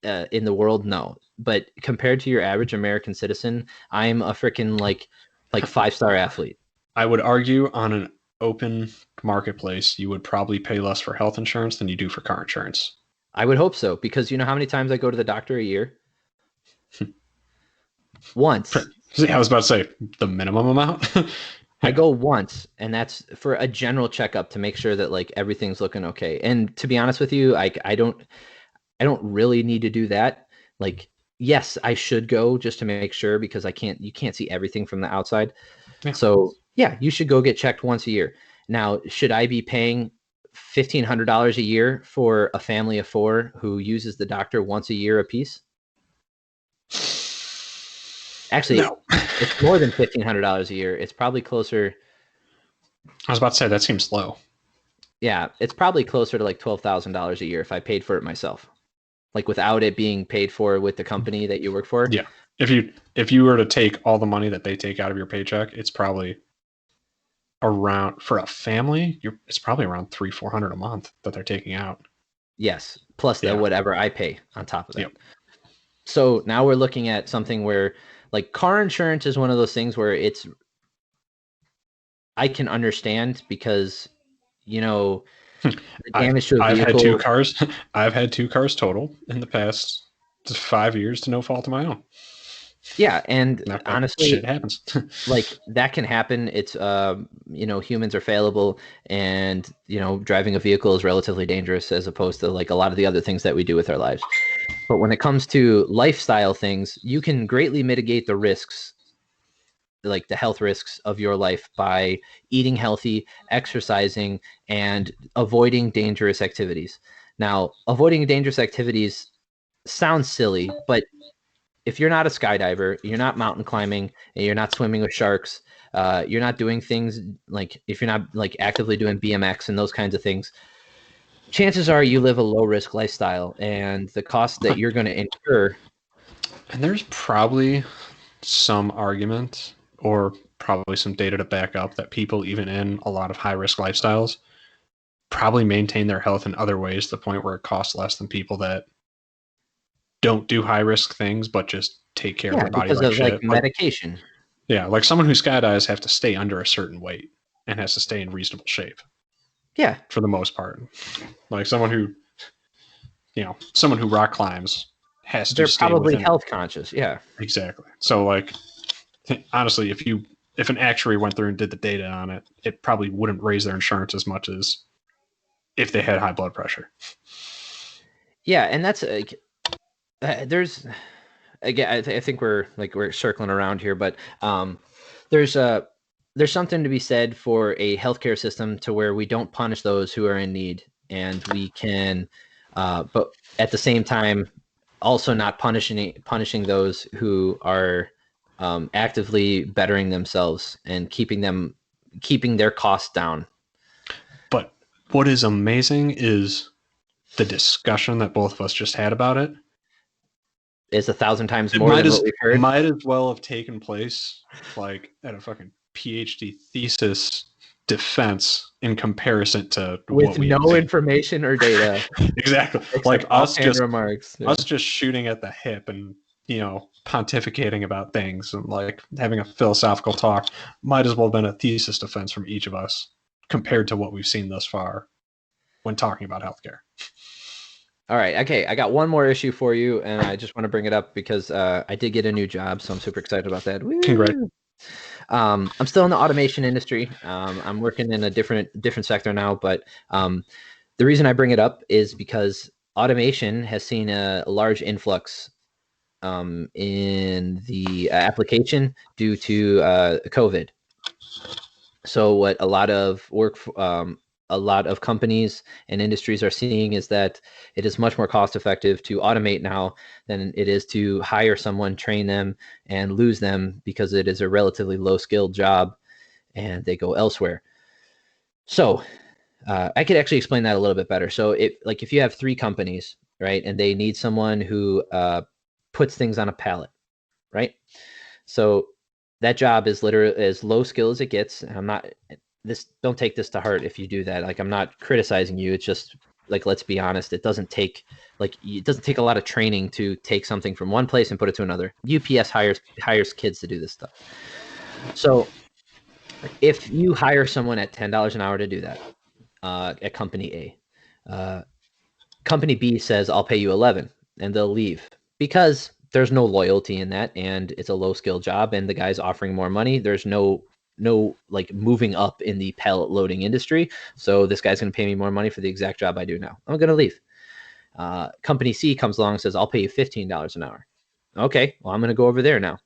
in the world? No, but compared to your average American citizen, I'm a freaking like 5-star athlete. I would argue on an open marketplace, you would probably pay less for health insurance than you do for car insurance. I would hope so, because you know how many times I go to the doctor a year? Once. I was about to say the minimum amount. I Yeah. go once, and that's for a general checkup to make sure that like everything's looking okay. And to be honest with you, I don't really need to do that. Like, yes, I should go just to make sure, because you can't see everything from the outside. Yeah. So yeah, you should go get checked once a year. Now, should I be paying $1,500 a year for a family of 4 who uses the doctor once a year apiece? Actually, No. it's more than $1,500 a year. It's probably closer. I was about to say that seems low. Yeah, it's probably closer to like $12,000 a year if I paid for it myself, like without it being paid for with the company that you work for. Yeah. If you were to take all the money that they take out of your paycheck, it's probably around, for a family, it's probably around 300-400 a month that they're taking out. Yes, plus the Yeah. whatever I pay on top of that. Yep. So now we're looking at something where, like, car insurance is one of those things where I can understand, because you know the I damage to a I've had two vehicle. cars. I've had 2 cars total in the past 5 years to no fault of my own. Yeah, and That shit honestly, happens. like, that can happen. It's humans are fallible, and driving a vehicle is relatively dangerous, as opposed to like a lot of the other things that we do with our lives. But when it comes to lifestyle things, you can greatly mitigate the risks, like the health risks of your life, by eating healthy, exercising, and avoiding dangerous activities. Now, avoiding dangerous activities sounds silly, but if you're not a skydiver, you're not mountain climbing, and you're not swimming with sharks, you're not doing things like if you're not like actively doing BMX and those kinds of things, chances are you live a low risk lifestyle, and the cost that you're going to incur. And there's probably some argument or probably some data to back up that people, even in a lot of high risk lifestyles, probably maintain their health in other ways to the point where it costs less than people that don't do high risk things but just take care of Yeah, their body because like of like shit. Like, medication. yeah, like someone who skydives have to stay under a certain weight and has to stay in reasonable shape Yeah, for the most part. Like someone who, someone who rock climbs has to they're stay probably within. health conscious. Yeah. Exactly. So like, honestly, if an actuary went through and did the data on it, it probably wouldn't raise their insurance as much as if they had high blood pressure. Yeah, and that's like there's again I think we're circling around here, but there's a there's something to be said for a healthcare system to where we don't punish those who are in need, and we can but at the same time also not punishing those who are actively bettering themselves and keeping their costs down. But what is amazing is the discussion that both of us just had about it. Is 1,000 times It more might than as what we've heard. might as well have taken place like at a fucking PhD thesis defense in comparison to With what we have no seen. information or data Exactly. except Like offhand remarks. Yeah. us just shooting at the hip and pontificating about things and like having a philosophical talk might as well have been a thesis defense from each of us compared to what we've seen thus far when talking about healthcare. All right. Okay. I got one more issue for you, and I just want to bring it up because I did get a new job, so I'm super excited about that. Congrats. Woo! I'm still in the automation industry. I'm working in a different sector now, but the reason I bring it up is because automation has seen a large influx in the application due to COVID. So what a lot of companies and industries are seeing is that it is much more cost effective to automate now than it is to hire someone, train them, and lose them because it is a relatively low skilled job and they go elsewhere. So I could actually explain that a little bit better. So if you have three companies, right, and they need someone who puts things on a pallet, right? So that job is literally as low skill as it gets. And I'm not this don't take this to heart if you do that. Like I'm not criticizing you. It's just like let's be honest, it doesn't take a lot of training to take something from one place and put it to another. UPS hires kids to do this stuff. So if you hire someone at $10 an hour to do that at company A, company B says I'll pay you 11, and they'll leave because there's no loyalty in that, and it's a low skill job, and the guy's offering more money. There's no like moving up in the pallet loading industry, so this guy's going to pay me more money for the exact job I do now. I'm going to leave. Company C comes along and says I'll pay you $15 an hour. Okay, well I'm going to go over there now.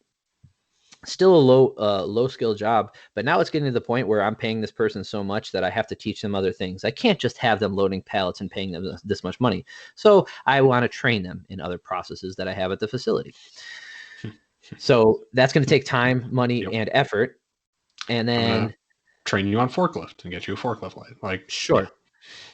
Still a low skill job, but now it's getting to the point where I'm paying this person so much that I have to teach them other things. I can't just have them loading pallets and paying them this much money. So I want to train them in other processes that I have at the facility. So that's going to take time, money, Yep. and effort. And then train you on forklift and get you a forklift light. Like sure. Yeah.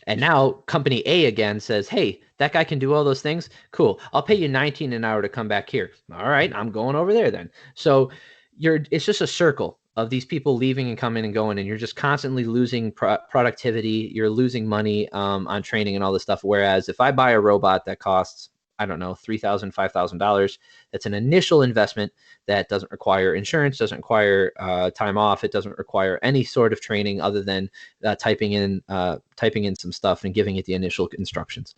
And now company A again says, hey, that guy can do all those things. Cool. I'll pay you 19 an hour to come back here. All right, I'm going over there then. So it's just a circle of these people leaving and coming and going, and you're just constantly losing productivity. You're losing money on training and all this stuff. Whereas if I buy a robot that costs, I don't know, $3,000, $5,000, that's an initial investment that doesn't require insurance, doesn't require time off. It doesn't require any sort of training other than typing in some stuff and giving it the initial instructions.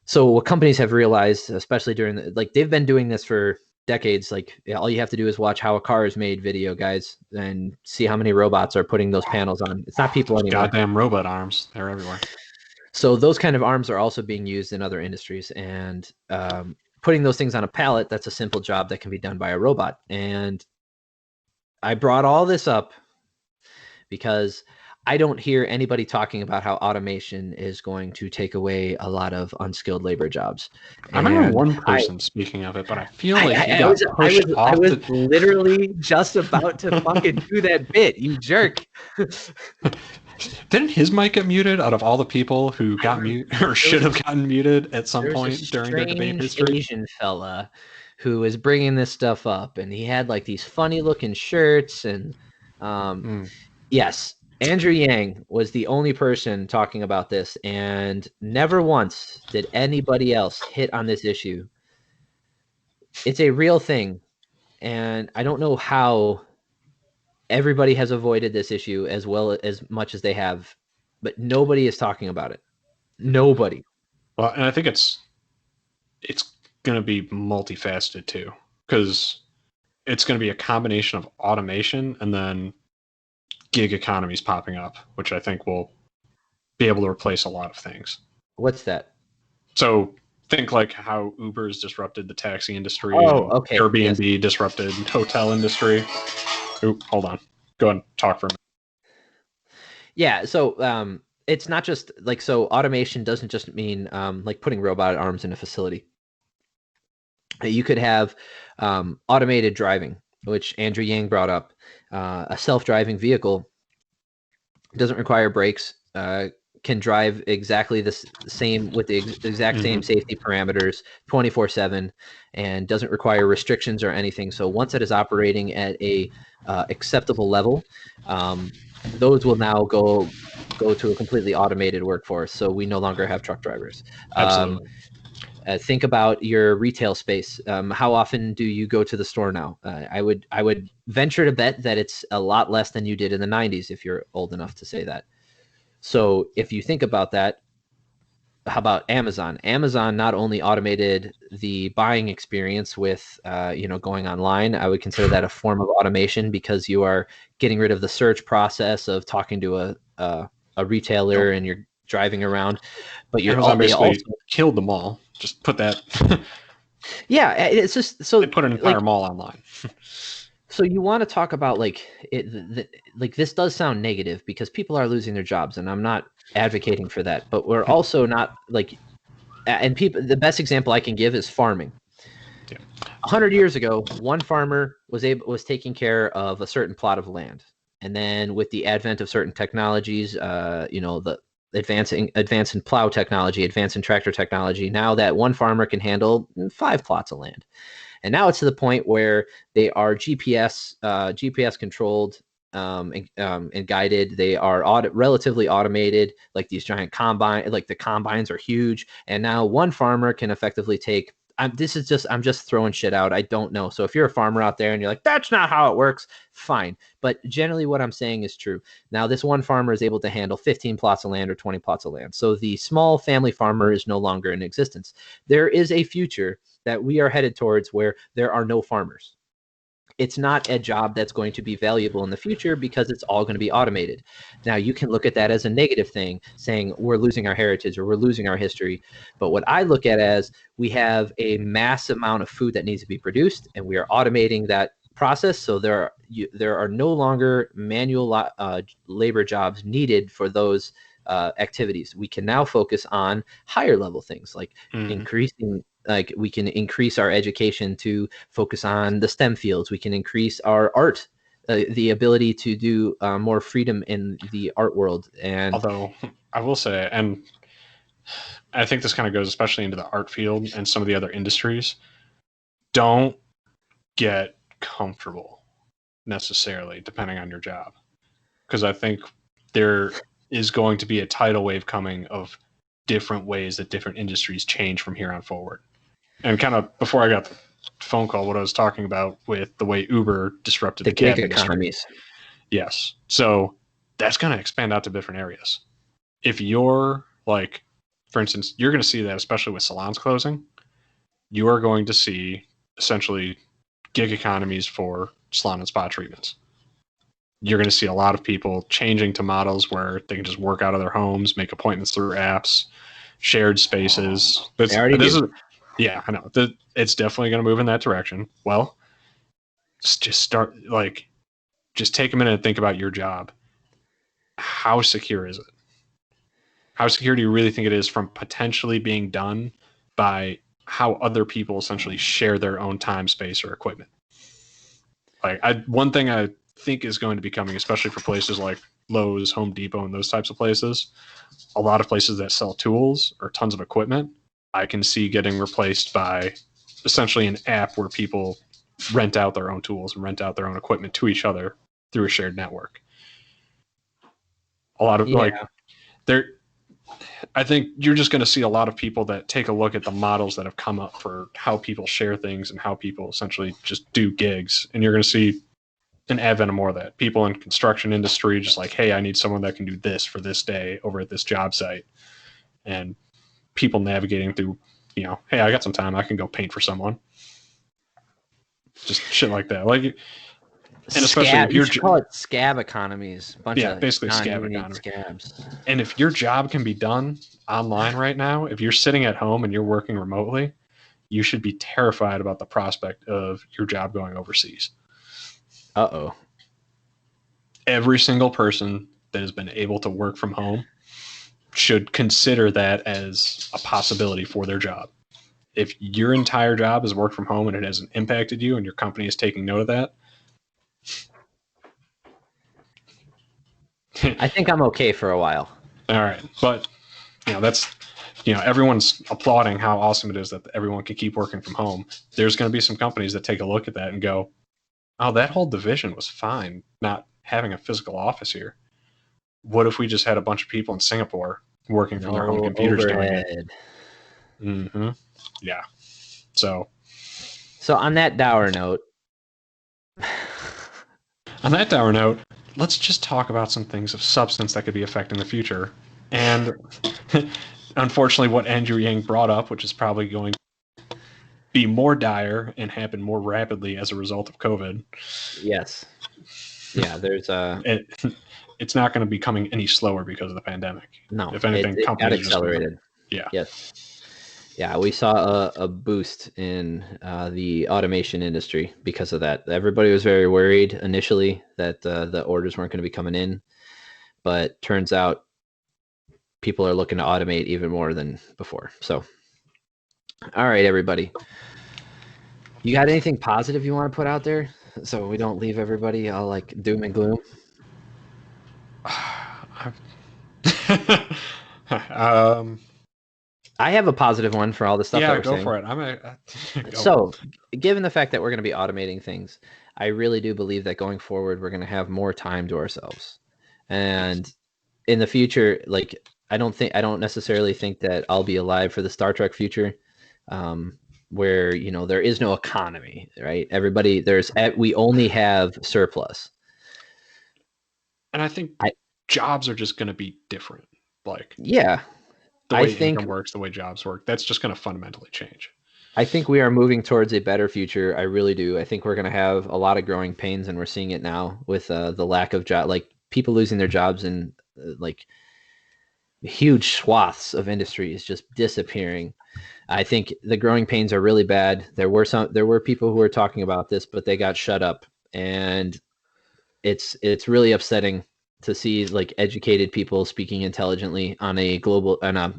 So what companies have realized, especially during they've been doing this for decades. Like all you have to do is watch how a car is made video, guys, and see how many robots are putting those panels on. It's not people anymore. Goddamn robot arms. They're everywhere. So those kind of arms are also being used in other industries, and putting those things on a pallet, that's a simple job that can be done by a robot. And I brought all this up because I don't hear anybody talking about how automation is going to take away a lot of unskilled labor jobs. I remember And one person speaking of it, but I feel like he I was got pushed I off was the. literally just about to fucking do that bit, you jerk. Didn't his mic get muted out of all the people who got muted or There should was have gotten muted at some there's a point during their debate strange history? Asian fella who was bringing this stuff up, and he had like these funny looking shirts, and um, Mm. yes, Andrew Yang was the only person talking about this, and never once did anybody else hit on this issue. It's a real thing, and I don't know how everybody has avoided this issue as well as much as they have, but nobody is talking about it. Nobody. Well, and I think it's going to be multifaceted too, because it's going to be a combination of automation and then gig economies popping up, which I think will be able to replace a lot of things. What's that? So think like how Uber's disrupted the taxi industry Oh, and okay. Airbnb Yes. disrupted hotel industry. Ooh, hold on. Go ahead and talk for a minute. Yeah. So it's not just like, so automation doesn't just mean like putting robot arms in a facility. You could have automated driving, which Andrew Yang brought up. A self-driving vehicle doesn't require brakes, can drive exactly the same with the exact same safety parameters 24/7, and doesn't require restrictions or anything. So once it is operating at a acceptable level, those will now go to a completely automated workforce. So we no longer have truck drivers. Absolutely. Think about your retail space. How often do you go to the store now? I would venture to bet that it's a lot less than you did in the 90s, if you're old enough to say that. So if you think about that, how about Amazon? Amazon not only automated the buying experience with going online. I would consider that a form of automation, because you are getting rid of the search process of talking to a retailer, Nope. and you're driving around. But Amazon they also, basically killed the mall. Just put that. yeah, it's just They so put an like, entire mall online. so you want to talk about like like this does sound negative because people are losing their jobs, and I'm not advocating for that, but we're also not like, and people, the best example I can give is farming. Yeah. 100 years ago, one farmer was taking care of a certain plot of land, and then with the advent of certain technologies, the advance in plow technology, advance in tractor technology, now that one farmer can handle 5 plots of land. And now it's to the point where they are GPS controlled, and guided. They are relatively automated, like these giant combine, like the combines are huge. And now one farmer can effectively take. I'm just throwing shit out. I don't know. So if you're a farmer out there and you're like, that's not how it works, fine. But generally, what I'm saying is true. Now, this one farmer is able to handle 15 plots of land or 20 plots of land. So the small family farmer is no longer in existence. There is a future that we are headed towards where there are no farmers. It's not a job that's going to be valuable in the future because it's all going to be automated. Now, you can look at that as a negative thing, saying we're losing our heritage or we're losing our history. But what I look at as, we have a mass amount of food that needs to be produced, and we are automating that process. So there are no longer manual labor jobs needed for those activities. We can now focus on higher level things like increasing, like we can increase our education to focus on the STEM fields. We can increase our art, the ability to do more freedom in the art world. And Although I will say, and I think this kind of goes especially into the art field and some of the other industries, don't get comfortable necessarily depending on your job. Because I think there is going to be a tidal wave coming of different ways that different industries change from here on forward. And kind of before I got the phone call, what I was talking about with the way Uber disrupted the the cab gig industry. economies. Yes. So that's going to expand out to different areas. If you're like, for instance, you're going to see that, especially with salons closing, you are going to see essentially gig economies for salon and spa treatments. You're going to see a lot of people changing to models where they can just work out of their homes, make appointments through apps, shared spaces. They already do. Yeah, I know. It's definitely going to move in that direction. Well, just start, like, just take a minute and think about your job. how secure is it? How secure do you really think it is from potentially being done by how other people essentially share their own time, space, or equipment? Like, one thing I think is going to be coming, especially for places like Lowe's, Home Depot, and those types of places, a lot of places that sell tools or tons of equipment, I can see getting replaced by essentially an app where people rent out their own tools and rent out their own equipment to each other through a shared network. A lot of like Yeah. there, I think you're just going to see a lot of people that take a look at the models that have come up for how people share things and how people essentially just do gigs, and you're going to see an advent of more of that. People in construction industry just like, hey, I need someone that can do this for this day over at this job site, and people navigating through, hey, I got some time, I can go paint for someone, just shit like that. Like, and especially Scab. if You you're should call it scab economies. Bunch of basically a scab non-union economy. scabs. And if your job can be done online right now, if you're sitting at home and you're working remotely, you should be terrified about the prospect of your job going overseas. Uh-oh. Every single person that has been able to work from home should consider that as a possibility for their job. If your entire job is work from home and it hasn't impacted you and your company is taking note of that, I think I'm okay for a while. all right. But, that's, everyone's applauding how awesome it is that everyone can keep working from home. There's going to be some companies that take a look at that and go, oh, that whole division was fine not having a physical office here. What if we just had a bunch of people in Singapore working from their home computers doing it? Mm-hmm. Yeah. So on that dour note, let's just talk about some things of substance that could be affecting the future. And unfortunately, what Andrew Yang brought up, which is probably going to be more dire and happen more rapidly as a result of COVID. Yes. Yeah, there's it's not going to be coming any slower because of the pandemic. No, if anything, it got companies accelerated. Yeah. Yes. Yeah, we saw a boost in the automation industry because of that. Everybody was very worried initially that the orders weren't going to be coming in, but turns out people are looking to automate even more than before. So, all right, everybody. You got anything positive you want to put out there so we don't leave everybody all like doom and gloom? I have a positive one for all the stuff that we're go saying. for it. So, given the fact that we're going to be automating things, I really do believe that going forward, we're going to have more time to ourselves. And in the future, like, I don't necessarily think that I'll be alive for the Star Trek future, where, there is no economy, right? We only have surplus. And I think jobs are just going to be different. Like, yeah, the way income works, the way jobs work, that's just going to fundamentally change. I think we are moving towards a better future. I really do. I think we're going to have a lot of growing pains, and we're seeing it now with the lack of job, like people losing their jobs, and like huge swaths of industry is just disappearing. I think the growing pains are really bad. There were people who were talking about this, but they got shut up, and it's really upsetting to see like educated people speaking intelligently on a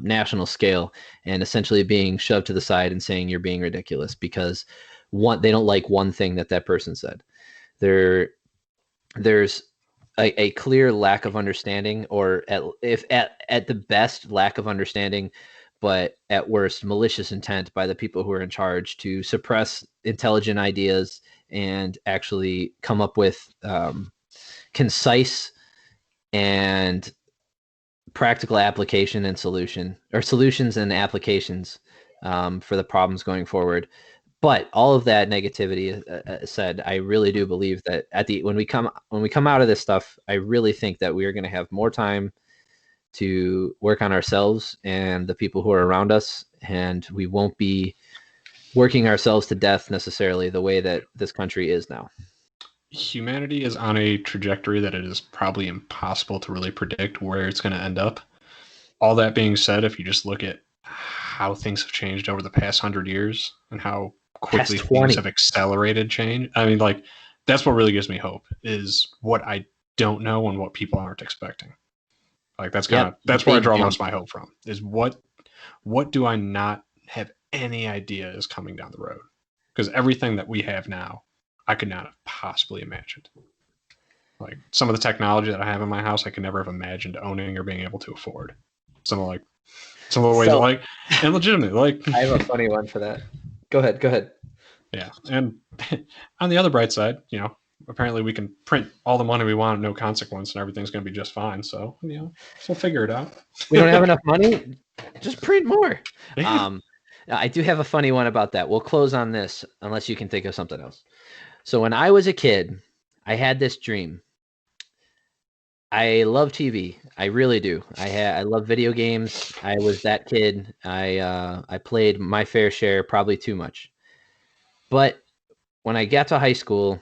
national scale and essentially being shoved to the side and saying you're being ridiculous because they don't like one thing that person said. There's a clear lack of understanding, or at the best lack of understanding, but at worst malicious intent by the people who are in charge to suppress intelligent ideas and actually come up with concise and practical application and solutions and applications for the problems going forward. But all of that negativity said, I really do believe that when we come out of this stuff, I really think that we are going to have more time to work on ourselves and the people who are around us, and we won't be working ourselves to death necessarily the way that this country is now. Humanity is on a trajectory that it is probably impossible to really predict where it's going to end up. All that being said, if you just look at how things have changed over the past 100 years and how quickly things have accelerated change, I mean, like, that's what really gives me hope, is what I don't know and what people aren't expecting. Like that's Yep. where I Big draw most jump. of my hope from. Is what do I not have any idea is coming down the road? Because everything that we have now, I could not have possibly imagined. Like some of the technology that I have in my house, I could never have imagined owning or being able to afford. Some of some of the ways, So like, and legitimate, like, I have a funny one for that. Go ahead. Go ahead. yeah. And on the other bright side, apparently we can print all the money we want, no consequence, and everything's going to be just fine. So, so we'll figure it out. We don't have enough money. Just print more. Yeah. Um, I do have a funny one about that. We'll close on this unless you can think of something else. So when I was a kid, I had this dream. I love TV. I really do. I love video games. I was that kid. I played my fair share, probably too much. But when I got to high school,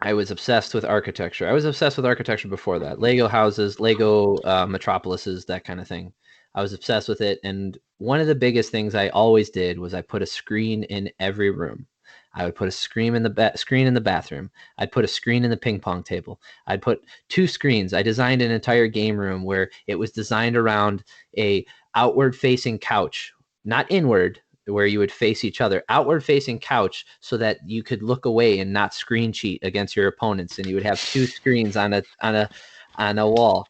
I was obsessed with architecture. I was obsessed with architecture before that. Lego houses, Lego metropolises, that kind of thing. I was obsessed with it. And one of the biggest things I always did was I put a screen in every room. I would put a screen in the bathroom. I'd put a screen in the ping pong table. I'd put two screens. I designed an entire game room where it was designed around a outward facing couch, not inward, where you would face each other, outward facing couch, so that you could look away and not screen cheat against your opponents, and you would have two screens on a wall.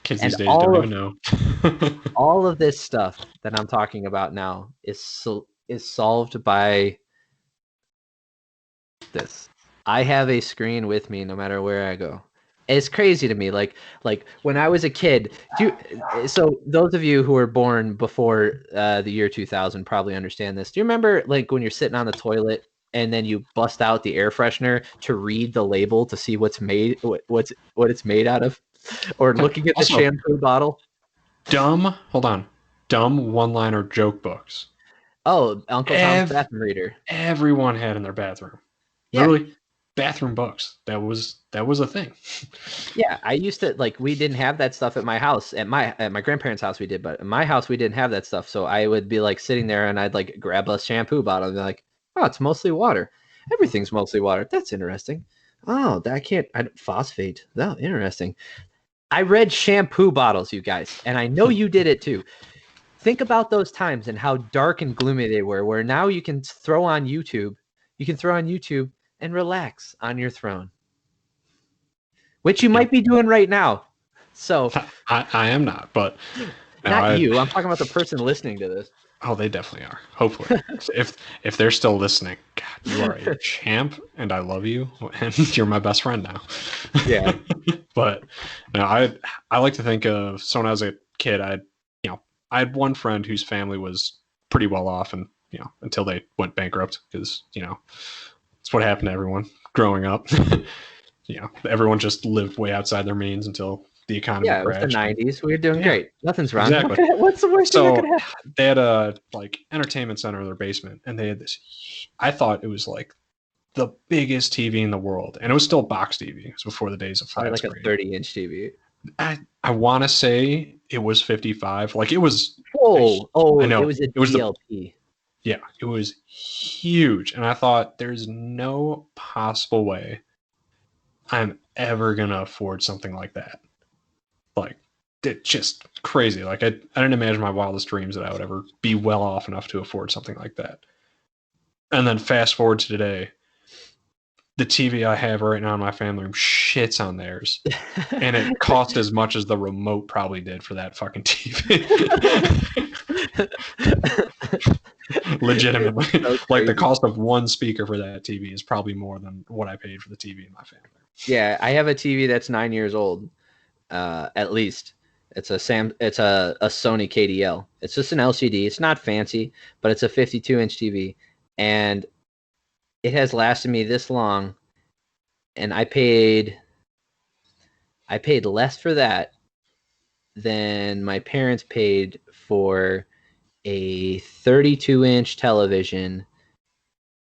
Kids And these days don't even know. all of this stuff that I'm talking about now is solved by this. I have a screen with me no matter where I go. It's crazy to me. Like when I was a kid, so those of you who were born before the year 2000 probably understand this. Do you remember like when you're sitting on the toilet and then you bust out the air freshener to read the label to see what it's made out of, or looking at the Also, shampoo bottle? hold on, dumb one-liner joke books. Oh, Uncle Tom's bathroom reader. Everyone had in their bathroom. Yeah. Literally, bathroom books. That was a thing. Yeah, I used to like we didn't have that stuff at my house. At my grandparents' house we did, but at my house we didn't have that stuff. So I would be like sitting there and I'd like grab a shampoo bottle and be like, "Oh, it's mostly water. Everything's mostly water. That's interesting. Oh, phosphate. Oh, interesting." I read shampoo bottles, you guys, and I know you did it too. Think about those times and how dark and gloomy they were, where now you can throw on YouTube and relax on your throne, which you might be doing right now. So I am not, but not you. I'm talking about the person listening to this. Oh, they definitely are. Hopefully, if they're still listening, God, you are a champ, and I love you, and you're my best friend now. Yeah. But no, I like to think of, so when I was a kid, I had one friend whose family was pretty well off, and until they went bankrupt, because it's what happened to everyone growing up. Everyone just lived way outside their means until the economy Yeah, it was the crashed. 90s. We were doing great. Nothing's wrong. Exactly. What's the worst thing that could happen? They had a like entertainment center in their basement, and they had this. I thought it was like the biggest TV in the world, and it was still box TV. It was before the days of flat Like screen. a 30-inch TV. I want to say it was 55. Like it was. I know it was a DLP. Yeah, it was huge, and I thought there's no possible way I'm ever gonna afford something like that. Like, it's just crazy. Like, I didn't imagine my wildest dreams that I would ever be well off enough to afford something like that. And then fast forward to today, the TV I have right now in my family room shits on theirs, and it cost as much as the remote probably did for that fucking TV. Legitimately, so like the cost of one speaker for that TV is probably more than what I paid for the TV in my family. Yeah, I have a TV that's 9 years old, at least. It's a Sony KDL. It's just an LCD. It's not fancy, but it's a 52-inch TV, and it has lasted me this long. And I paid less for that than my parents paid for a 32-inch television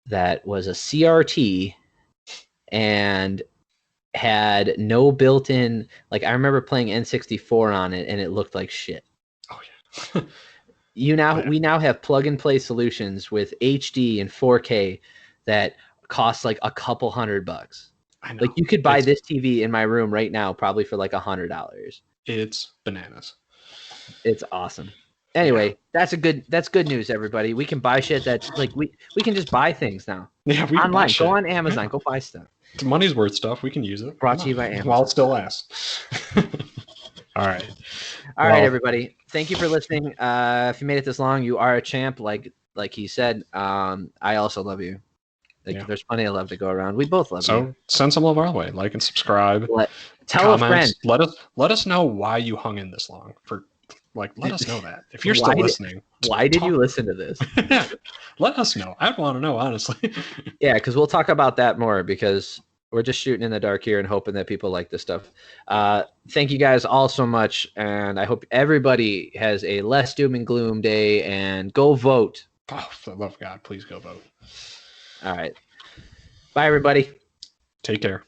that was a CRT and had no built-in, like I remember playing N64 on it and it looked like shit. Oh yeah. We now have plug-and-play solutions with HD and 4K that cost like a couple $100. I know. Like you could buy this TV in my room right now probably for like $100. It's bananas. It's awesome. Anyway, that's good news, everybody. We can buy shit that like we can just buy things now. Yeah, we can buy Online. shit. Go on Amazon, Yeah. go buy stuff. It's money's worth stuff. We can use it. Brought to you by Amazon. While it still lasts. All right. All right, everybody. Thank you for listening. If you made it this long, you are a champ, like he said. I also love you. There's plenty of love to go around. We both love you. So send some love our way. Like and subscribe. Tell a friend. Let us know why you hung in this long. Let us know that. If you're still listening. Why did you listen to this? Yeah. Let us know. I'd want to know, honestly. Yeah, because we'll talk about that more because we're just shooting in the dark here and hoping that people like this stuff. Thank you guys all so much. And I hope everybody has a less doom and gloom day and go vote. Oh, for the love of God, please go vote. All right. Bye, everybody. Take care.